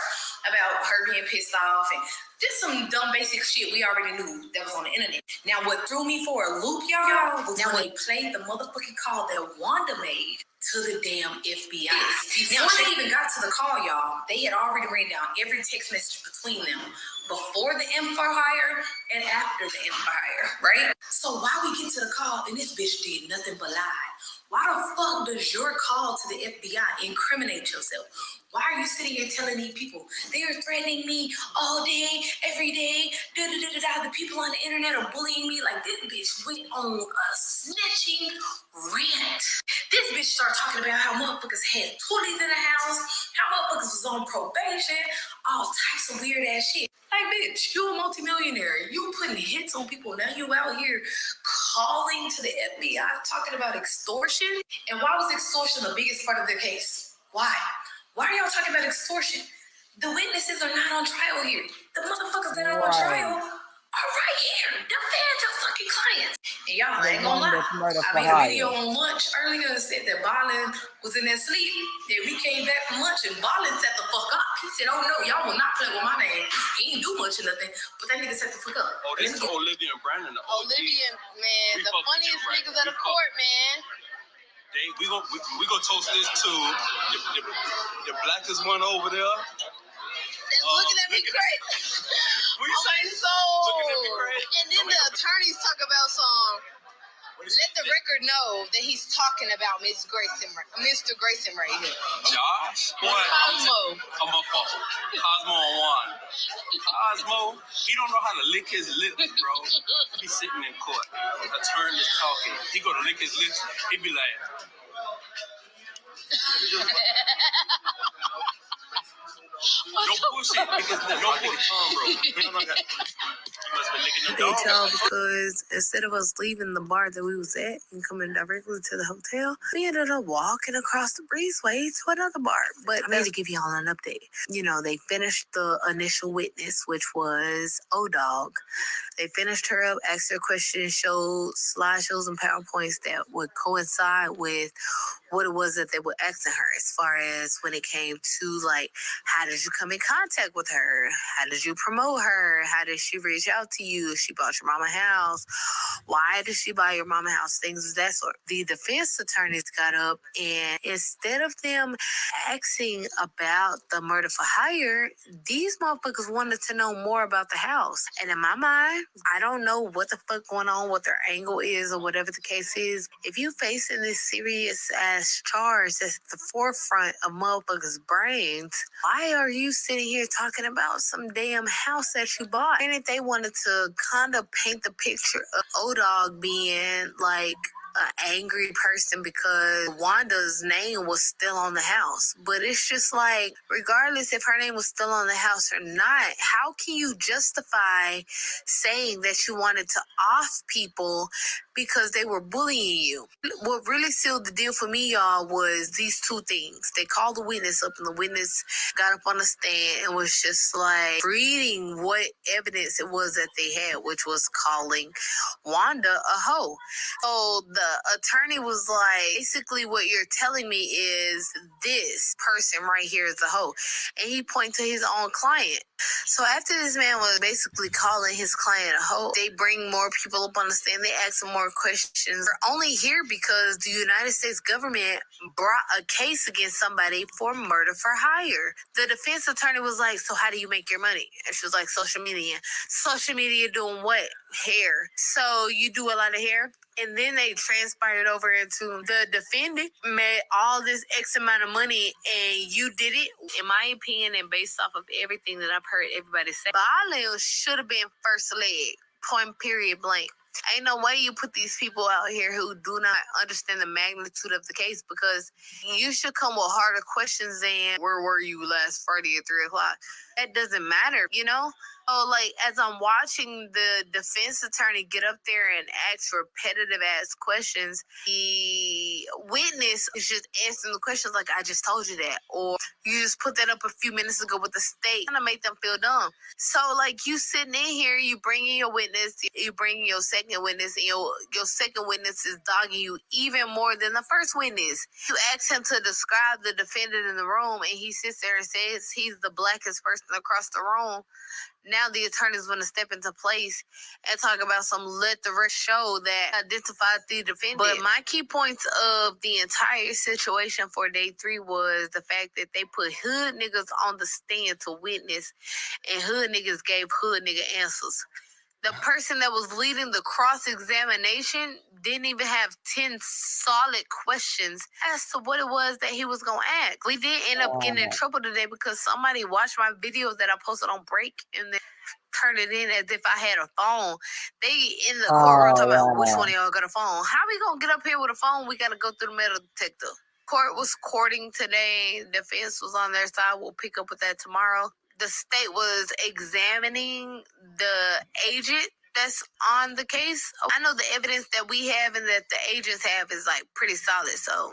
about her being pissed off and just some dumb basic shit we already knew that was on the internet. Now, what threw me for a loop, y'all, was when they played the motherfucking call that Wanda made to the damn FBI. Before they even got to the call, y'all, they had already ran down every text message between them before the M for hire and after the M for hire, right? So why we get to the call and this bitch did nothing but lie? Why the fuck does your call to the FBI incriminate yourself? Why are you sitting here telling these people they are threatening me all day, every day? The people on the internet are bullying me. Like, this bitch went on a snitching rant. This bitch started talking about how motherfuckers had toolies in the house, how motherfuckers was on probation, all types of weird ass shit. Like, bitch, you a multimillionaire. You putting hits on people. Now you out here calling to the FBI talking about extortion. And why was extortion the biggest part of their case? Why? Why are y'all talking about extortion? The witnesses are not on trial here. The motherfuckers that are on trial are right here. Defend your fucking clients. And y'all ain't gonna lie. I made a video on lunch earlier and said that Ballin was in that sleep. Then we came back from lunch and Ballin set the fuck up. He said, oh no, y'all will not play with my name. He ain't do much of nothing, but that nigga set the fuck up. Oh, this is Olivia and Brandon. Olivia, man, the funniest niggas at the court, man. We gonna toast this to the blackest one over there. That's looking at me crazy. What you saying? So, looking at me crazy. And then the attorneys talk about some. Let the record know that he's talking about Mr. Grayson right here. Josh? Boy, Cosmo. I'm a fault. Cosmo on one. Cosmo, he don't know how to lick his lips, bro. He sitting in court. Attorney is talking. He go to lick his lips. He be like. No bullshit. No bullshit. They tell because instead of us leaving the bar that we was at and coming directly to the hotel, we ended up walking across the breezeway to another bar. But I need to give y'all an update. You know, they finished the initial witness, which was O-Dog. They finished her up, asked her questions, showed slideshows and PowerPoints that would coincide with what it was that they were asking her as far as when it came to, like, how did you come in contact with her? How did you promote her? How did she reach out to you? She bought your mama a house. Why did she buy your mama a house? Things of that sort. The defense attorneys got up, and instead of them asking about the murder for hire, these motherfuckers wanted to know more about the house. And in my mind, I don't know what the fuck going on, what their angle is, or whatever the case is. If you facing this serious ass charge that's at the forefront of motherfuckers' brains, why are you sitting here talking about some damn house that you bought? And if they wanted to kind of paint the picture of O-Dog being like an angry person because Wanda's name was still on the house. But it's just like, regardless if her name was still on the house or not, how can you justify saying that you wanted to off people because they were bullying you? What really sealed the deal for me, y'all, was these two things. They called the witness up, and the witness got up on the stand and was just like reading what evidence it was that they had, which was calling Wanda a hoe. So the attorney was like, basically what you're telling me is this person right here is a hoe. And he pointed to his own client. So after this man was basically calling his client a hoe, they bring more people up on the stand. They ask him more questions. They're only here because the United States government brought a case against somebody for murder for hire. The defense attorney was like, so how do you make your money? And she was like, social media. Social media doing what? Hair. So you do a lot of hair? And then they transpired over into the defendant made all this X amount of money and you did it. In my opinion, and based off of everything that I've heard everybody say, Baalil should have been first leg, point period blank. Ain't no way you put these people out here who do not understand the magnitude of the case, because you should come with harder questions than where were you last Friday at 3 o'clock? That doesn't matter, you know? So, like, as I'm watching the defense attorney get up there and ask repetitive ass questions, the the witness is just answering the questions like, I just told you that, or you just put that up a few minutes ago with the state, kind of make them feel dumb. So, like, you sitting in here, you bringing your witness, you bringing your second witness, and your second witness is dogging you even more than the first witness. You ask him to describe the defendant in the room, and he sits there and says he's the blackest person across the room. Now the attorney's going to step into place and talk about some let the rest show that identified the defendant. But my key points of the entire situation for day 3 was the fact that they put hood niggas on the stand to witness, and hood niggas gave hood nigga answers. The person that was leading the cross-examination didn't even have 10 solid questions as to what it was that he was going to ask. We did end up getting in trouble today because somebody watched my video that I posted on break and then turned it in as if I had a phone. They in the courtroom talking about which one of y'all got a phone. How we going to get up here with a phone? We got to go through the metal detector. Court was courting today. Defense was on their side. We'll pick up with that tomorrow. The state was examining the agent that's on the case. I know the evidence that we have and that the agents have is like pretty solid. So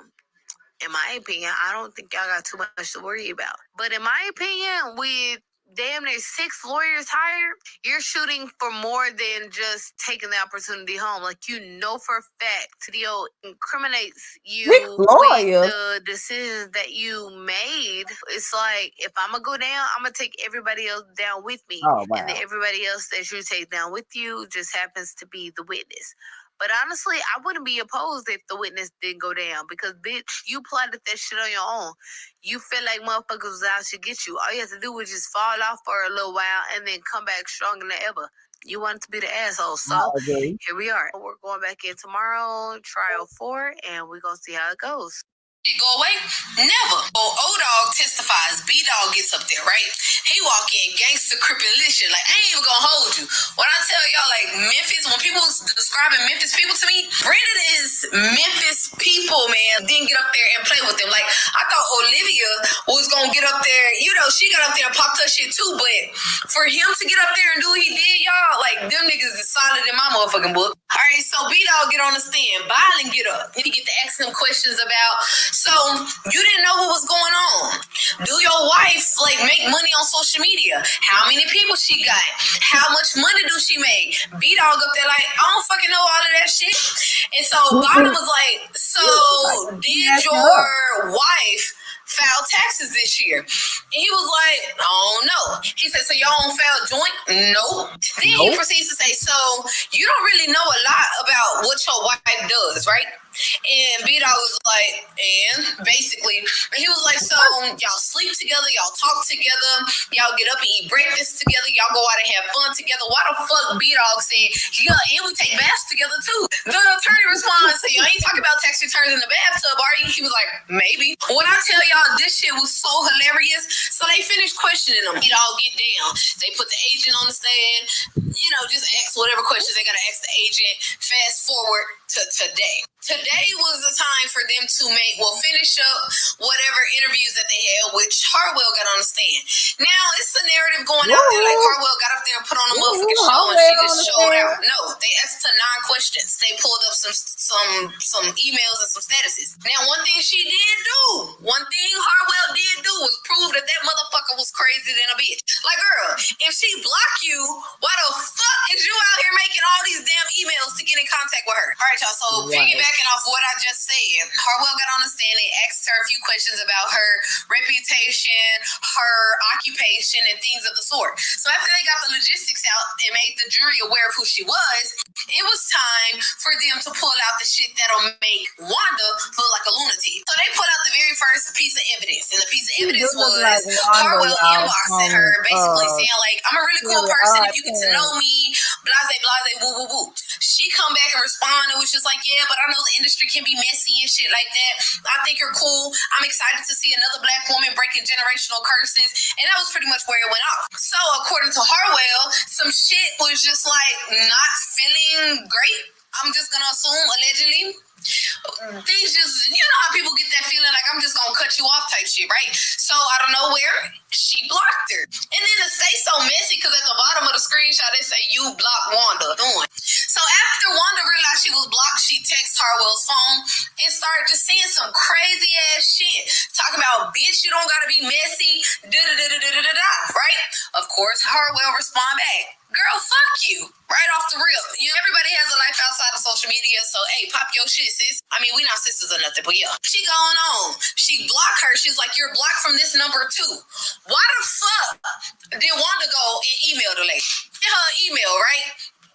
in my opinion, I don't think y'all got too much to worry about. But in my opinion, with damn near 6 lawyers hired, you're shooting for more than just taking the opportunity home. Like, you know for a fact, TDO incriminates you with the decisions that you made. It's like, if I'm going to go down, I'm going to take everybody else down with me. And then everybody else that you take down with you just happens to be the witness. But honestly, I wouldn't be opposed if the witness didn't go down because, bitch, you plotted that shit on your own. You feel like motherfuckers was out to get you. All you have to do was just fall off for a little while and then come back stronger than ever. You wanted to be the asshole. So here we are. We're going back in tomorrow, trial 4, and we're going to see how it goes. Go away? Never. Oh, O-Dog testifies. B-Dog gets up there, right? He walk in, gangster, crippin' shit. Like, I ain't even gonna hold you. When I tell y'all, like, Memphis, when people was describing Memphis people to me, Brandon is Memphis people, man. Didn't get up there and play with them. Like, I thought Olivia was gonna get up there. You know, she got up there and popped her shit too, but for him to get up there and do what he did, y'all, like, them niggas is solid in my motherfucking book. All right, so B-Dog get on the stand. Violent get up. Then he get to ask them questions about, so you didn't know what was going on. Do your wife, like, make money on social media? How many people she got? How much money do she make? B-Dog up there like, I don't fucking know all of that shit. And so Bottom was like, so did your wife file taxes this year? And he was like, I don't know. He said, so y'all don't file joint? Nope. Then he proceeds to say, so you don't really know a lot about what your wife does, right? And B-Dog was like, and basically, he was like, so y'all sleep together, y'all talk together, y'all get up and eat breakfast together, y'all go out and have fun together. Why the fuck B-Dog said, yeah, and we take baths together too? The attorney responds, so y'all ain't talking about tax returns in the bathtub, are you? He was like, maybe. When I tell y'all this shit was so hilarious, so they finished questioning him. B-Dog get down. They put the agent on the stand, you know, just ask whatever questions they gotta ask the agent. Fast forward to today. Today was the time for them to finish up whatever interviews that they had, which Harwell got on the stand. Now, it's a narrative going out there like Harwell got up there and put on a motherfucking show and she just showed out. No, they asked her 9 questions. They pulled up some emails and some statuses. Now, one thing Harwell did do was prove that motherfucker was crazy than a bitch. Like, girl, if she blocked you, why the fuck is you out here making all these damn emails to get in contact with her? All right, y'all, so piggybacking off what I just said, Harwell got on the stand. They asked her a few questions about her reputation, her occupation, and things of the sort. So after they got the logistics out and made the jury aware of who she was, it was time for them to pull out the shit that'll make Wanda look like a lunatic. So they put out the very first piece of evidence, and the piece of evidence was Harwell inboxing her, basically saying, like, I'm a really cool person if you get to know me, blase, blase, woo, woo, woo. She come back and respond and was just like, yeah, but I know the industry can be messy and shit like that. I think you're cool. I'm excited to see another black woman breaking generational curses. And that was pretty much where it went off. So according to Harwell, some shit was just like not feeling great. I'm just going to assume, allegedly. Things just, you know how people get that feeling like I'm just gonna cut you off type shit, right? So out of nowhere, she blocked her. And then it stays so messy because at the bottom of the screenshot, they say, you blocked Wanda. So after Wanda realized she was blocked, she texted Harwell's phone and started just saying some crazy ass shit. Talking about, bitch, you don't gotta be messy, da-da-da-da-da-da-da, right? Of course, Harwell respond back, girl, fuck you, right off the rip. Everybody has a life outside of social media, so hey, pop your shit, sis. I mean, we not sisters or nothing, but yeah. She going on. She blocked her. She's like, you're blocked from this number too. Why the fuck did Wanda go and email the lady? In her email, right?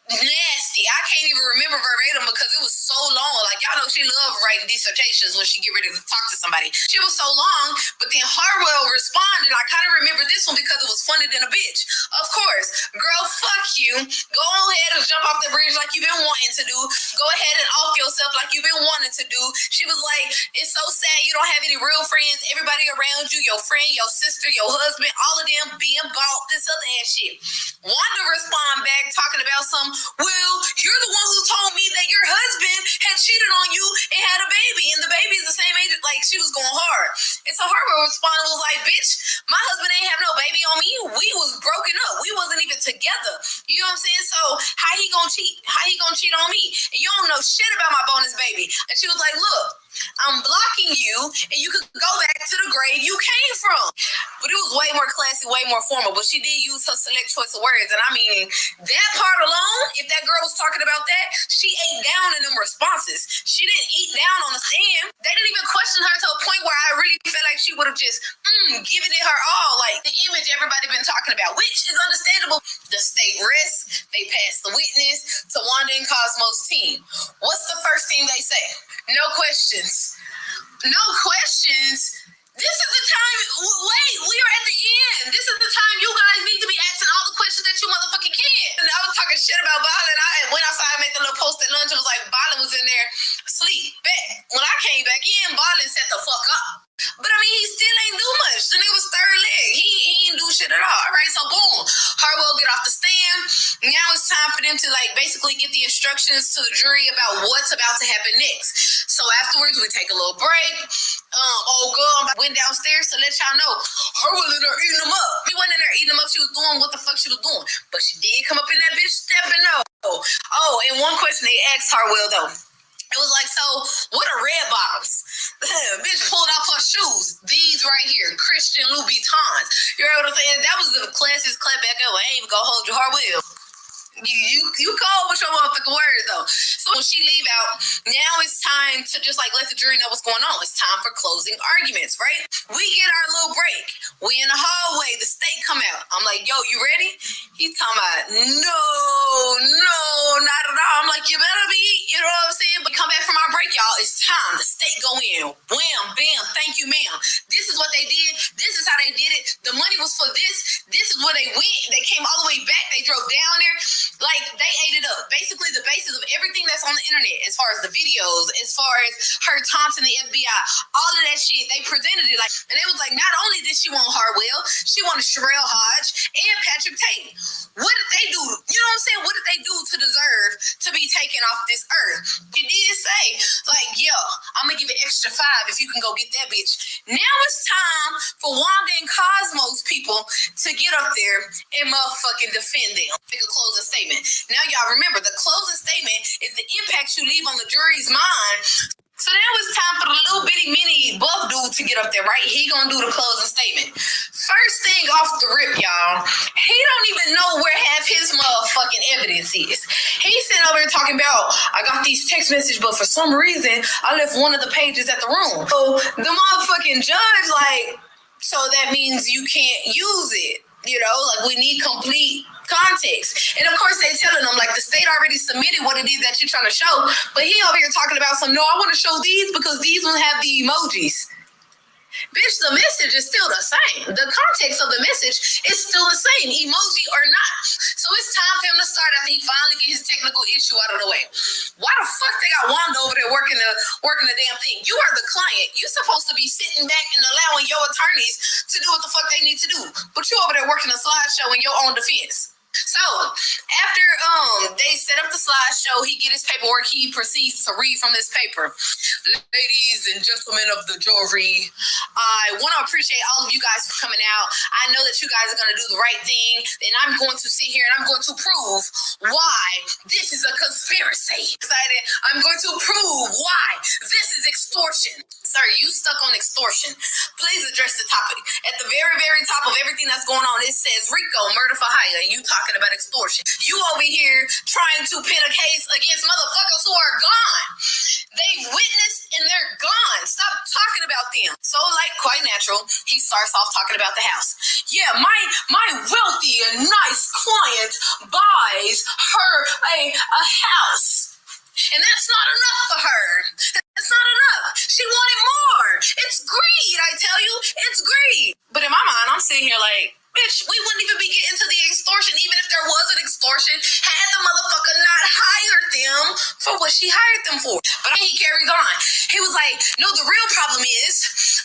Nasty. I can't even remember verbatim because it was so long. Like, y'all know she loved writing dissertations when she get ready to talk to somebody. She was so long, but then Harwell responded. I kind of remember this one because it was funny than a bitch. Of course, girl, fuck you. Go ahead and jump off the bridge like you've been wanting to do. Go ahead and off yourself like you've been wanting to do. She was like, it's so sad you don't have any real friends. Everybody around you, your friend, your sister, your husband, all of them being bought, this other ass shit. Wanda respond back talking about some, well, you're the one who told me that your husband had cheated on you and had a baby, and the baby is the same age. Like, she was going hard. And so Harwell responded, was like, bitch, my husband ain't have no baby on me. We was broken up. We wasn't even together. You know what I'm saying? So how he gonna cheat? How he gonna cheat on me? And you don't know shit about my bonus baby. And she was like, look, I'm blocking you, and you could go back to the grave you came from. But it was way more classy, way more formal. But she did use her select choice of words. And I mean, that part alone, if that girl was talking about that, she ate down in them responses. She didn't eat down on the stand. They didn't even question her to a point where I really felt like she would have just given it her all. Like the image everybody been talking about, which is understandable. The state rests. They passed the witness to Wanda and Cosmo's team. What's the first thing they say? No questions. No questions. This is the time. Wait, we are at the end. This is the time you guys need to be asking all the questions that you motherfucking can. And I was talking shit about Ballin. I went outside and made the little post at lunch. It was like Ballin was in there asleep. When I came back in, Ballin set the fuck up. But I mean, he still ain't do much. The nigga was third leg. He ain't do shit at all. All right, so boom. Harwell get off the stand. Now it's time for them to like basically get the instructions to the jury about what's about to happen next. So afterwards, we take a little break. Old girl went downstairs to let y'all know Harwell in there eating them up. He wasn't in there eating them up. She was doing what the fuck she was doing. But she did come up in that bitch stepping up. Oh, and one question they asked Harwell though. It was like, so what are red bottoms? Bitch pulled off her shoes. These right here, Christian Louboutins. You know what I'm saying? That was the classiest clapback ever. I ain't even gonna hold you, Harwell. You cold with your motherfucking word though. So when she leave out, now it's time to just like let the jury know what's going on. It's time for closing arguments, right? We get our little break. We in the hallway. The state come out. I'm like, yo, you ready? He's talking about, no, not at all. I'm like, you better be. You know what I'm saying? But come back from our break, y'all. It's time. The state go in. Wham, bam. Thank you, ma'am. This is what they did. This is how they did it. The money was for this. This is where they went. They came all the way back. They drove down there. Like, they ate it up. Basically, the basis of everything that's on the internet, as far as the videos, as far as her taunting the FBI, all of that shit, they presented it like, and it was like, not only did she want Harwell, she wanted Sherelle Hodge and Patrick Tate. What did they do? You know what I'm saying? What did they do to deserve to be taken off this earth? She did say, like, yo, I'm gonna give it extra 5 if you can go get that bitch. Now it's time for Wanda and Cosmo's people to get up there and motherfucking defend them. Make a closing statement. Now y'all remember, the closing statement is the impact you leave on the jury's mind. So now it's time for the little bitty mini buff dude to get up there, right? He gonna do the closing statement. First thing off the rip, y'all, he don't even know where half his motherfucking evidence is. He's sitting over here talking about, I got these text messages, but for some reason, I left one of the pages at the room. So the motherfucking judge, like, so that means you can't use it. You know, like, we need complete context. And of course they telling them like the state already submitted what it is that you're trying to show, but he over here talking about some, no, I want to show these because these will have the emojis. Bitch, the message is still the same. The context of the message is still the same, emoji or not. So it's time for him to start after he finally get his technical issue out of the way. Why the fuck they got Wanda over there working the damn thing? You are the client. You're supposed to be sitting back and allowing your attorneys to do what the fuck they need to do. But you over there working a slideshow in your own defense. So after they set up the slideshow, he get his paperwork. He proceeds to read from this paper. Ladies and gentlemen of the jury, I want to appreciate all of you guys for coming out. I know that you guys are going to do the right thing, and I'm going to sit here and I'm going to prove why this is a conspiracy conspiracy. Decided I'm going to prove why this is extortion. Sir, you stuck on extortion. Please address the topic. At the very, very top of everything that's going on, it says Rico, murder for hire, and you talking about extortion. You over here trying to pin a case against motherfuckers who are gone. They witnessed and they're gone. Stop talking about them. So, like, quite natural, he starts off talking about the house. Yeah, my wealthy and nice client buys her a house. And that's not enough for her. That's not enough. She wanted more. It's greed, I tell you. It's greed. But in my mind, I'm sitting here like, bitch, we wouldn't even be getting to the extortion, even if there was an extortion, had the motherfucker not hired them for what she hired them for. But he carries on. He was like, no, the real problem is,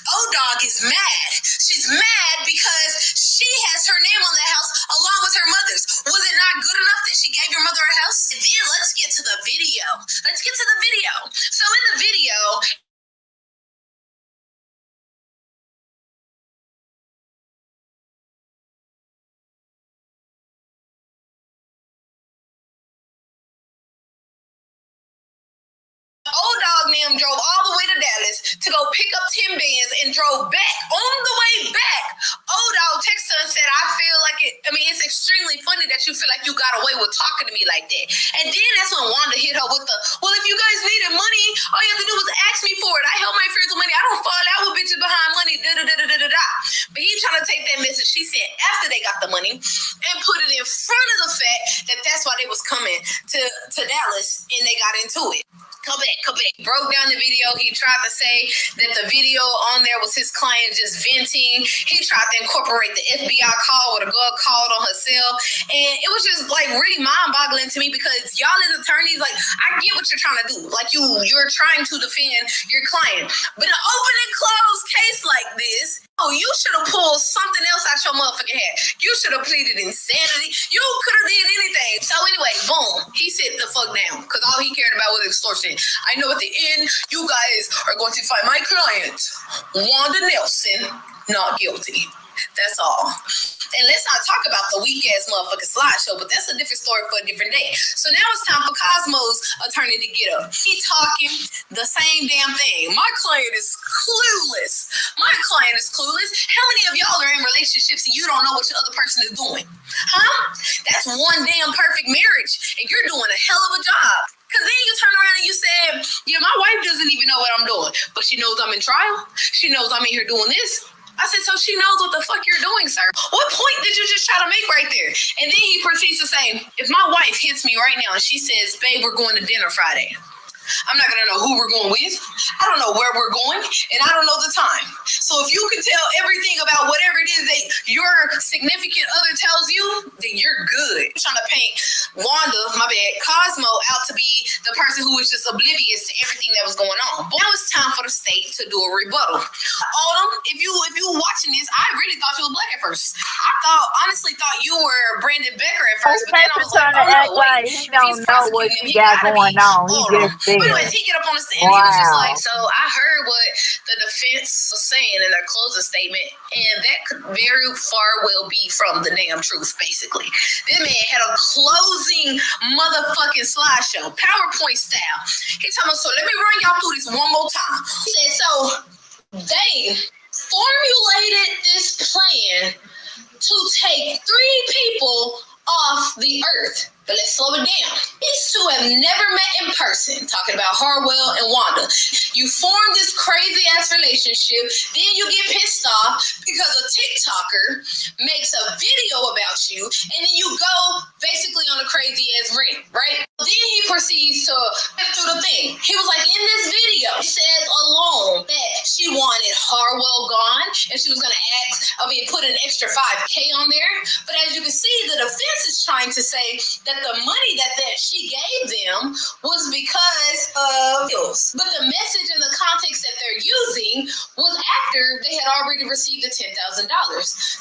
O-Dog is mad. She's mad because she has her name on the house along with her mother's. Was it not good enough that she gave your mother a house? And then let's get to the video. Let's get to the video. So in the video, O-Dog and them drove all the way to Dallas to go pick up 10 bands and drove back. On the way back, O-Dog texted her and said, I feel like it's extremely funny that you feel like you got away with talking to me like that. And then that's when Wanda hit her with the, well, if you guys needed money, all you have to do was ask me for it. I help my friends with money. I don't fall out with bitches behind money. Da-da-da-da-da-da. But he trying to take that message she sent after they got the money and put it in front of the fact that that's why they was coming to Dallas and they got into it. Come back. Broke down the video. He tried to say that the video on there was his client just venting. He tried to incorporate the FBI call where the girl called on herself. And it was just like really mind-boggling to me because y'all as attorneys, like, I get what you're trying to do. Like you're trying to defend your client. But an open and closed case like this, you should have pulled something else out your motherfucking head. You should have pleaded insanity. You could have did anything. So anyway, boom, he sit the fuck down because all he cared about was extortion. I know at the end, you guys are going to find my client, Wanda Nelson, not guilty. That's all. And let's not talk about the weak-ass motherfucking slideshow, but that's a different story for a different day. So now it's time for Cosmo's attorney to get up. He talking the same damn thing. My client is clueless. How many of y'all are in relationships and you don't know what your other person is doing? Huh? That's one damn perfect marriage, and you're doing a hell of a job. Because then you turn around and you say, yeah, my wife doesn't even know what I'm doing, but she knows I'm in trial. She knows I'm in here doing this. I said, so she knows what the fuck you're doing, sir. What point did you just try to make right there? And then he proceeds to say, if my wife hits me right now and she says, babe, we're going to dinner Friday, I'm not going to know who we're going with. I don't know where we're going, and I don't know the time. So if you can tell everything about whatever it is that your significant other tells you, then you're good. I'm trying to paint Cosmo out to be the person who was just oblivious to everything that was going on. But now it's time for the state to do a rebuttal. Autumn, if you watching this, I really thought you were black at first. I honestly thought you were Brandon Becker at first, but then I was like, oh no, wait. He don't know what you got going on. He just but anyways, he get up on the stand and he was just like, so I heard what the defense was saying in their closing statement, and that could very far well be from the damn truth, basically. This man had a closing motherfucking slideshow, PowerPoint style. He told me, so let me run y'all through this one more time. He said, so they formulated this plan to take 3 people off the earth. But let's slow it down. These two have never met in person, talking about Harwell and Wanda. You form this crazy ass relationship, then you get pissed off because a TikToker makes a video about you, and then you go basically on a crazy ass rant, right? Then he proceeds to get through the thing. He was like, in this video, she says alone that she wanted Harwell gone, and she was gonna put an extra $5K on there. But as you can see, the defense is trying to say that the money that she gave them was because of bills. But the message and the context that they're using was after they had already received the $10,000.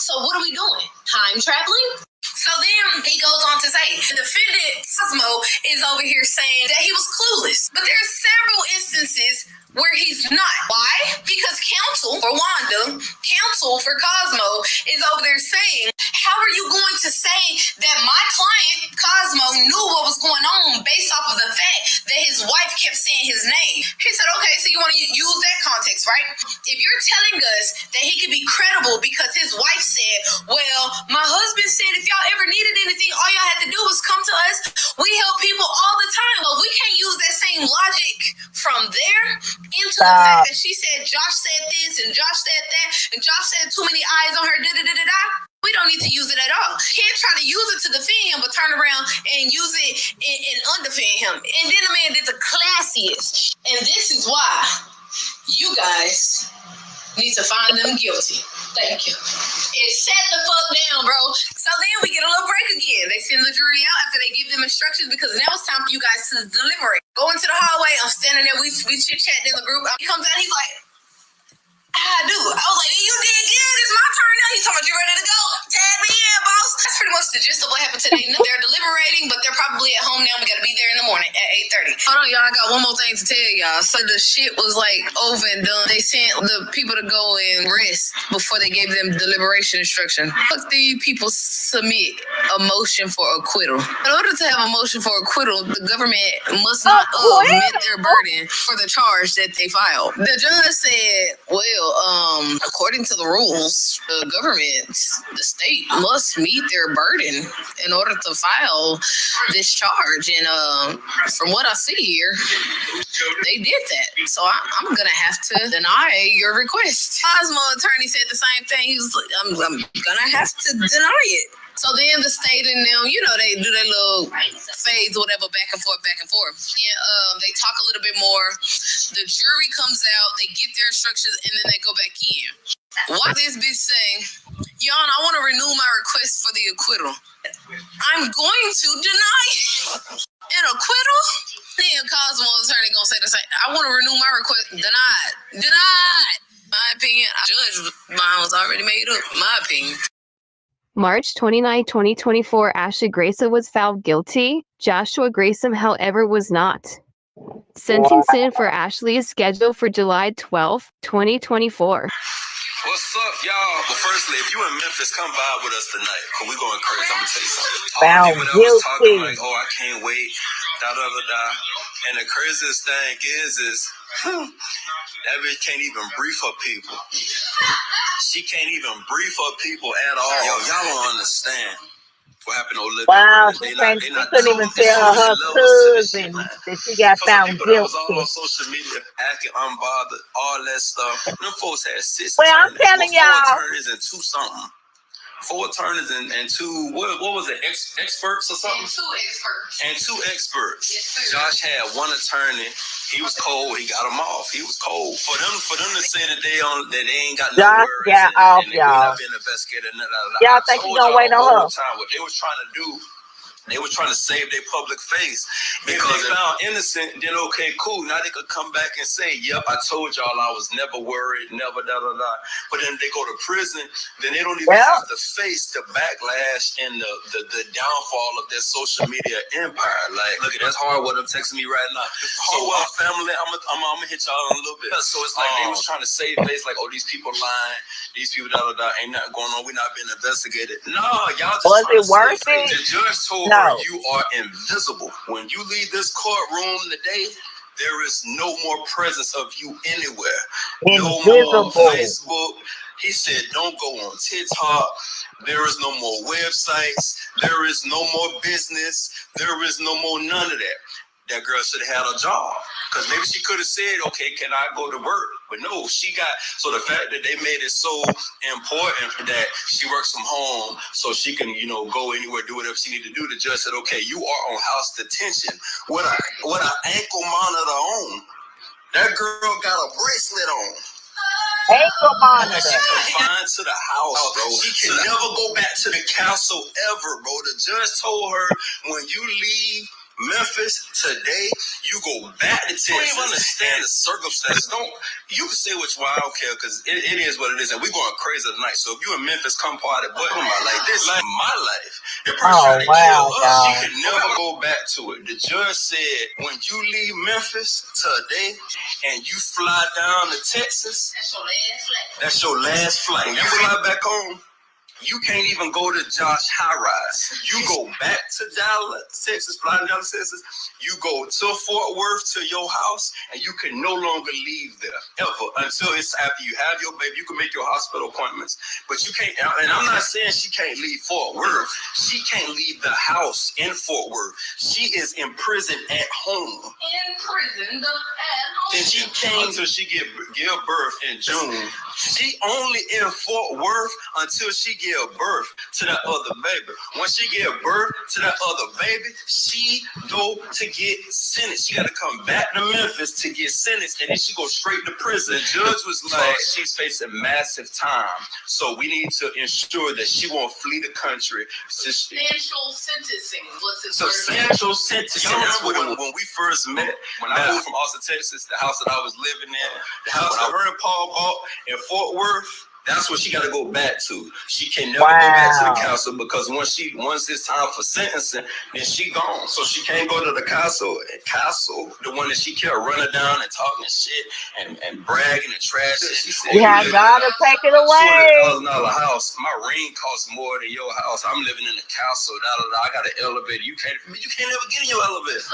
So what are we doing? Time traveling? So then he goes on to say, the defendant, Cosmo, is over here saying that he was clueless. But there's several instances where he's not. Why? Because counsel for Wanda, counsel for Cosmo is over there saying, how are you going to say that my client, Cosmo, knew what was going on based off of the his wife kept saying his name. He said, okay, so you want to use that context, right? If you're telling us that he could be credible because his wife said, well, my husband said if y'all ever needed anything, all y'all had to do was come to us. We help people all the time. Well, we can't use that same logic from there into the fact that she said Josh said this and Josh said that and Josh said too many eyes on her, da-da-da-da-da. We don't need to use it at all. Can't try to use it to defend him, but turn around and use it and undefend him. And then the man did the classiest. And this is why you guys need to find them guilty. Thank you. It set the fuck down, bro. So then we get a little break again. They send the jury out after they give them instructions because now it's time for you guys to deliberate. Go into the hallway. I'm standing there. We chit-chatting in the group. He comes out. He's like, I do. I was like, you did good. It's my turn now. He's talking about you ready to go. Tag me in, boss. That's pretty much the gist of what happened today. They're deliberating, but they're probably at home now. We got to be there in the morning at 8:30. Hold on, y'all. I got one more thing to tell y'all. So the shit was like over and done. They sent the people to go and rest before they gave them deliberation instruction. Fuck, these people submit a motion for acquittal. In order to have a motion for acquittal, the government must not meet their burden for the charge that they filed. The judge said, well, according to the rules, the government, the state must meet their burden in order to file this charge. And from what I see here, they did that. So I'm going to have to deny your request. Cosmo attorney said the same thing. He was like, I'm going to have to deny it. So then the state and them, you know, they do their little phase, whatever, back and forth. And they talk a little bit more. The jury comes out, they get their instructions, and then they go back in. Why this bitch saying, Your Honor, I want to renew my request for the acquittal. I'm going to deny it. An acquittal? Then Cosmo attorney gonna say the same. I want to renew my request. Denied. My opinion, judge mine was already made up. My opinion. March 29, 2024, Ashley Grayson was found guilty. Joshua Grayson, however, was not. Sentencing for Ashley is scheduled for July 12, 2024. What's up, y'all? But firstly, if you in Memphis, come by with us tonight. Cause we going crazy. I'm gonna tell you something. All Found the people that was talking guilty. like, oh, I can't wait, da. And the craziest thing is that bitch can't even brief her people. She can't even brief her people at all. Yo, y'all don't understand what happened to Olivia. Wow, They she not couldn't even tell her cousin that she got found people that was all guilty. on social media acting unbothered, all that stuff. Them folks had 6 Well, I'm attorneys, telling 4 y'all. attorneys and 2 something. 4 attorneys and 2, what was it, experts or something? And 2 experts. Yes, Josh had 1 attorney. He was cold. He got him off. He was cold. For them to say that they ain't got no Josh worries got off, and y'all. not being investigated. Y'all think he gonna wait on her? What they was trying to do. They were trying to save their public face. Because if they found innocent, then okay, cool. Now they could come back and say, yep, I told y'all I was never worried, never da. But then they go to prison, then they don't even have to face the backlash and the downfall of their social media empire. Like, look at that's hard what I'm texting me right now. So family, I'm gonna hit y'all in a little bit. So it's like they was trying to save face, like, oh, these people lying, these people da, ain't nothing going on, we not being investigated. No, y'all just Was trying it to worth save face. it? The judge told her, you are invisible. When you leave this courtroom today, there is no more presence of you anywhere. Invisible. No more Facebook. He said, don't go on TikTok. There is no more websites. There is no more business. There is no more none of that. That girl should have had a job. Because maybe she could have said, okay, can I go to work? But no, so the fact that they made it so important that she works from home so she can, go anywhere, do whatever she need to do, the judge said, okay, you are on house detention with an ankle monitor on. That girl got a bracelet on. Ankle monitor. She's confined to the house, bro. She can never go back to the castle ever, bro. The judge told her, when you leave Memphis today, you go back to Texas. You don't even understand the circumstances. You can say what you want, I don't care, because it is what it is, and we going crazy tonight. So if you in Memphis, come party. But like this, like my life. The person trying to kill us, she could never go back to it. The judge said, when you leave Memphis today and you fly down to Texas, that's your last flight. When you fly back home, You can't even go to Josh High Rise. You go back to Dallas, Texas, fly to Dallas, Texas. You go to Fort Worth to your house, and you can no longer leave there ever until it's after you have your baby. You can make your hospital appointments, but you can't. And I'm not saying she can't leave Fort Worth. She can't leave the house in Fort Worth. She is in prison at home. Imprisoned at home. And she came until she give birth in June. She only in Fort Worth until she give birth to that other baby. When she give birth to that other baby, she go to get sentenced. She got to come back to Memphis to get sentenced, and then she go straight to prison. The judge was like, she's facing massive time, so we need to ensure that she won't flee the country. Substantial sentencing was his Substantial sentencing. That's what when we first met. When I moved from Austin, Texas, the house that I was living in, the house that her and Paul bought in Fort Worth, that's what she got to go back to. She can never go back to the castle because once it's time for sentencing, then she gone. So she can't go to the castle. The one that she kept running down and talking shit and bragging and trashing. She said, Yeah, gotta take it away. $200,000 house. My ring costs more than your house. I'm living in a castle. I got an elevator. You can't ever get in your elevator.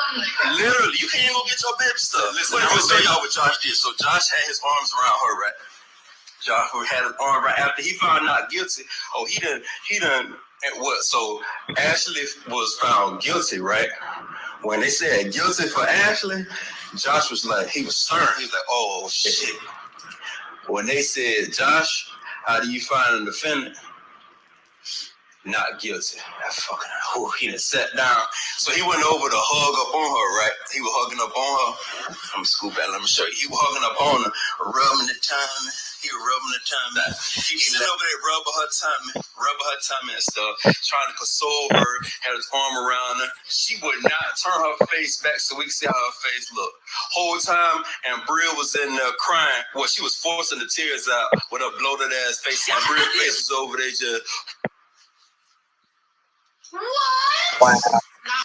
Literally, you can't even go get your baby stuff. Listen, I'm gonna tell y'all what Josh did. So Josh had his arms around her, right? Josh had his arm right after he found not guilty. Oh, he done. And what? So Ashley was found guilty, right? When they said guilty for Ashley, Josh was like, he was turned. He was like, oh shit. When they said, Josh, how do you find a defendant? Not guilty. He done sat down. So he went over to hug up on her, right? He was hugging up on her. I'm gonna scoop back, let me show you. He was hugging up on her, rubbing the tummy. He was rubbing the tummy. He sitting over there rubbing her tummy and stuff, trying to console her, had his arm around her. She would not turn her face back so we could see how her face looked. Whole time, and Bria was in there crying. Well, she was forcing the tears out with her bloated ass face. And Bria's face was over there just... What? Wow.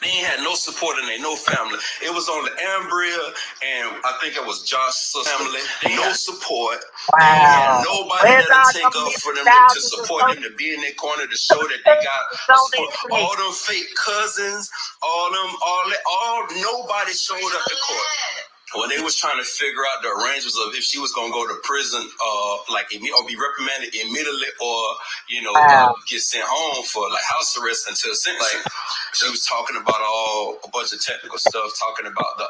They ain't had no support in there, no family. It was only Ambria and I think it was Josh's family. They no support. Wow. They ain't had nobody there to take up for them to support them, to be in their corner, to show that they got support. All them fake cousins, nobody showed up to court. When they was trying to figure out the arrangements of if she was gonna go to prison, or be reprimanded immediately, or get sent home for like house arrest until sentencing. She was talking about a bunch of technical stuff, talking about the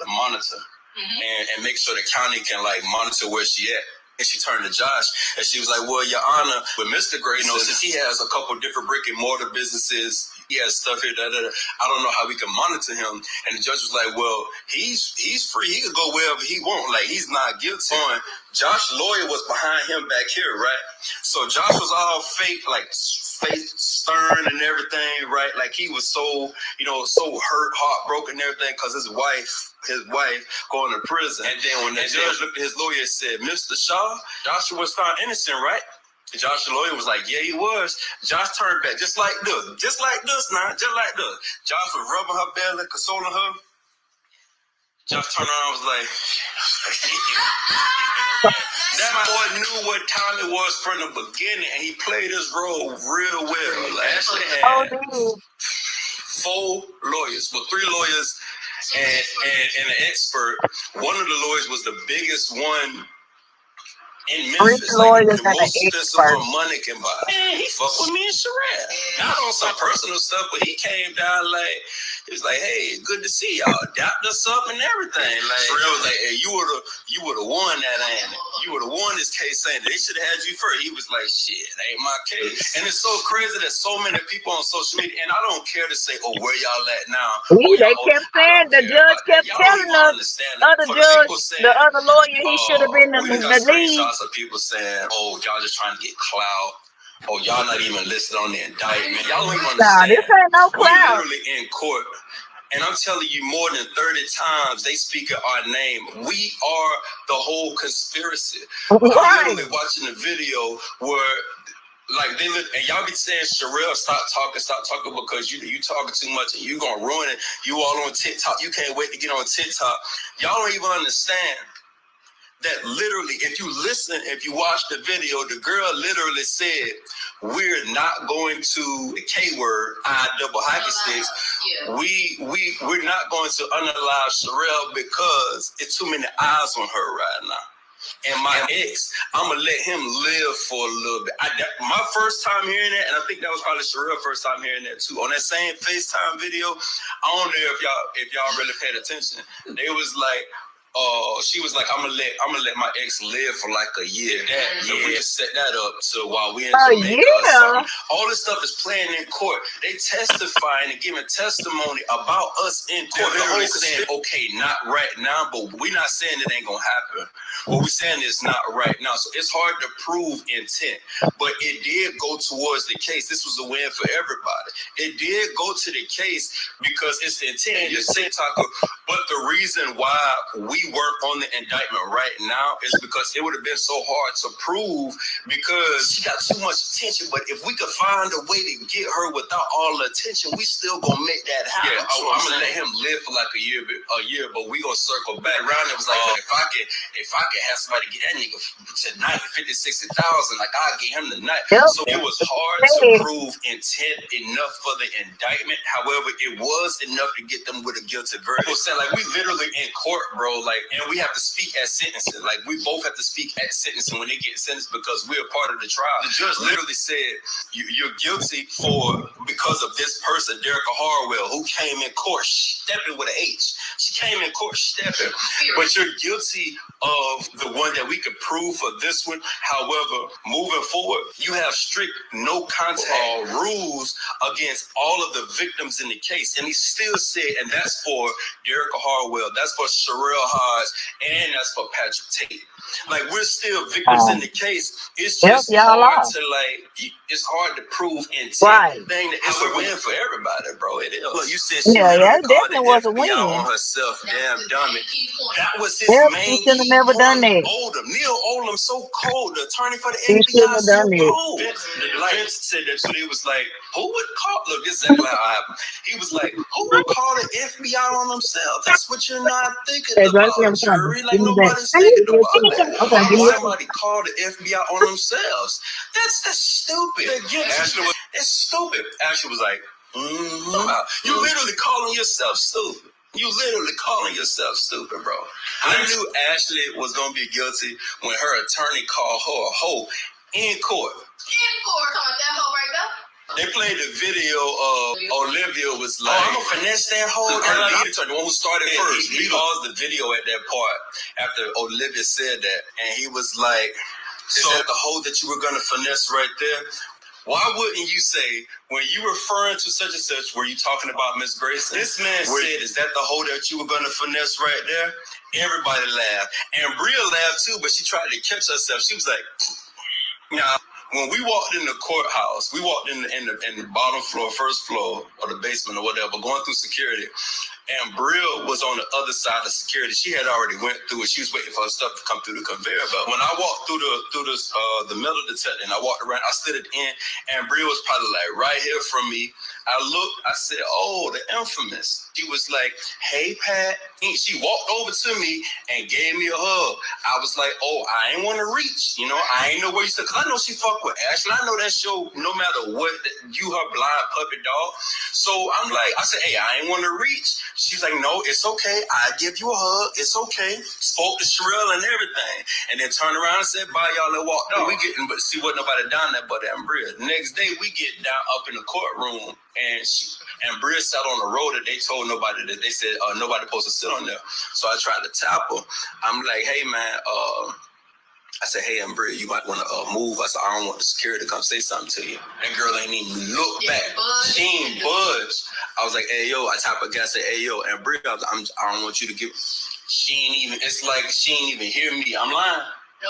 monitor and make sure the county can like monitor where she at. And she turned to Josh and she was like, well, Your Honor, with Mr. Grayson, since he has a couple different brick and mortar businesses, he has stuff here, I don't know how we can monitor him. And the judge was like, well, he's free. He could go wherever he wants. Like, he's not guilty. Josh's lawyer was behind him back here, right? So Josh was all fake, like fake stern and everything, right? Like he was so hurt, heartbroken and everything because his wife going to prison. And then when the judge looked at his lawyer and said, Mr. Shaw, Joshua was found innocent, right? Josh's lawyer was like, yeah, he was. Josh turned back just like this now, just like this. Josh was rubbing her belly, consoling her. Josh turned around and was like, that boy knew what time it was from the beginning, and he played his role real well. Ashley had 4 lawyers, 3 lawyers and an expert. One of the lawyers was the biggest one in Memphis, like the most expensive money can buy. Man, he fucked with me and Sherelle. Not on some personal stuff, but he came down like, he was like, hey, good to see y'all. Dapped us up and everything. Like Sherelle was like, hey, you would have won that, ain't it? You would have won this case, saying they should have had you first. He was like, shit, that ain't my case. And it's so crazy that so many people on social media, and I don't care to say, oh, where y'all at now? They kept saying, the judge kept telling us, the other lawyer, he should have been the lead. Of people saying, oh, y'all just trying to get clout. Oh, y'all not even listed on the indictment. Y'all don't even understand. This ain't no clout. We literally in court, and I'm telling you, more than 30 times they speak of our name. We are the whole conspiracy. Right. I'm literally watching the video where, like, they look, and y'all be saying, Sherelle, stop talking because you talking too much and you gonna ruin it. You all on TikTok. You can't wait to get on TikTok. Y'all don't even understand that literally, if you watch the video, the girl literally said, we're not going to the K word, I double hockey sticks. Yeah. We're not going to unalive Sherelle because it's too many eyes on her right now. And my ex, I'm going to let him live for a little bit. My first time hearing that, and I think that was probably Sherelle's first time hearing that too. On that same FaceTime video, I don't know if y'all really paid attention. They was like, she was like, I'm gonna let my ex live for like a year. So we just set that up to while we in Jamaica or something. All this stuff is playing in court. They testifying and giving testimony about us in court. They're literally saying, okay, not right now, but we're not saying it ain't gonna happen. What we're saying is not right now. So it's hard to prove intent, but it did go towards the case. This was a win for everybody. It did go to the case because it's the intent. You say, Taco, but the reason why we weren't on the indictment right now is because it would have been so hard to prove because she got too much attention. But if we could find a way to get her without all the attention, we still gonna make that happen. Yeah, I'm gonna let him live for like a year, but we gonna circle back around. It was like, if I could have somebody get that nigga tonight, 50,000-60,000, like I'll get him tonight. Yep. So it was hard to prove intent enough for the indictment. However, it was enough to get them with a guilty verdict. I'm saying, like, we literally in court, bro, like, and we have to speak at sentencing. Like, we both have to speak at sentencing when they get sentenced because we're a part of the trial. The judge literally said, you're guilty because of this person, Derica Harwell, who came in court stepping with an H. She came in court stepping. But you're guilty of the one that we could prove for this one. However, moving forward, you have strict no contact rules against all of the victims in the case. And he still said, and that's for Derica Harwell, that's for Sherelle Hodge, and that's for Patrick Tate. Like, we're still victims in the case. It's just hard to, like, it's hard to prove intent. Right. It's a win for everybody, bro. It is. Look, you said she definitely was a win on herself. Damn dummy. That was his main. He shouldn't have never done that. Neil Oldham, so cold. The attorney for the FBI, so cold. The defense said that, so they was like, who would call? Look, this is exactly how it happened. He was like, who would call the FBI on themselves? That's what you're not thinking about, jury. Like, nobody's thinking about that. Why would somebody call the FBI on themselves? That's stupid. It's stupid. Ashley was like, you literally calling yourself stupid. You literally calling yourself stupid, bro. I knew Ashley was going to be guilty when her attorney called her a hoe in court. In court. Talking about that hoe right there. They played the video of Olivia was like, I'm going to finesse that hoe. The one who started first. He paused the video at that part after Olivia said that. And he was like, is that the hoe that you were going to finesse right there? Why wouldn't you say, when you referring to such and such, were you talking about Miss Grayson? This man said, is that the hoe that you were going to finesse right there? Everybody laughed. And Bria laughed too, but she tried to catch herself. She was like, nah. When we walked in the courthouse, we walked in the bottom floor, first floor, or the basement or whatever, going through security. And Brill was on the other side of security. She had already went through it. She was waiting for her stuff to come through the conveyor belt. When I walked through the metal detector and I walked around, I stood at the end, and Brill was probably like right here from me. I looked, I said, oh, the infamous. She was like, hey, Pat. She walked over to me and gave me a hug. I was like, oh, I ain't want to reach. You know, I ain't know where you stood. Because I know she fuck with Ashley. I know that show, no matter what, you her blind puppy dog. So I'm like, I said, hey, I ain't want to reach. She's like, no, it's okay. I give you a hug. It's okay. Spoke to Sherelle and everything. And then turned around and said, bye, y'all, and walked out. We getting, but see, what nobody down there but that Bria. The next day, we get down up in the courtroom. And Bria sat on the road that they told nobody that they said nobody supposed to sit on there. So I tried to tap her. I'm like, hey man, I said, hey, Bria, you might want to move. I said, I don't want the security to come say something to you. That girl ain't even look back. She ain't budge. I was like, hey yo, I tap her guy, I said, hey yo, and Bria, I don't want you to give. She ain't even. It's like she ain't even hear me. I'm lying. No.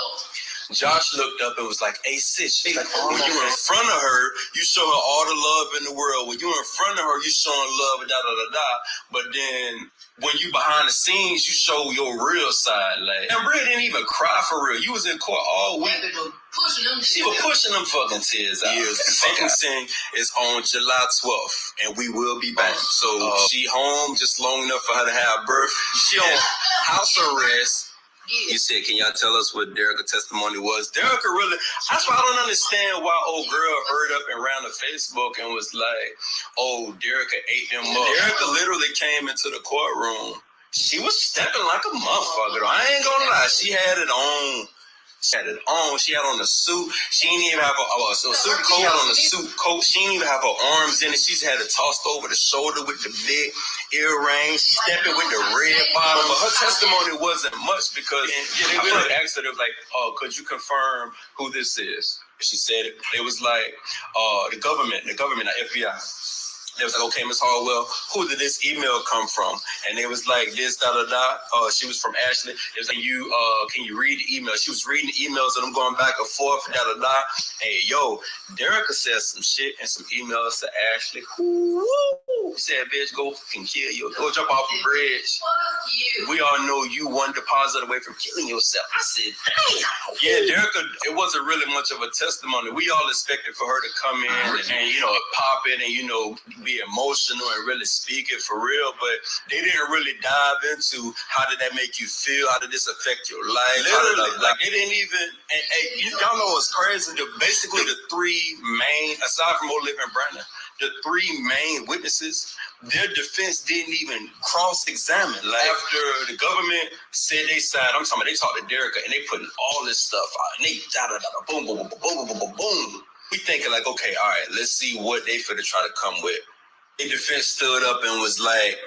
Josh looked up and was like, hey, sis, like, when you're in front of her, you show her all the love in the world. When you're in front of her, you showing love, da-da-da-da. But then when you behind the scenes, you show your real side. Like, and Bria didn't even cry for real. You was in court all week. She was pushing them fucking tears out. Sentencing is on July 12th, and we will be back. So she home just long enough for her to have birth. She on house arrest You said, can y'all tell us what Derrica's testimony was? Derrica really, that's why I don't understand why old girl hurried up and ran to Facebook and was like, oh, Derrica ate them up. Derrica literally came into the courtroom. She was stepping like a motherfucker. I ain't gonna lie. She had it on. She had it on. She had on a suit. She didn't even have a suit coat. She had on a suit coat. She didn't even have her arms in it. She just had it tossed over the shoulder with the big earrings, stepping with the red bottom. But her testimony wasn't much because they really asked her, they was like, oh, could you confirm who this is? She said it was like the government, not FBI. They was like, okay, Ms. Hallwell, who did this email come from? And they was like, this, da-da-da. She was from Ashley. It was like, can you read the email? She was reading the emails and I'm going back and forth, da-da-da. Hey, yo, Derrica said some shit and some emails to Ashley. Woo! Said, bitch, go fucking kill you. Go jump off the bridge. Fuck you. We all know you one deposit away from killing yourself. I said, damn. Yeah, Derrica, it wasn't really much of a testimony. We all expected for her to come in and pop it and, be emotional and really speak it for real, but they didn't really dive into how did that make you feel, how did this affect your life. Literally, like they didn't even, and y'all know what's crazy, basically the three main, aside from Olivia and Brandon, the three main witnesses, their defense didn't even cross-examine. Like after the government said they side, I'm talking about they talked to Derrica and they putting all this stuff out and they boom, boom, boom, boom, boom, boom, boom. We thinking like, okay, all right, let's see what they finna try to come with. The defense stood up and was like,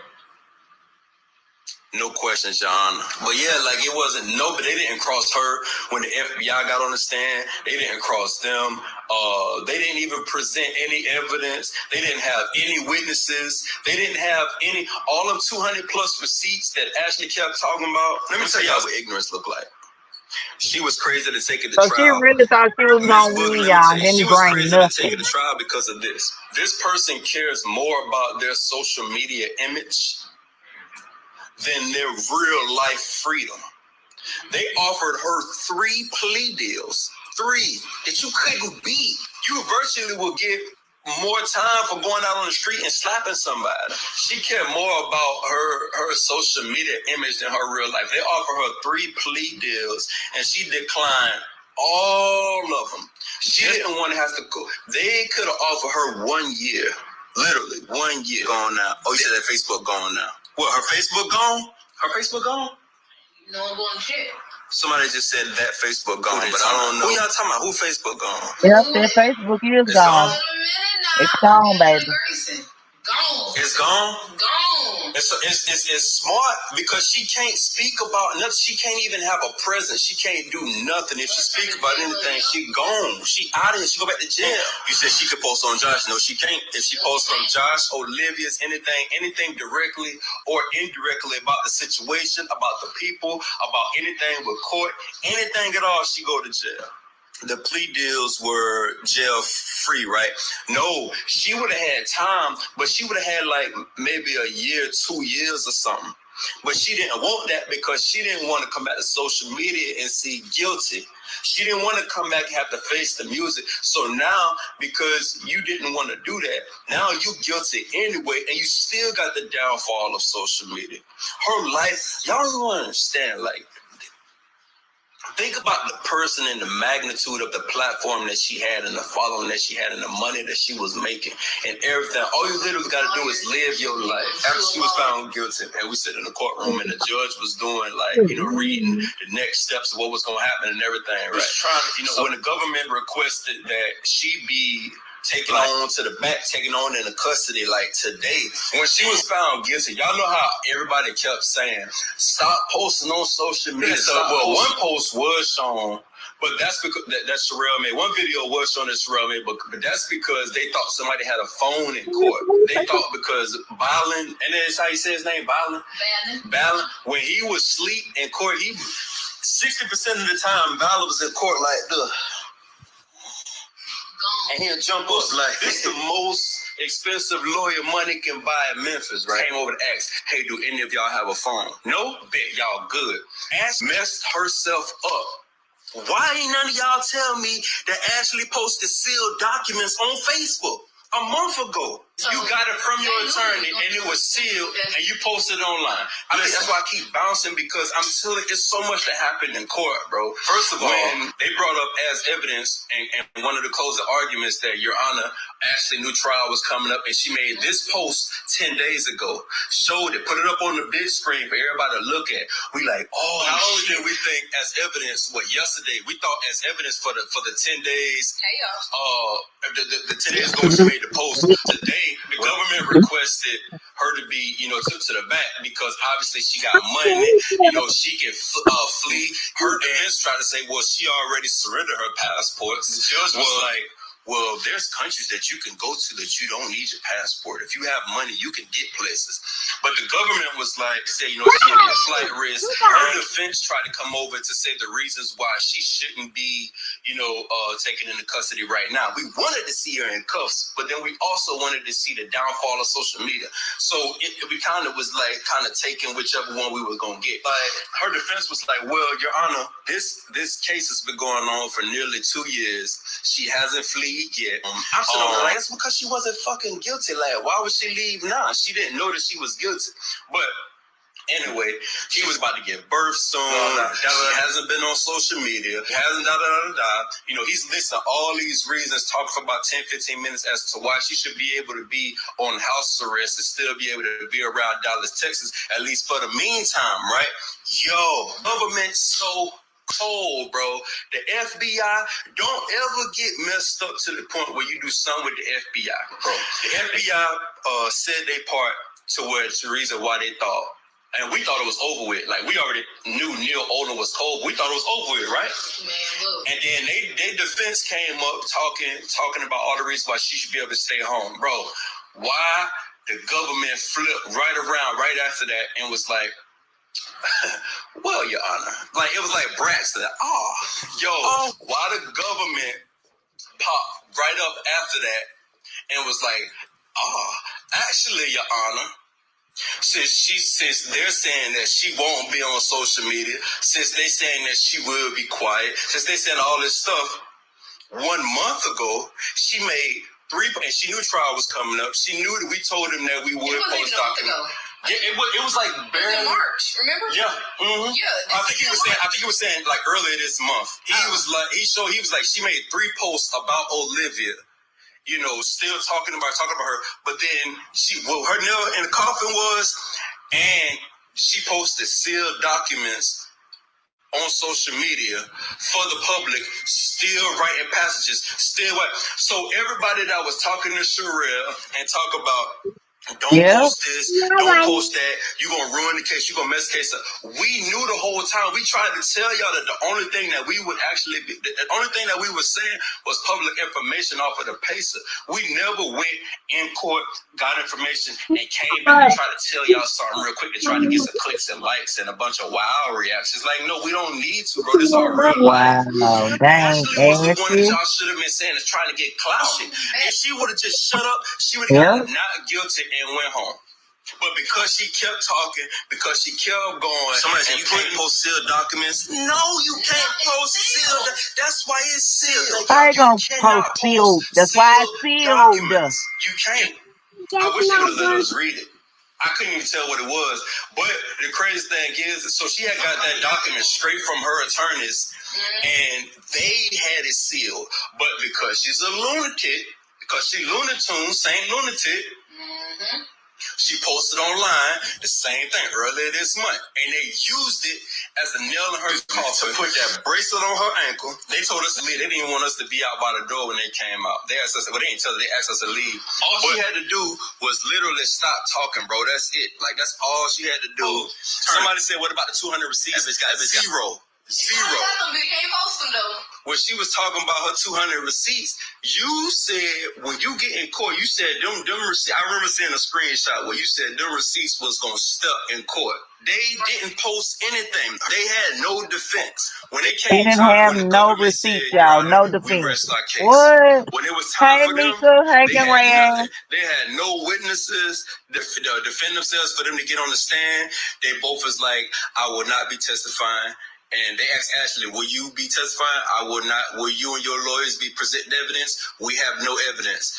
no questions, Your Honor. But yeah, like it wasn't, but they didn't cross her when the FBI got on the stand. They didn't cross them. They didn't even present any evidence. They didn't have any witnesses. They didn't have all them 200 plus receipts that Ashley kept talking about. Let me tell y'all what ignorance looked like. She was crazy to take it to So trial. she really thought she was gonna win, y'all, and didn't bring nothing. She was crazy to take it to trial because of this. This person cares more about their social media image than their real life freedom. They offered her 3 plea deals, 3 that you couldn't beat. You virtually will get more time for going out on the street and slapping somebody. She cared more about her social media image than her real life. They offered her 3 plea deals and she declined all of them. She didn't want to have to go. They could have offered her 1 year. Literally 1 year. Gone now. Oh, you said that Facebook gone now. What, her Facebook gone? Her Facebook gone? No one going to shit. Somebody just said that Facebook gone, but I don't know. Who y'all talking about? Who Facebook gone? Yep, that Facebook is gone. It's gone, baby. Gone. It's gone? Gone. It's smart because she can't speak about nothing. She can't even have a presence. She can't do nothing. If she speaks about anything, she gone. She out of here. She go back to jail. You said she could post on Josh. No, she can't. If she posts from Josh, Olivia's, anything directly or indirectly about the situation, about the people, about anything with court, anything at all, she go to jail. The plea deals were jail free, right? No, she would have had time, but she would have had like maybe a year, 2 years or something. But she didn't want that because she didn't want to come back to social media and see guilty. She didn't want to come back and have to face the music. So now, because you didn't want to do that, now you guilty anyway, and you still got the downfall of social media. Her life, y'all don't understand, like, think about the person and the magnitude of the platform that she had and the following that she had and the money that she was making and everything. All you literally got to do is live your life. After she was found guilty, and we sat in the courtroom and the judge was doing reading the next steps of what was going to happen and everything, right? So when the government requested that she be taken on to the back, taken on into custody like today. When she was found guilty, y'all know how everybody kept saying, stop posting on social media. One post was shown, but that's because that Sherelle made. One video was shown that Sherelle made, but that's because they thought somebody had a phone in court. They thought because Ballin, and that's how you say his name, Ballin, when he was asleep in court, 60% of the time, Ballin was in court like, ugh. And he'll jump up like, this the most expensive lawyer money can buy in Memphis, right? Came over to ask, hey, do any of y'all have a phone? No? Bet y'all good. Ash messed herself up. Why ain't none of y'all tell me that Ashley posted sealed documents on Facebook a month ago? You got it from your attorney, and it was sealed, and you posted it online. I mean, that's why I keep bouncing, because I'm telling you, it's so much that happened in court, bro. First of all, when they brought up as evidence, and one of the closing arguments that Your Honor actually knew trial was coming up, and she made this post 10 days ago, showed it, put it up on the big screen for everybody to look at. We like, oh, not only did we think as evidence, yesterday, we thought as evidence for the 10 days, the 10 days ago she made the post. Today, the government requested her to be, to the back, because obviously she got money, she can flee. Her defense tried to say, well, she already surrendered her passports. The judge was like, well, there's countries that you can go to that you don't need your passport. If you have money, you can get places. But the government was like, say, she had a flight risk. Her defense tried to come over to say the reasons why she shouldn't be, taken into custody right now. We wanted to see her in cuffs, but then we also wanted to see the downfall of social media. So we kind of was like, taking whichever one we were going to get. Like, her defense was like, well, Your Honor, this case has been going on for nearly 2 years. She hasn't fled yet. I'm saying, like, it's because she wasn't fucking guilty. Like, why would she leave now? She didn't know that she was guilty. But anyway, he was about to give birth soon. She hasn't been on social media. He hasn't he's listing all these reasons, talking for about 10, 15 minutes as to why she should be able to be on house arrest and still be able to be around Dallas, Texas, at least for the meantime, right? Yo, government so cold, bro. The FBI, don't ever get messed up to the point where you do something with the FBI, bro. The FBI said they part to where it's the reason why they thought. And we thought it was over with. Like, we already knew Neil Olin was cold. We thought it was over with, right? Man, look. And then they defense came up talking about all the reasons why she should be able to stay home. Bro, why the government flipped right around right after that and was like, well, Your Honor. Like, it was like Braxton. Why the government popped right up after that and was like, actually, Your Honor, since they're saying that she won't be on social media, since they're saying that she will be quiet, since they said all this stuff, 1 month ago, she made 3, and she knew trial was coming up. She knew that we told him that we would post documents. Yeah, it was like barely in March, remember? Yeah. Mm-hmm. Yeah. I think he was saying like earlier this month. He was like she made 3 posts about Olivia. Still talking about her, but then her nail in the coffin was, and she posted sealed documents on social media for the public, still writing passages, so everybody that was talking to Sherelle and talk about, don't post this, don't post that, you're going to ruin the case, you're going to mess the case up. We knew the whole time. We tried to tell y'all that the only thing that we would saying was public information off of the PACER. We never went in court, got information, and came back and tried to tell y'all something real quick to try to get some clicks and likes and a bunch of wow reactions. Like, no, we don't need to, bro. This is our real life. Ashley was the one that y'all should have been saying is trying to get clout. If she would have just shut up, she would have gotten not guilty and went home. But because she kept talking, because she kept going, somebody said you can't post sealed documents. No, you can't post sealed. That's why it's sealed. I ain't gonna post sealed. That's why it's sealed. Documents. You can't. I wish they would have let us read it. I couldn't even tell what it was. But the crazy thing is, so she had got that document straight from her attorneys, and they had it sealed. But because she's a lunatic, because she Looney Tunes, same lunatic, she posted online the same thing earlier this month, and they used it as a nail in her coffin to put that bracelet on her ankle. They told us to leave. They didn't even want us to be out by the door when they came out. They asked us, they didn't tell us, they asked us to leave. All she had to do was literally stop talking, bro. That's it. Like, that's all she had to do. Somebody said, what about the 200 receipts? Zero. When she was talking about her 200 receipts, you said when you get in court, you said them receipts. I remember seeing a screenshot where you said them receipts was gonna stuck in court. They didn't post anything. They had no defense. When they came, they didn't have no receipts, y'all. No defense. What? When it was time for them, Mika, they had no witnesses to defend themselves for them to get on the stand. They both was like, I will not be testifying. And they asked Ashley, will you be testifying? I will not. Will you and your lawyers be presenting evidence? We have no evidence.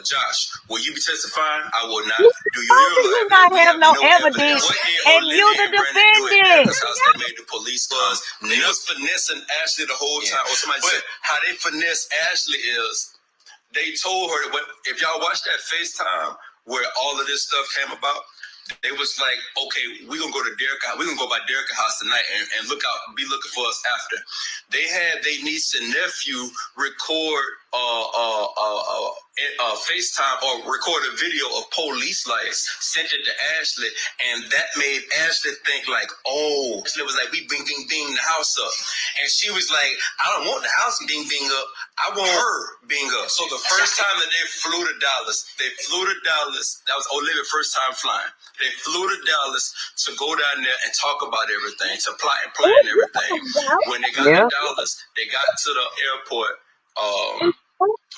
Josh, will you be testifying? I will not. Do you not have no evidence. What did And you Olivia the and Brandon do at defendant. Erica's house that made the police come? They was finessing Ashley the whole time. Or somebody said, how they finesse Ashley is, they told her, if y'all watch that FaceTime where all of this stuff came about, they was like, okay, we're gonna go to Derek. We're gonna go by Derek's house tonight and be looking for us after. They had their niece and nephew record FaceTime or record a video of police lights, sent it to Ashley, and that made Ashley think like, oh, Ashley was like, we bing the house up. And she was like, I don't want the house bing up. I want her bing up. So the first time that they flew to Dallas, that was Olivia's first time flying. They flew to Dallas to go down there and talk about everything, to plot and plan everything. When they got to Dallas, they got to the airport,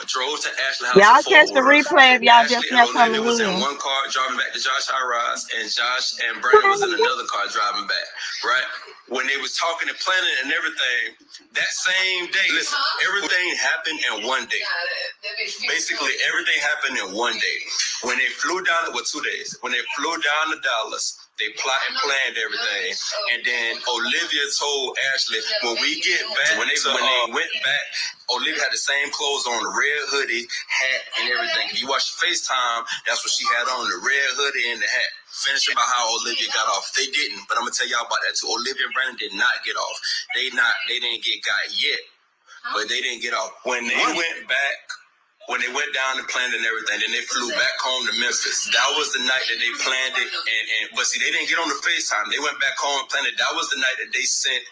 drove to Ashley's house. Y'all catch the replay if y'all just now now coming Olivia was in in. one car driving back to Josh High Rise, and Josh and Brandon was in another car driving back, right? When they was talking and planning and everything, that same day, listen, everything happened in one day. Basically, everything happened in one day. When they flew down, 2 days. When they flew down to Dallas, they plot and planned everything. And then Olivia told Ashley, when we get back, when they went back, Olivia had the same clothes on, the red hoodie, hat, and everything. If you watch the FaceTime, that's what she had on, the red hoodie and the hat. Finish about how Olivia got off. They didn't, but I'm gonna tell y'all about that too. Olivia and Brandon did not get off. They didn't get got yet, but they didn't get off. When they went back, when they went down and planned and everything, then they flew back home to Memphis. That was the night that they planned it, but see, they didn't get on the FaceTime. They went back home and planned it. That was the night that they sent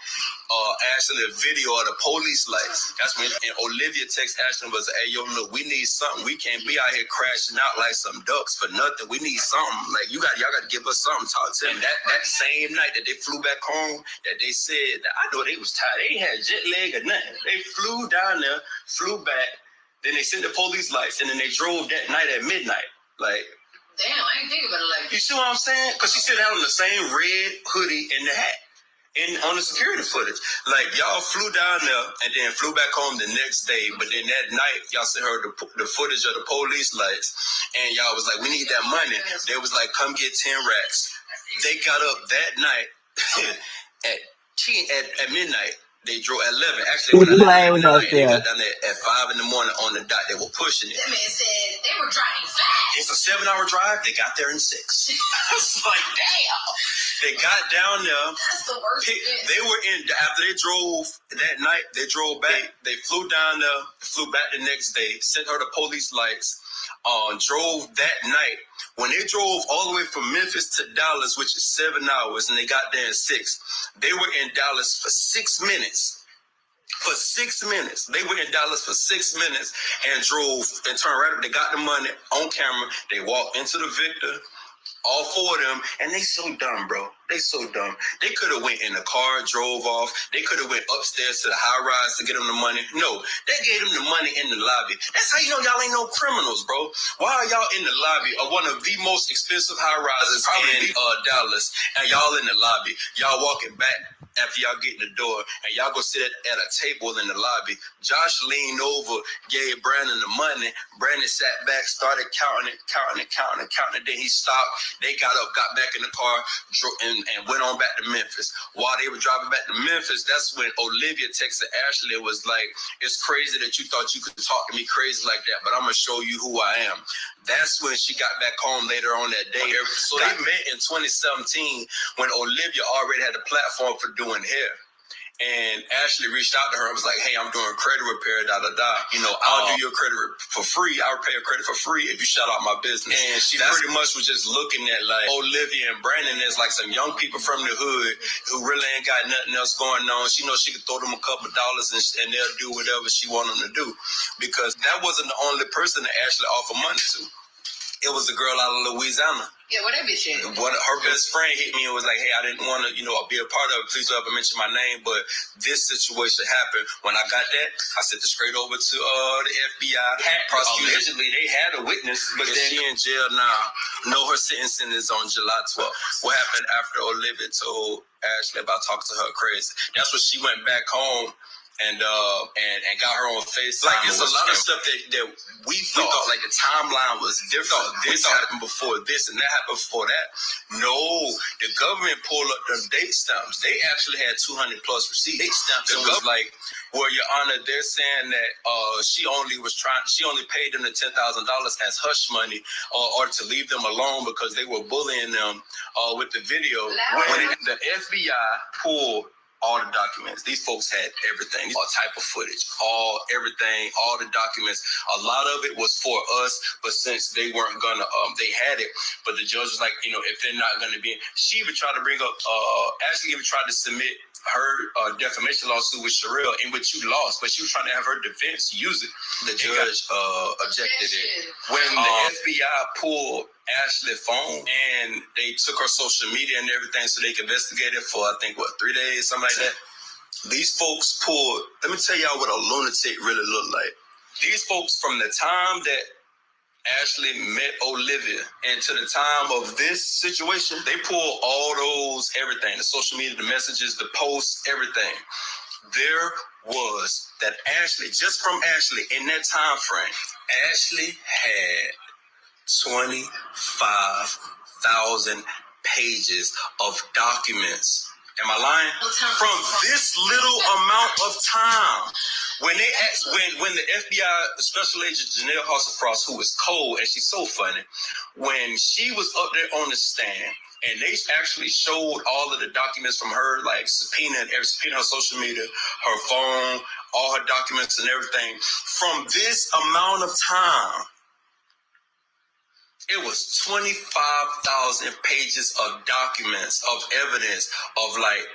Ashley a video of the police lights. That's when Olivia texted Ashley and was like, hey, yo, look, we need something. We can't be out here crashing out like some ducks for nothing. We need something. Like, y'all got to give us something. Talk to them. That same night that they flew back home, that they said, that I know they was tired. They ain't had jet lag or nothing. They flew down there, flew back. Then they sent the police lights, and then they drove that night at midnight. Like, damn, I ain't think about it like that. You see what I'm saying? Because she still had on the same red hoodie and the hat. And on the security footage, like, y'all flew down there and then flew back home the next day. But then that night, y'all still heard the footage of the police lights, and y'all was like, we need that money. They was like, come get 10 racks. They got up that night at midnight. They drove at 11. Actually, when I left they got down there at 5 in the morning on the dot. They were pushing it. That man said they were driving fast. It's a 7-hour drive. They got there in 6. It's like, damn. They got down there. That's the worst. They were in after they drove that night. They drove back. They flew down there. Flew back the next day. Sent her the police lights. Drove that night. When they drove all the way from Memphis to Dallas, which is 7 hours, and they got there in 6, they were in Dallas for 6 minutes. For 6 minutes. They were in Dallas for 6 minutes and drove and turned right up. They got the money on camera. They walked into the Victor. All 4 of them, and they so dumb, bro. They so dumb. They could have went in the car, drove off. They could have went upstairs to the high rise to get them the money. No, they gave them the money in the lobby. That's how you know y'all ain't no criminals, bro. Why are y'all in the lobby of one of the most expensive high rises in Dallas, and y'all in the lobby? Y'all walking back after y'all get in the door, and y'all go sit at a table in the lobby. Josh leaned over, gave Brandon the money. Brandon sat back, started counting it. Then he stopped. They got up, got back in the car, and went on back to Memphis. While they were driving back to Memphis, that's when Olivia texted Ashley and was like, it's crazy that you thought you could talk to me crazy like that, but I'm going to show you who I am. That's when she got back home later on that day. So they met in 2017 when Olivia already had a platform for doing hair. And Ashley reached out to her and was like, hey, I'm doing credit repair, You know, I'll do your credit for free. I'll repay your credit for free if you shout out my business. And she pretty much was just looking at, like, Olivia and Brandon as, like, some young people from the hood who really ain't got nothing else going on. She knows she could throw them a couple dollars and they'll do whatever she want them to do. Because that wasn't the only person that Ashley offered money to. It was a girl out of Louisiana. Yeah, what that bitch is? What her best friend hit me and was like, "Hey, I didn't want to, be a part of it. Please don't ever mention my name, but this situation happened." When I got that, I sent it straight over to the FBI. Allegedly, they had a witness, but then she in jail now. No, her sentencing is on July 12th. What happened after Olivia told Ashley about talking to her crazy? That's when she went back home and got her own face. Like, it's a lot of stuff that we thought like the timeline was different. This happened before this and that happened before that. No, the government pulled up the date stamps. They actually had 200 plus receipts. Date stamps. It was like, well, Your Honor, they're saying that she only paid them the $10,000 as hush money or to leave them alone because they were bullying them with the video. When the FBI pulled all the documents, these folks had everything, all type of footage, all the documents. A lot of it was for us, but since they weren't gonna, they had it. But the judge was like, if they're not gonna be, she even tried to bring up, Ashley even tried to submit her defamation lawsuit with Sherelle, in which you lost, but she was trying to have her defense use it. The judge objected it. When the FBI pulled Ashley's phone and they took her social media and everything so they could investigate it for, I think, 3 days, something like that. These folks pulled, let me tell y'all what a lunatic really looked like. These folks, from the time that Ashley met Olivia and to the time of this situation, they pulled all those, everything, the social media, the messages, the posts, everything. There was that Ashley, just from Ashley in that time frame, Ashley had 25,000 pages of documents. Am I lying? From this little amount of time. When they asked, when the FBI Special Agent Janelle Hasselfrost, who is cold and she's so funny, when she was up there on the stand and they actually showed all of the documents from her, like subpoena her social media, her phone, all her documents and everything, from this amount of time, it was 25,000 pages of documents, of evidence, of like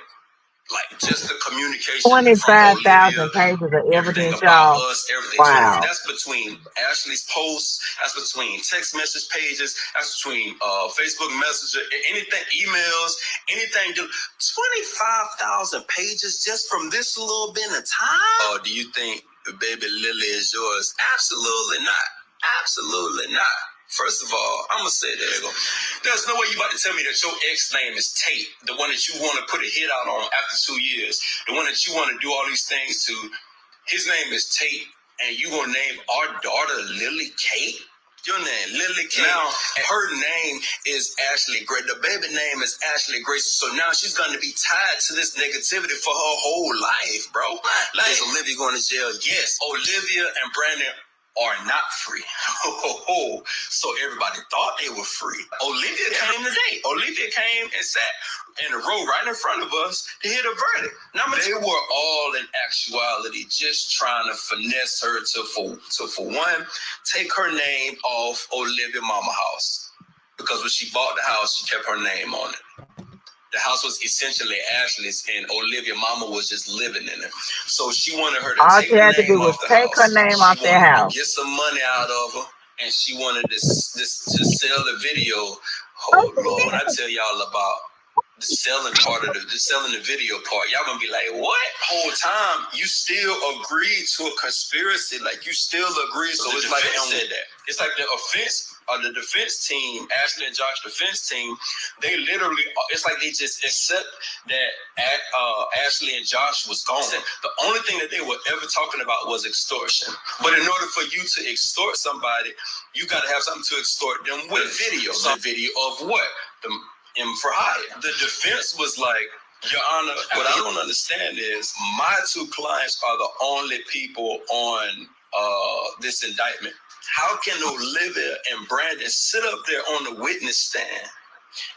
just the communication. 25,000 pages of evidence, y'all. Everything. Wow. That's between Ashley's posts, that's between text message pages, that's between Facebook Messenger, anything, emails, anything. 25,000 pages just from this little bit of time? Do you think baby Lily is yours? Absolutely not. Absolutely not. First of all, I'm going to say that there's no way you about to tell me that your ex name is Tate, the one that you want to put a hit out on after 2 years, the one that you want to do all these things to. His name is Tate, and you going to name our daughter Lily Kate? Your name, Lily Kate. Now, her name is Ashley Gray. The baby name is Ashley Grayson. So now she's going to be tied to this negativity for her whole life, bro. Like, is Olivia going to jail? Yes. Olivia and Brandon are not free. So everybody thought they were free. Olivia came today. Olivia came and sat in a row right in front of us to hear the verdict. Now, they were all in actuality just trying to finesse her to for one, take her name off Olivia Mama house. Because when she bought the house, she kept her name on it. The house was essentially Ashley's, and Olivia Mama was just living in it. So she wanted her to All take she had her to do name was off the take house. her name off their house. Get some money out of her, and she wanted to sell the video. Oh Lord, when I tell y'all about the selling part of selling the video part, y'all gonna be like, what? Whole time you still agreed to a conspiracy, like you still agreed. So it's like said that. It's like the offense. The defense team, Ashley and Josh defense team, they literally, it's like they just accept that Ashley and Josh was gone. The only thing that they were ever talking about was extortion. But in order for you to extort somebody, you got to have something to extort them with. Video. Some video of what? For hire. The defense was like, Your Honor, what I don't understand is my two clients are the only people on this indictment. How can Olivia and Brandon sit up there on the witness stand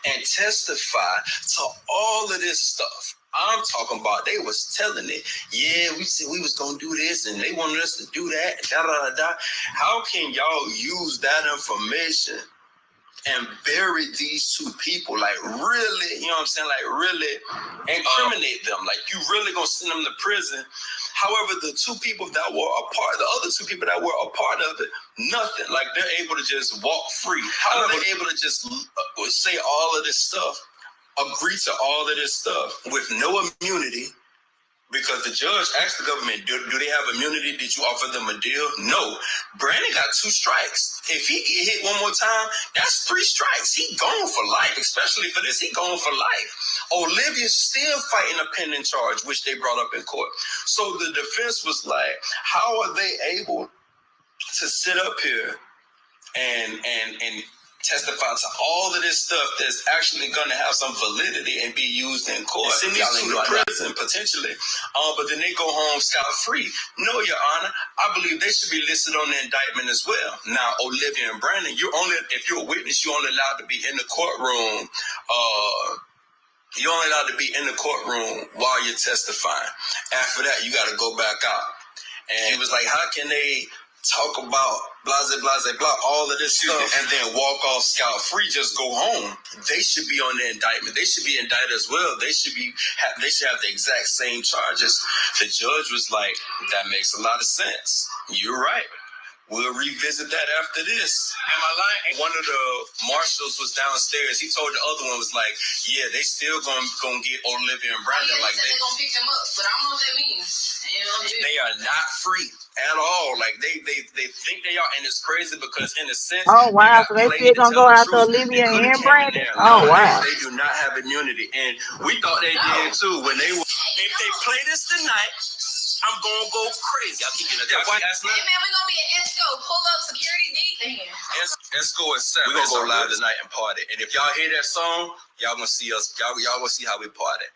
and testify to all of this stuff? I'm talking about they was telling it, yeah, we said we was going to do this and they wanted us to do that, and da-da-da-da. How can y'all use that information and bury these two people, like really, you know what I'm saying, like really incriminate them, like you really gonna send them to prison? However, the other two people that were a part of it, nothing. Like, they're able to just walk free. How are they able to just say all of this stuff, agree to all of this stuff with no immunity? Because the judge asked the government, do they have immunity? Did you offer them a deal? No. Brandon got 2 strikes. If he get hit one more time, that's 3 strikes. He gone for life, especially for this. He gone for life. Olivia's still fighting a pending charge, which they brought up in court. So the defense was like, how are they able to sit up here and testify to all of this stuff that's actually going to have some validity and be used in court? Send these two to prison potentially, but then they go home scot-free. No, Your Honor, I believe they should be listed on the indictment as well. Now, Olivia and Brandon, if you're a witness, you're only allowed to be in the courtroom. You're only allowed to be in the courtroom while you're testifying. After that, you got to go back out. And he was like, how can they talk about blah, all of this stuff, and then walk off scot-free, just go home? They should be on the indictment. They should be indicted as well. They should have the exact same charges. The judge was like, that makes a lot of sense. You're right. We'll revisit that after this. Am I lying? One of the marshals was downstairs. He told the other one, was like, yeah, they still gonna get Olivia and Brandon. Yeah, like they're gonna pick them up, but I don't know what that means. They are not free at all. Like, they think they are, and it's crazy because in a sense, Oh wow, so they still gonna go after truth. Olivia They and Brandon? Oh wow. They do not have immunity, and we thought they did too when they were. If they play this tonight, I'm gonna go crazy. Y'all keep getting that. Hey man, we're gonna be at Esco. Pull up security deep. Esco is 7. We're gonna go live tonight and party. And if y'all hear that song, y'all gonna see us. Y'all gonna see how we party.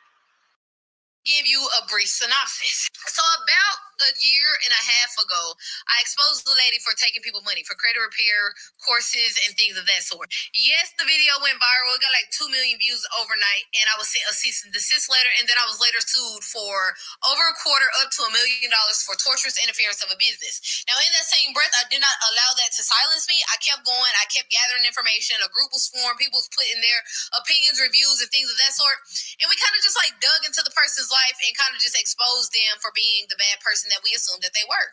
Give you a brief synopsis. So about a year and a half ago, I exposed the lady for taking people money for credit repair courses and things of that sort. Yes, the video went viral. It got like 2 million views overnight, and I was sent a cease and desist letter, and then I was later sued for over a quarter up to $1 million for torturous interference of a business. Now, in that same breath, I did not allow that to silence me. I kept going. I kept gathering information. A group was formed. People was putting their opinions, reviews, and things of that sort. And we kind of just like dug into the person's life and kind of just exposed them for being the bad person that we assumed that they were.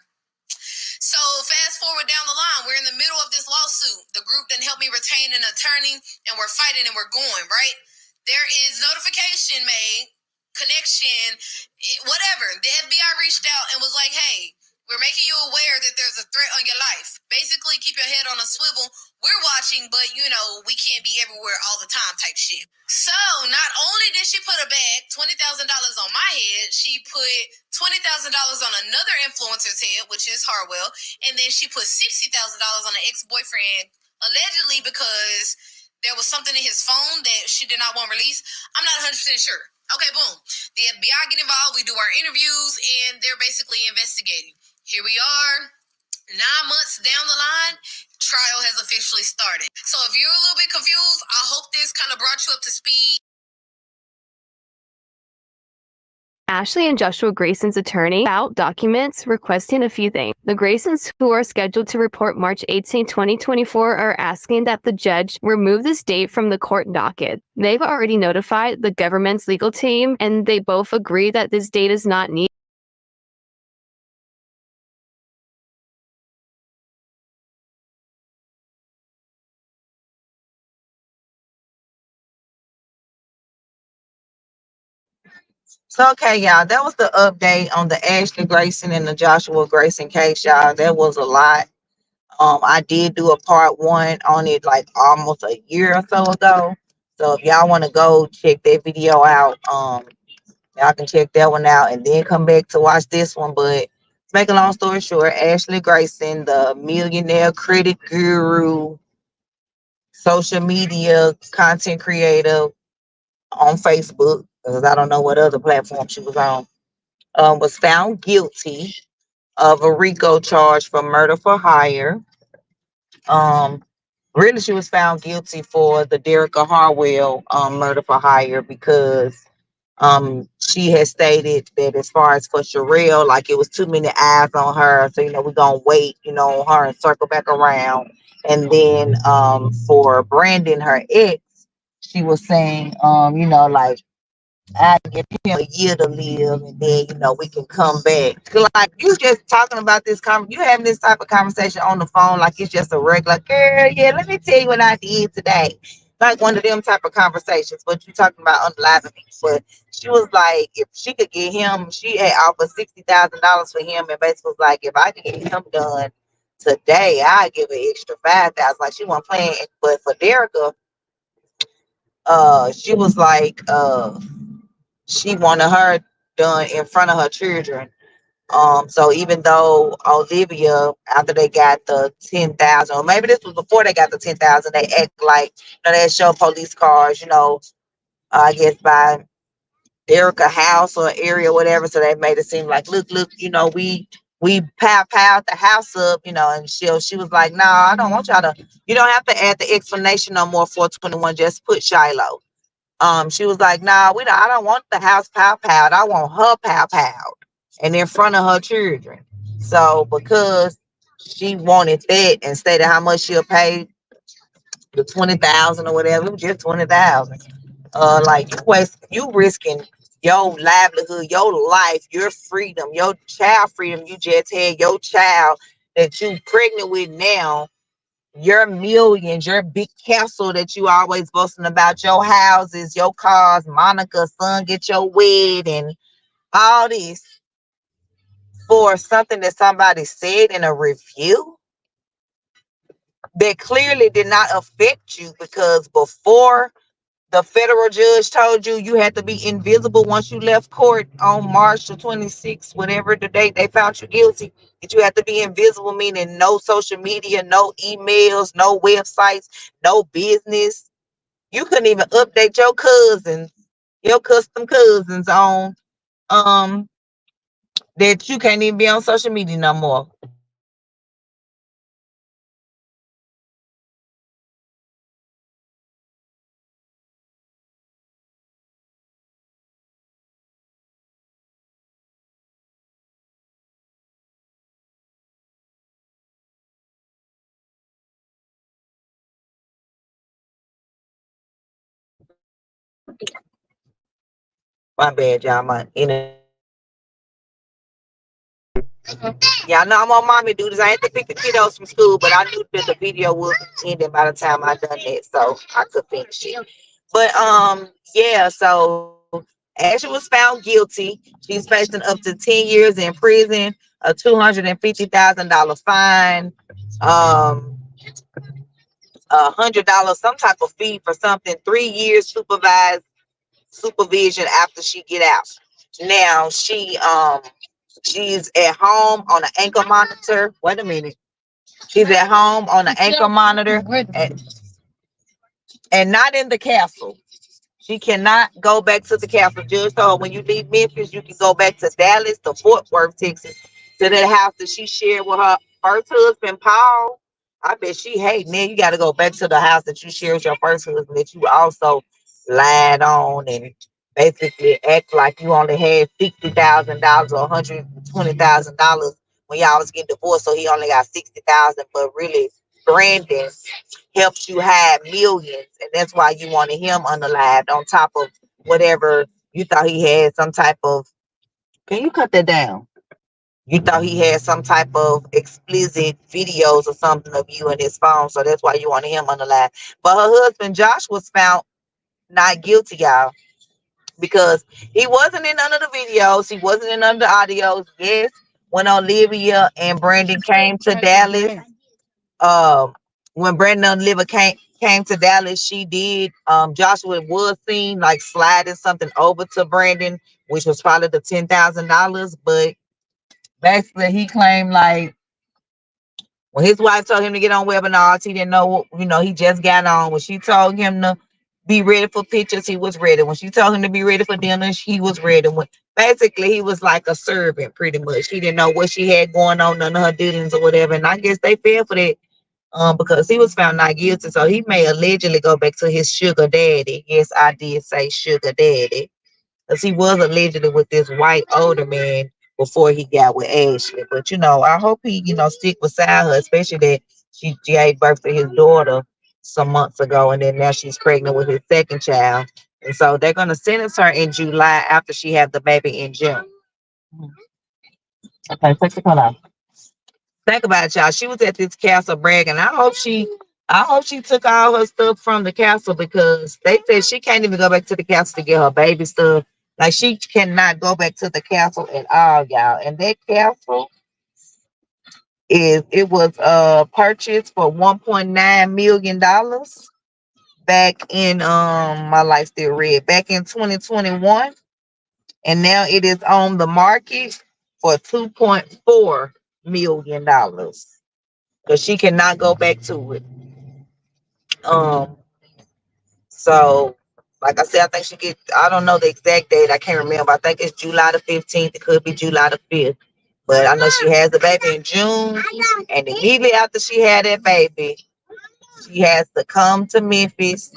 So fast forward down the line, we're in the middle of this lawsuit. The group then helped me retain an attorney, and we're fighting and we're going, right? There is notification made, connection, whatever. The FBI reached out and was like, hey, we're making you aware that there's a threat on your life. Basically, keep your head on a swivel. We're watching, but, we can't be everywhere all the time type shit. So, not only did she put a bag, $20,000 on my head, she put $20,000 on another influencer's head, which is Harwell, and then she put $60,000 on an ex-boyfriend, allegedly because there was something in his phone that she did not want released. I'm not 100% sure. Okay, boom. The FBI get involved. We do our interviews, and they're basically investigating. Here we are, 9 months down the line, trial has officially started. So if you're a little bit confused, I hope this kind of brought you up to speed. Ashley and Joshua Grayson's attorney out documents requesting a few things. The Graysons, who are scheduled to report March 18, 2024, are asking that the judge remove this date from the court docket. They've already notified the government's legal team, and they both agree that this date is not needed. So okay, y'all, that was the update on the Ashley Grayson and the Joshua Grayson case, y'all. That was a lot. I did do a part 1 on it like almost a year or so ago. So if y'all want to go check that video out, y'all can check that one out and then come back to watch this one. But to make a long story short, Ashley Grayson, the millionaire credit guru, social media content creator on Facebook, because I don't know what other platform she was on, was found guilty of a Rico charge for murder for hire. Really, she was found guilty for the Derica Harwell murder for hire because she had stated that as far as for Sherelle, like it was too many eyes on her, so we're gonna wait, on her and circle back around. And then for Brandon, her ex, she was saying, like I give him a year to live, and then we can come back. Like you just talking about this you having this type of conversation on the phone, like it's just a regular girl. Yeah, let me tell you what I did today. Like one of them type of conversations, but you talking about unliving me. But she was like, if she could get him, she had offered $60,000 for him, and basically was like, if I could get him done today, I give an extra 5,000. Like she wasn't playing, but for Derica, she was like, she wanted her done in front of her children. So even though Olivia, after they got the 10,000, or maybe this was before they got the 10,000, they act like they show police cars, I guess by Erica house or area, or whatever. So they made it seem like, look, we piled the house up, and she was like, no, I don't want y'all to, you don't have to add the explanation no more. 421, just put Shiloh. She was like, nah, I don't want the house piled. I want her piled and in front of her children. So because she wanted that and stated how much she'll pay, the 20,000 or whatever, it was just 20,000. Like you risking your livelihood, your life, your freedom, your child freedom. You just had your child that you pregnant with now, your millions, your big castle that you always boasting about, your houses, your cars, Monica's son get your wedding, all this for something that somebody said in a review that clearly did not affect you, because before the federal judge told you you had to be invisible once you left court on March the 26th, whatever the date they found you guilty, that you had to be invisible, meaning no social media, no emails, no websites, no business. You couldn't even update your cousins, your custom cousins on that you can't even be on social media no more. My bad, y'all. My internet. Yeah, I know I'm on mommy duties. I had to pick the kiddos from school, but I knew that the video was ending by the time I done that, so I could finish it. But yeah, so Ashley was found guilty. She's facing up to 10 years in prison, a $250,000 fine, $100 some type of fee for something, 3 years supervision after she get out. Now she's at home on an ankle monitor. Wait a minute. She's at home on an ankle monitor and not in the castle. She cannot go back to the castle. Judge told her when you leave Memphis, you can go back to Dallas, to Fort Worth, Texas, to that house that she shared with her first husband, Paul. I bet she hating it. You got to go back to the house that you shared with your first husband, that you also lied on and basically act like you only had $60,000 or $120,000 when y'all was getting divorced. So he only got 60,000, but really Brandon helps you hide millions, and that's why you wanted him unalived on top of whatever you thought he had some type of. Can you cut that down? You thought he had some type of explicit videos or something of you in his phone, so that's why you wanted him unalived. But her husband Josh was found not guilty, y'all, because he wasn't in none of the videos, he wasn't in none of the audios. Yes, when Olivia and Brandon came to Dallas, um when Brandon Liver came to Dallas, she did Joshua was seen like sliding something over to Brandon, which was probably the $10,000. But basically he claimed like when his wife told him to get on webinars, he didn't know, he just got on. When she told him to be ready for pictures, he was ready. When she told him to be ready for dinner, he was ready. Basically he was like a servant pretty much. He didn't know what she had going on, none of her dealings or whatever. And I guess they fell for that because he was found not guilty. So he may allegedly go back to his sugar daddy. Yes, I did say sugar daddy. Because he was allegedly with this white older man before he got with Ashley. But, I hope he, stick beside her, especially that she gave birth to his daughter some months ago. And then now she's pregnant with his second child. And so they're going to sentence her in July after she had the baby in June. Okay, take the color off. Think about it, y'all. She was at this castle bragging. I hope she took all her stuff from the castle because they said she can't even go back to the castle to get her baby stuff. Like she cannot go back to the castle at all, y'all. And that castle was purchased for $1.9 million back in my life still red back in 2021, and now it is on the market for $2.4 million because she cannot go back to it. So like I said, I think she get, I don't know the exact date, I can't remember. I think it's July the 15th. It could be July the 5th. But I know she has the baby in June. And immediately after she had that baby, she has to come to Memphis,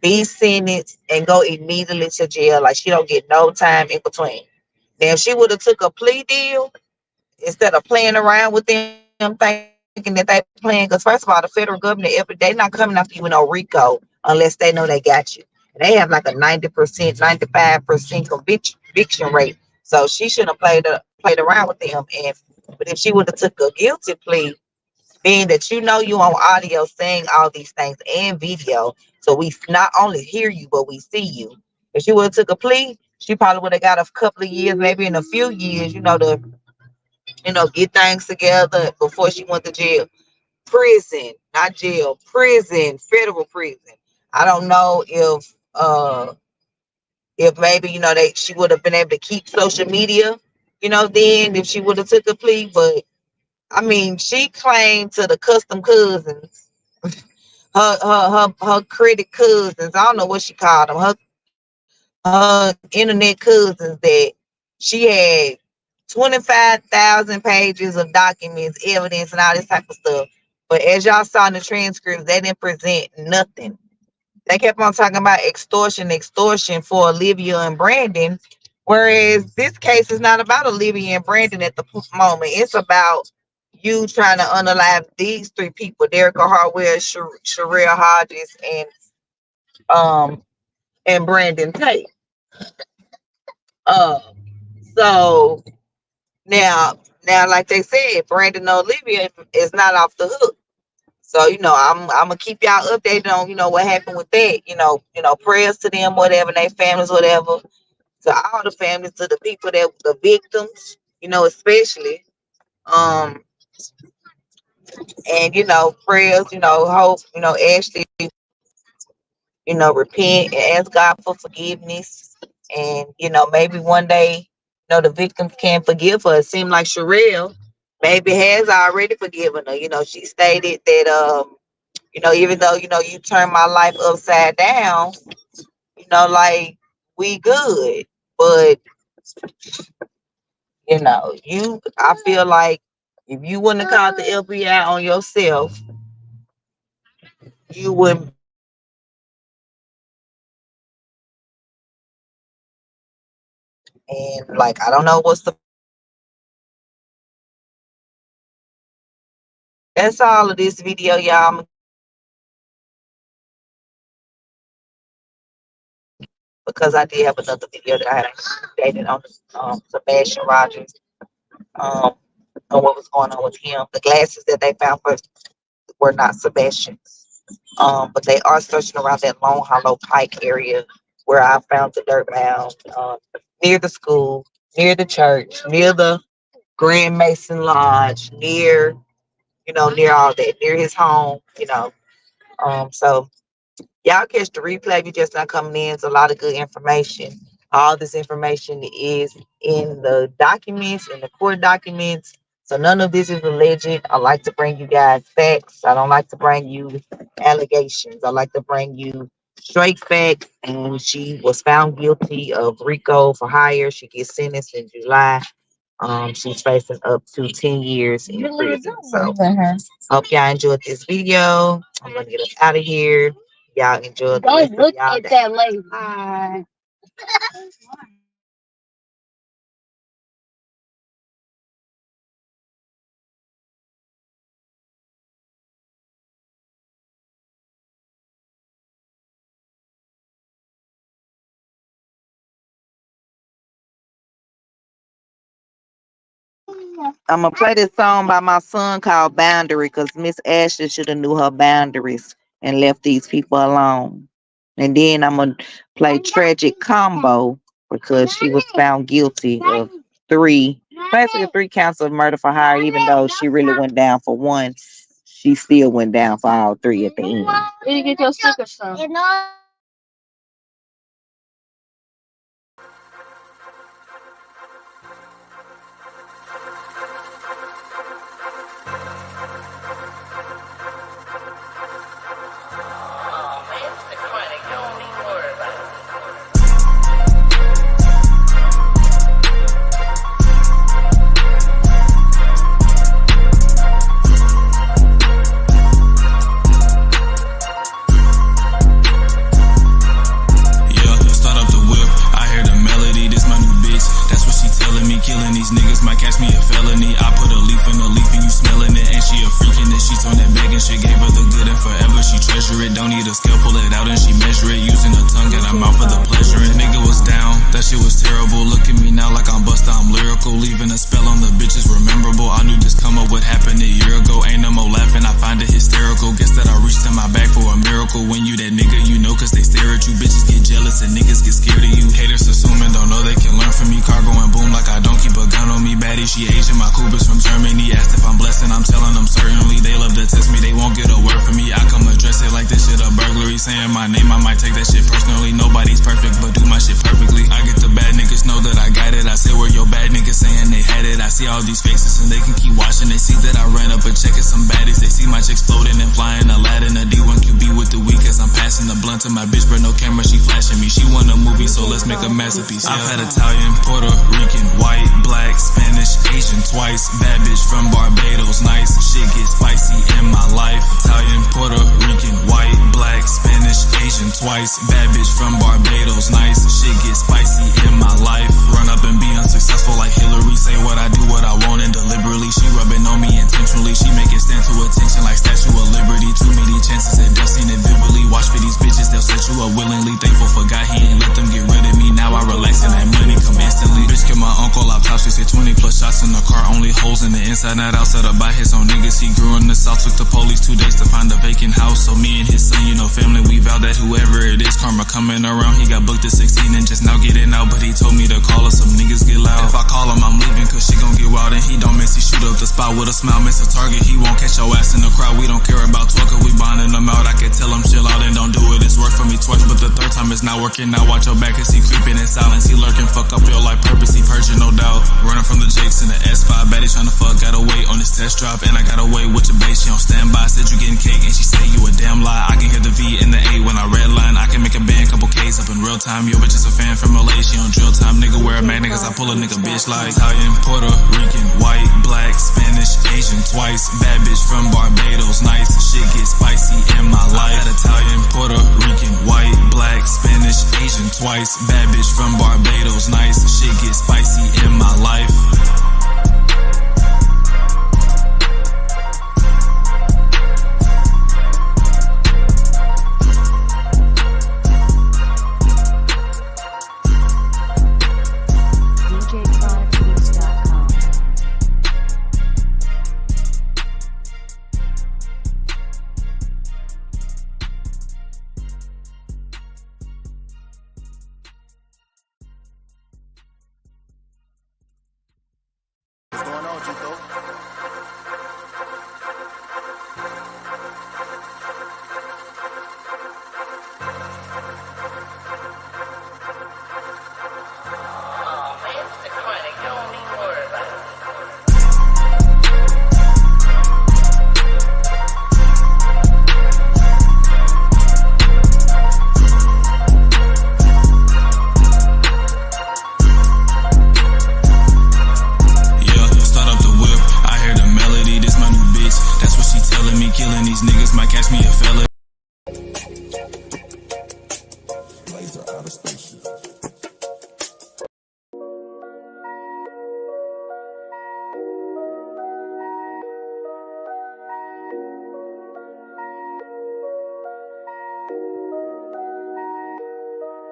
be sentenced, and go immediately to jail. Like she don't get no time in between. Now, if she would have took a plea deal instead of playing around with them, thinking that they playing, because first of all, the federal government, they not coming after you with no Rico unless they know they got you. And they have like a 90%, 95% conviction rate. So she shouldn't have played around with them. And but if she would have took a guilty plea, being that you on audio saying all these things and video, so we not only hear you but we see you. If she would have took a plea, she probably would have got a couple of years, maybe in a few years, to get things together before she went to jail. Prison, not jail, prison, federal prison. I don't know if maybe she would have been able to keep social media, then if she would have took a plea. But I mean, she claimed to the custom cousins, her credit cousins. I don't know what she called them. Her internet cousins, that she had 25,000 pages of documents, evidence, and all this type of stuff. But as y'all saw in the transcripts, they didn't present nothing. They kept on talking about extortion for Olivia and Brandon, whereas this case is not about Olivia and Brandon at the moment. It's about you trying to unalive these three people: Derrica Harwell, Sherelle Hodges, and Brandon Tate. Uh, so now, like they said, Brandon and Olivia is not off the hook. So, I'm gonna keep y'all updated on, what happened with that. Prayers to them, whatever, and their families, whatever. To all the families, to the people that the victims, especially. Um, and prayers, hope, Ashley, repent and ask God for forgiveness. And, maybe one day, the victims can forgive her. It seemed like Sherelle maybe has already forgiven her. She stated that even though, you turned my life upside down, like we good. But, I feel like if you wouldn't have called the FBI on yourself, you wouldn't. And like, I don't know that's all of this video, y'all. Because I did have another video that I had dated on Sebastian Rogers, on what was going on with him. The glasses that they found first were not Sebastian's. But they are searching around that Long Hollow Pike area where I found the dirt mound, near the school, near the church, near the Grand Mason Lodge, near all that, near his home, so y'all catch the replay if you're just not coming in. It's a lot of good information. All this information is in the documents, in the court documents. So none of this is alleged. I like to bring you guys facts. I don't like to bring you allegations. I like to bring you straight facts. And she was found guilty of Rico for hire. She gets sentenced in July. She's facing up to 10 years in prison. So hope y'all enjoyed this video. I'm gonna get us out of here. Y'all enjoy the rest of y'all day. Bye. I'm gonna play this song by my son called Boundary because Miss Ashley should have knew her boundaries and left these people alone. And then I'm gonna play Tragic Combo because she was found guilty of basically 3 counts of murder for hire, even though she really went down for 1. She still went down for all 3 at the end. Where you get your stickers from? Killing these niggas might catch me a felony. I put a leaf in the leaf and you smelling it. And she a freak in the sheets on that bag and shit. Gave her the good and forever she treasure it. Don't need a scale, pull it out and she measure it. Using her tongue and her mouth for the pleasure. And nigga was down, that shit was terrible. Look at me now like I'm Busta, I'm lyrical. Leaving a spell on the bitches memorable. I knew this come up what happened a year ago. Ain't no more laughing, I find it hysterical. Guess that I reached in my bag for a miracle. When you that nigga, you know cause they stare at you. Bitches get jealous and niggas get scared of you. Haters assuming, don't know they can learn from me. Car going boom like I don't keep a gun on me. Baddie, she Asian, my Cooper's from Germany. Asked if I'm blessed and I'm telling them certainly. They love to test me, they won't get a word from me. I come address it like this shit a burglary. Saying my name, I might take that shit personally. Nobody's perfect, but do my shit perfectly. I get the bad niggas, know that I got it. I say where your bad niggas saying they had it. I see all these faces and they can keep watching. They see that I ran up a check at some baddies. They see my chicks floating and flying Aladdin. A D1QB with the week as I'm passing the blunt to my bitch, but no camera, she flashing me. She want a movie, so let's make a masterpiece. I've had Italian, Puerto Rican, white, black, Spanish, Asian twice. Bad bitch from Barbados, nice. Shit get spicy in my life. Italian, Puerto Rican, white, black, Spanish, Asian twice. Bad bitch from Barbados, nice. Shit get spicy in my life. Run up and be unsuccessful like Hillary. Say what I do, what I want, and deliberately. She rubbing on me intentionally. She make it stand to attention like Statue of Liberty. Too many chances at just seen it vividly. Watch for these bitches, they'll set you up willingly. Thankful for God, he ain't let them get rid of me. Now I relax and that money come instantly. Bitch, get my uncle out top. She said 20 plus shots in the car. Only holes in the inside, not outside. Up by his own niggas. He grew in the south. Took the police 2 days to find a vacant house. So me and his son, you know, family, we vowed that whoever it is, karma coming around. He got booked at 16 and just now getting out. But he told me to call her, some niggas get loud. If I call him, I'm leaving cause she gon' get wild. And he don't miss, he shoot up the spot with a smile. Miss a target, he won't catch your ass in the crowd. We don't care about talking, we bonding them out. I can tell him chill out and don't do it. It's worked for me twice, but the third time it's not working. Now watch your back as he creeping in silence. He lurking, fuck up your life purpose. He purging, no doubt. Running from the Jakes in the S5. Baddie tryna fuck, gotta wait on this test drive. And I gotta wait with your base, she on standby. Said you getting cake and she say you a damn lie. I can hear the V and the A when I redline. I can make a band, couple K's up in real time. Your bitch is a fan from LA, she on drill time. Nigga wear a magnet cause I pull a nigga bitch like Italian, Puerto Rican, white, black, Spanish, Asian twice. Bad bitch from Barbados, nice. Shit get spicy in my life. Italian, Puerto Rican, white, black, Spanish, Asian twice. Bad bitch from Barbados, nice. Shit get spicy in my life.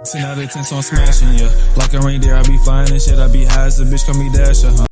Ten out of 10, so I'm smashing, yeah. Like a reindeer, I be flying and shit. I be high as a bitch, call me Dasher, huh?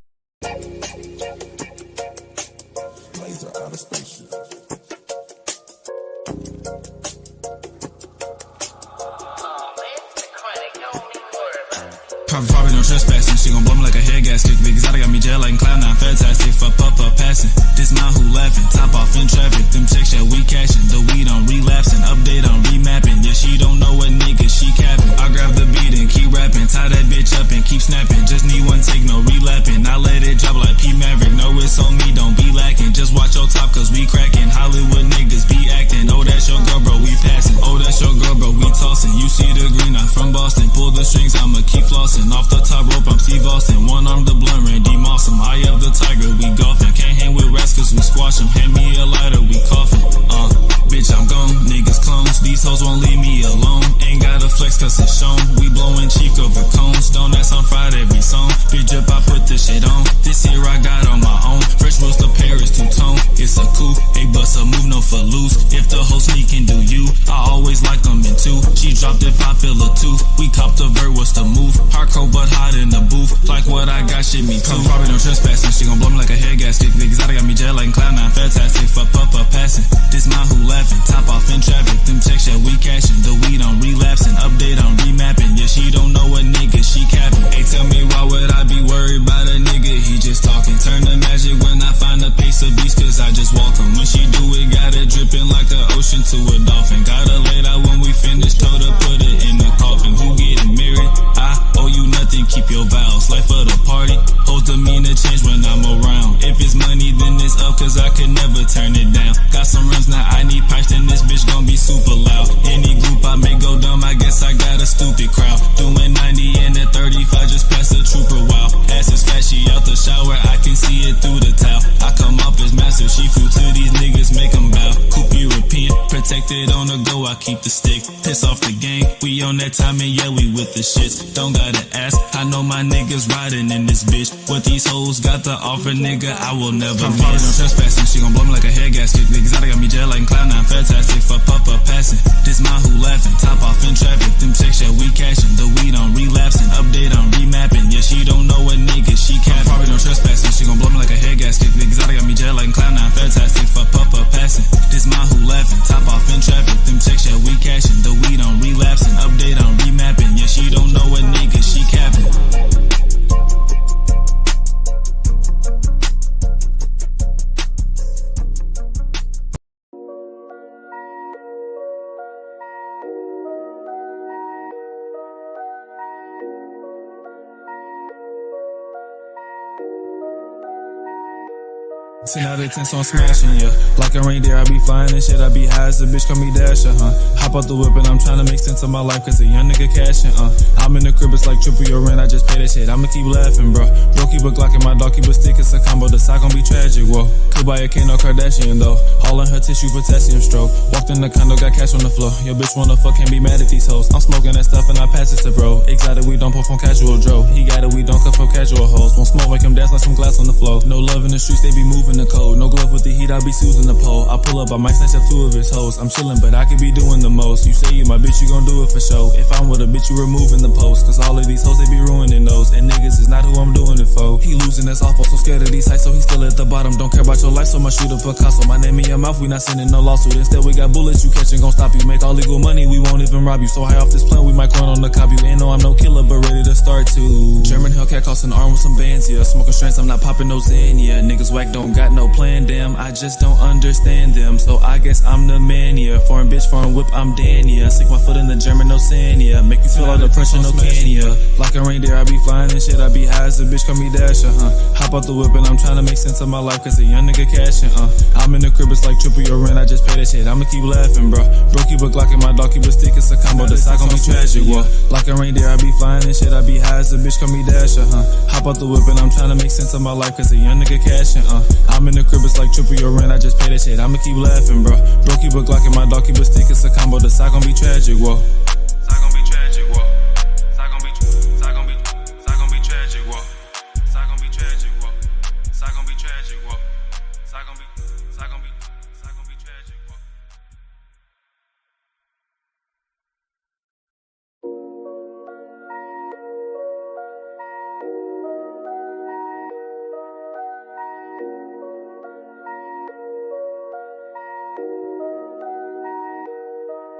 Probably no trespassing. She gon' blow me like a head gasket. The exotic got me jet like cloud 9 fantastic. Fuck up passing. This my who laughing. Top off in traffic. Them checks that we cashing. The weed on relapsing. Update on remapping. Yeah, she don't know what nigga she capping. I grab the beat and keep rapping. Tie that bitch up and keep snapping. Just need one take, no relapping. I let it drop like P Maverick. No, it's on me, don't be lacking. Just watch your top cause we cracking. Hollywood niggas be acting. Oh, that's your girl, bro, we passing. Oh, that's your girl, bro, we tossing. You see the green, I'm from Boston. Pull the strings, I'ma keep flossing. Off the top rope, I'm Steve Austin. One arm the blunt, Randy Mossum. Eye of the tiger, we golfing. Can't hang with rats cause we squash them. Hand me a lighter, we coughing. Bitch, I'm gone. Niggas clones. These hoes won't leave me alone. Ain't gotta flex cause it's shown. We blowing cheek over cones. Don't ask on Friday every song. Big drip, I put this shit on. This here I got on my own. Fresh roast to Paris, two-tone. It's a coup. A bust a move, no for loose. If the whole sneak can do you, I always like them in two. She dropped if I feel a two. We copped the vert, what's the move? Hardcore but hot in the booth. Like what I got, shit me too. Probably no trespassing. She gon' blow me like a head gasket. The exotic got me jet like cloud 9 fantastic. Fuck up passing. This my who laughing. Top off in traffic. Them checks that we cashing. The weed on relapsing. Update on remapping. Yeah, she don't know what nigga she capping. Hey, tell me why would I be worried about a nigga? He just talking. Turn the magic when I find a piece of beast cause I just walk him. When she do it, got it dripping like an ocean to a dolphin. Got her laid out when we finish. Told her put it in the coffin. Who getting married? I owe you nothing. Keep your vows. Life of the party. Hoes demeanor change when I'm around. If it's money, then it's up cause I could never turn it down. Got some rims now, I need pipes, then this bitch gon' be super loud. Any group I may go dumb, I guess I got a stupid crowd. Doing 90 and at 35, just pass the trooper, wow. Ass is fat, she out the shower, I can see it through the towel. I come up as massive, she flew to these niggas, make them bow. Coupe European, protected on the go, I keep the stick. Piss off the game, we on that time and yeah, we with the shits. Don't gotta ask, I know my niggas riding in this bitch. What these hoes got to offer, nigga, I will never miss. Probably no trespassing, she gon' blow me like a head gasket. The exotic got me jet like cloud 9 fantastic. Fuck up passing. This my who laughing. Top off in traffic. Them checks that we cashing. The weed on relapsing. Update on remapping. Yeah, she don't know what nigga she capping. Probably no trespassing. She gon' blow me like a head gasket. The exotic got me jet like cloud 9 fantastic. Fuck up passing. This my who laughing. Top off in traffic. Them checks that we cashing. The weed on relapsing. Update on remapping. Yeah, she don't know what nigga she capping. Ten out of 10, so I'm smashing, yeah. Like a reindeer, I be flying and shit. I be high as a bitch, call me Dasher, Hop out the whip and I'm trying to make sense of my life, cause a young nigga cashing, I'm in the crib, it's like triple your rent, I just pay that shit. I'ma keep laughing, bro. Bro, keep a Glock and my dog keep a stick, it's a combo. The sock gon' be tragic, whoa. Could buy a K, no Kardashian, though. All in her tissue, potassium stroke. Walked in the condo, got cash on the floor. Your bitch wanna fuck, can't be mad at these hoes. I'm smoking that stuff and I pass it to bro. Exotic, we don't pull from casual Joe. He got it, we don't cut from casual hoes. Won't smoke, make him dance like some glass on the floor. No love in the streets, they be moving the code. No glove with the heat, I be soothing the pole. I pull up, I might snatch up 2 of his hoes. I'm chillin', but I could be doing the most. You say you my bitch, you gon' do it for show. If I'm with a bitch, you removing the post. Cause all of these hoes, they be ruining those. And niggas is not who I'm doing it for. He losing, that's awful, so scared of these heights, so he still at the bottom. Don't care about your life, so my shooter Picasso. My name in your mouth, we not sending no lawsuit. Instead, we got bullets, you catching, gon' stop you. Make all legal money, we won't even rob you. So high off this plane, we might coin on the cop you. Ain't no, I'm no killer, but ready to start to. German Hellcat costs an arm with some bands, yeah. Smoking strands, I'm not popping no Zen, yeah. Niggas whack, don't got no plan, damn. I just don't understand them, so I guess I'm the man, yeah. Foreign bitch, foreign whip, I'm Dan, yeah. Stick my foot in the German, no sand, yeah. Make you feel all the pressure, no can, yeah. Like a reindeer, I be flying and shit, I be high as a bitch, call me Dasher, Hop out the whip and I'm trying to make sense of my life, cause a young nigga cashing, I'm in the crib, it's like triple your rent, I just pay that shit, I'ma keep laughing, bro. Bro, keep a Glock and my dog keep a stick, it's a combo, the sock gon' be tragic, whoa. Like a reindeer, I be flying and shit, I be high as a bitch, call me Dasher, Hop out the whip and I'm trying to make sense of my life, cause a young nigga cashing, I'm in the crib, it's like triple your rent, I just pay that shit, I'ma keep laughing, bro. Bro, keep a Glock and my dog keep a stick, it's a combo, the sock gon' be tragic, whoa. Sock gon' be tragic, whoa. Sock gon' be tragic, whoa. Sock gon' be tragic, whoa. Sock gon' be tragic, whoa. Sock gon' be tragic, whoa.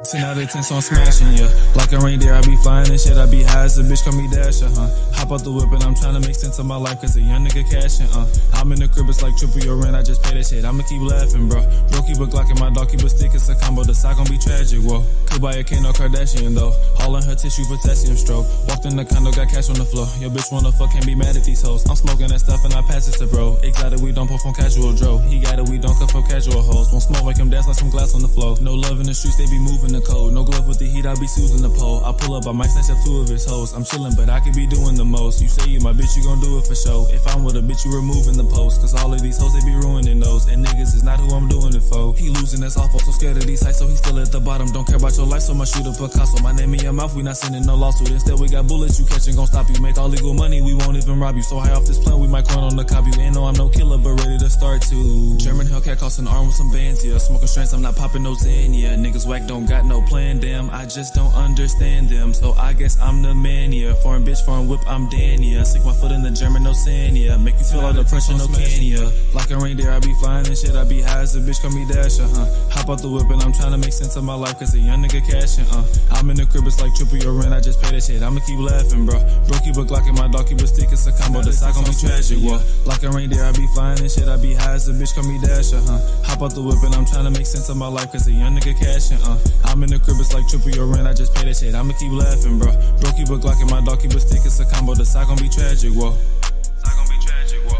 10 out of 10, so I'm smashing, yeah. Like a reindeer, I be flying and shit. I be high as a bitch, call me Dasher, Hop out the whip and I'm trying to make sense of my life, cause a young nigga cashing, I'm in the crib, it's like triple your rent, I just pay that shit. I'ma keep laughing, bro. Bro, keep a Glock and my dog keep a stick, it's a combo. The side gon' be tragic, whoa. Could buy a Kano Kardashian, though. All in her tissue, potassium stroke. Walked in the condo, got cash on the floor. Your bitch wanna fuck, can't be mad at these hoes. I'm smoking that stuff and I pass it to bro. Exotic, we don't pull from casual Joe. He got it, we don't cut for casual hoes. Won't smoke, make him dance like some glass on the floor. No love in the streets, they be moving the code. No glove with the heat, I be soothing the pole. I pull up, I might snatch up 2 of his hoes. I'm chillin', but I could be doing the most. You say you my bitch, you gon' do it for show. If I'm with a bitch, you removing the post. Cause all of these hoes, they be ruining those. And niggas is not who I'm doing it for. He losing, that's awful, so scared of these heights, so he still at the bottom. Don't care about your life, so much shoot a Picasso. My name in your mouth, we not sending no lawsuit. Instead, we got bullets you catching, gon' stop you. Make all legal money, we won't even rob you. So high off this plane, we might coin on the cop you. Ain't no, I'm no killer, but ready to start to. German Hellcat costs an arm with some bands, yeah. Smoking strands, I'm not popping those in, yeah. Niggas whack, don't got no plan, damn. I just don't understand them, so I guess I'm the man, yeah. Foreign bitch, foreign whip, I'm Dan, yeah. Stick my foot in the German, no sand, yeah. Make you feel all the pressure, no can, yeah. Like a reindeer, I be flying and shit, I be high as a bitch, call me Dasher, Hop out the whip and I'm trying to make sense of my life, cause a young nigga cashing, I'm in the crib, it's like triple your rent, I just pay that shit. I'ma keep laughing, bro. Bro, keep a Glock and my dog keep a stick, it's a combo. The side gon' be tragic, whoa. Like a reindeer, I be flying and shit, I be high as a bitch, call me Dasher, Hop out the whip and I'm trying to make sense of my life, cause a young nigga cashing, I'm in the crib, it's like triple your rent, I just pay that shit. I'ma keep laughing, bro. Bro, keep a Glock and my dog keep a stick, it's a combo. The side gon' be tragic, whoa. Side gon' be tragic, whoa.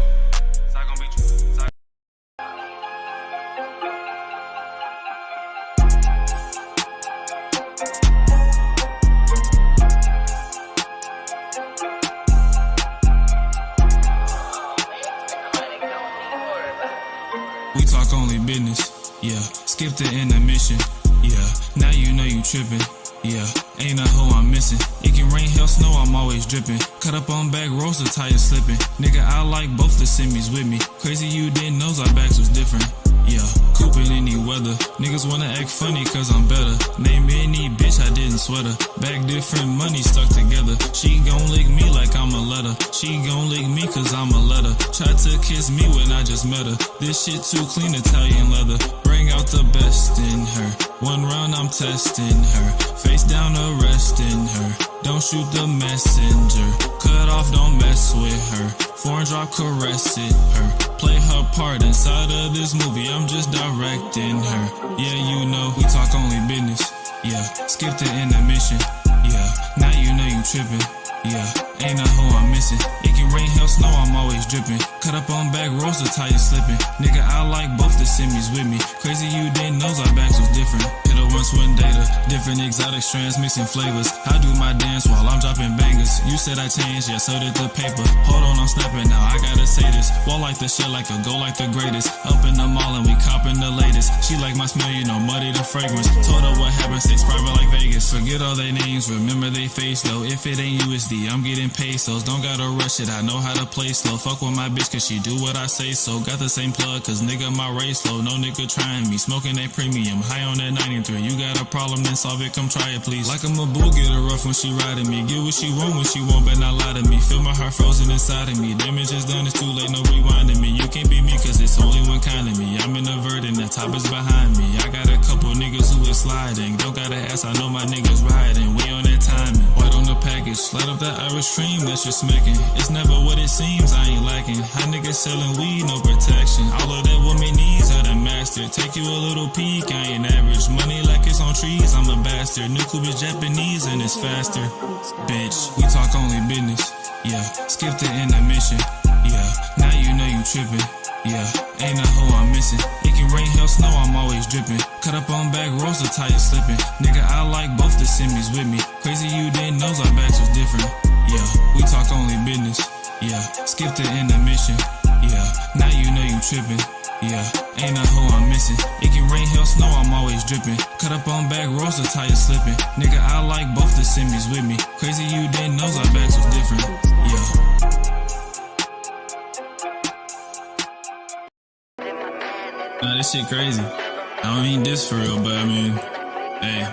Side gon' be tragic. We talk only business, yeah. Skip the intermission, yeah. Now you know you trippin'. Yeah, ain't a hoe I'm missing. It can rain, hell, snow, I'm always dripping. Cut up on back roads, the tires slipping. Nigga, I like both the semis with me. Crazy you didn't know our backs was different. Yeah, cooping any weather. Niggas wanna act funny cause I'm better. Name any bitch, I didn't sweat her. Back different, money stuck together. She gon' lick me like I'm a letter. She gon' lick me cause I'm a letter. Tried to kiss me when I just met her. This shit too clean, Italian leather. Bring out the best in her. One round I'm testing her. Face down arresting her. Don't shoot the messenger. Cut off, don't mess with her. Foreign drop caressing her. Play her part inside of this movie, I'm just directing her. Yeah, you know, we talk only business. Yeah, skip the intermission. Yeah, now you know you tripping. Yeah, ain't a hoe I'm missing. It can rain, hell, snow, I'm always dripping. Cut up on back roads, the tires slipping. Nigga, I like both the semis with me. Crazy you didn't know our backs was different. Hit her once with data, different exotic strands, mixing flavors. I do my dance while I'm dropping bangers. You said I changed, yeah, so did the paper. Hold on, I'm snapping now, I gotta say this. Wall like the shit like a go like the greatest. Up in the mall and we copping the latest. She like my smell, you know, muddy the fragrance. Told her what happened, stay private like Vegas. Forget all their names, remember they face though. If it ain't USD, I'm getting pesos. Don't gotta rush it, I know how to play slow. Fuck with my bitch cause she do what I say so. Got the same plug cause nigga my race low. No nigga trying me, smoking that premium. High on that 93, you got a problem then solve it, come try it please. Like I'm a bull, get her rough when she riding me. Get what she want, but not lie to me. Feel my heart frozen inside of me. Damage is done, it's too late, no rewinding me. You can't beat me cause it's only one kind of me. I'm in a verdant, the top is behind me. I got a couple niggas who is sliding. Don't gotta ask, I know my niggas riding. We on that timing, white on the package. Light up that Irish cream, that's just smacking. It's never what it seems, I ain't lacking. High niggas selling weed, no protection. All of that woman needs, I done mastered. Take you a little peek, I ain't average. Money like it's on trees, I'm a bastard. New coupe is Japanese and it's faster. Bitch, we talk only business. Yeah, skip the intermission. Yeah, now you know you tripping. Yeah, ain't a hoe I'm missing. It can rain, hell, snow, I'm always dripping. Cut up on back roads, the tires slipping. Nigga, I like both the semis with me. Crazy you didn't know our backs was different. Yeah, we talk only business. Yeah, skip the intermission. Yeah, now you know you tripping. Yeah, ain't a hoe I'm missing. It can rain, hell, snow, I'm always dripping. Cut up on back roads, the tires slipping. Nigga, I like both the semis with me. Crazy you didn't know our backs was different. Yeah. Nah, this shit crazy. I don't mean this for real, but I mean, hey.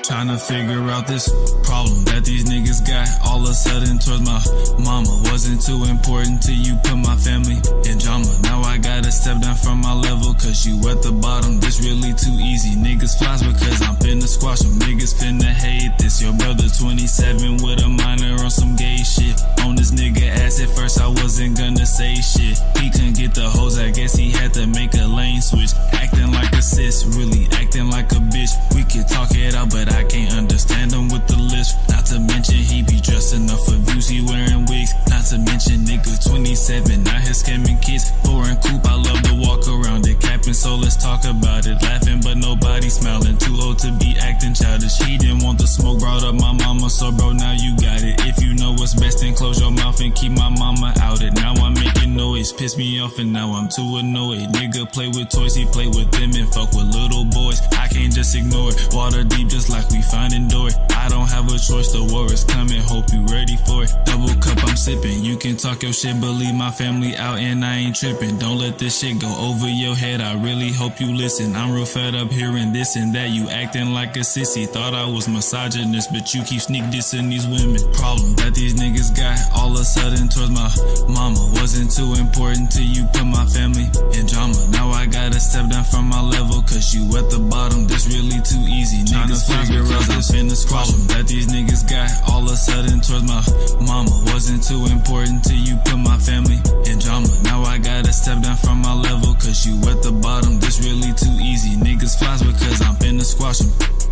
Trying to figure out this problem that these niggas got. All of a sudden, towards my mama. Wasn't too important till you put my family in drama. Now I gotta step down from my level, cause you at the bottom. This really too easy. Niggas flies because I'm finna squash them. Niggas finna hate this. Your brother 27 with a minor on some gay shit. On this nigga ass at first I wasn't gonna say shit. He couldn't get the hoes, I guess he had to make a lane switch. Acting like a sis, really acting like a bitch. We could talk it out, but I can't understand him with the list. Not to mention he be dressing up for views, he wearing wigs. Not to mention nigga 27, out here scamming kids. Foreign coupe, I love to walk around it capping, so let's talk about it. Laughing but nobody smiling, too old to be acting childish. He didn't want the smoke, brought up my mama, so bro now you got it. If you know what's best, then close your mouth and keep my mama out it. Now I'm making noise, piss me off and now I'm too annoyed. Nigga play with toys, he play with them and fuck with little boys. I can't just ignore it, water deep just like we finding Dory. I don't have a choice, the war is coming, hope you ready for it. Double cup I'm sipping, you can talk your shit but leave my family out and I ain't tripping. Don't let this shit go over your head, I really hope you listen. I'm real fed up hearing this and that, you acting like a sissy. Thought I was misogynist, but you keep sneak dissing these women. Problem that these niggas got all of a sudden towards my mama. Wasn't too important till you put my family in drama. Now I gotta step down from my level, cause you at the bottom. This really too easy. Niggas figure out this finna problem that these niggas got all of a sudden towards my mama. Wasn't too important till you put my family in drama. Now I gotta step down from my level, cause you at the bottom. This really too easy. Niggas flies because I'm finna squash them.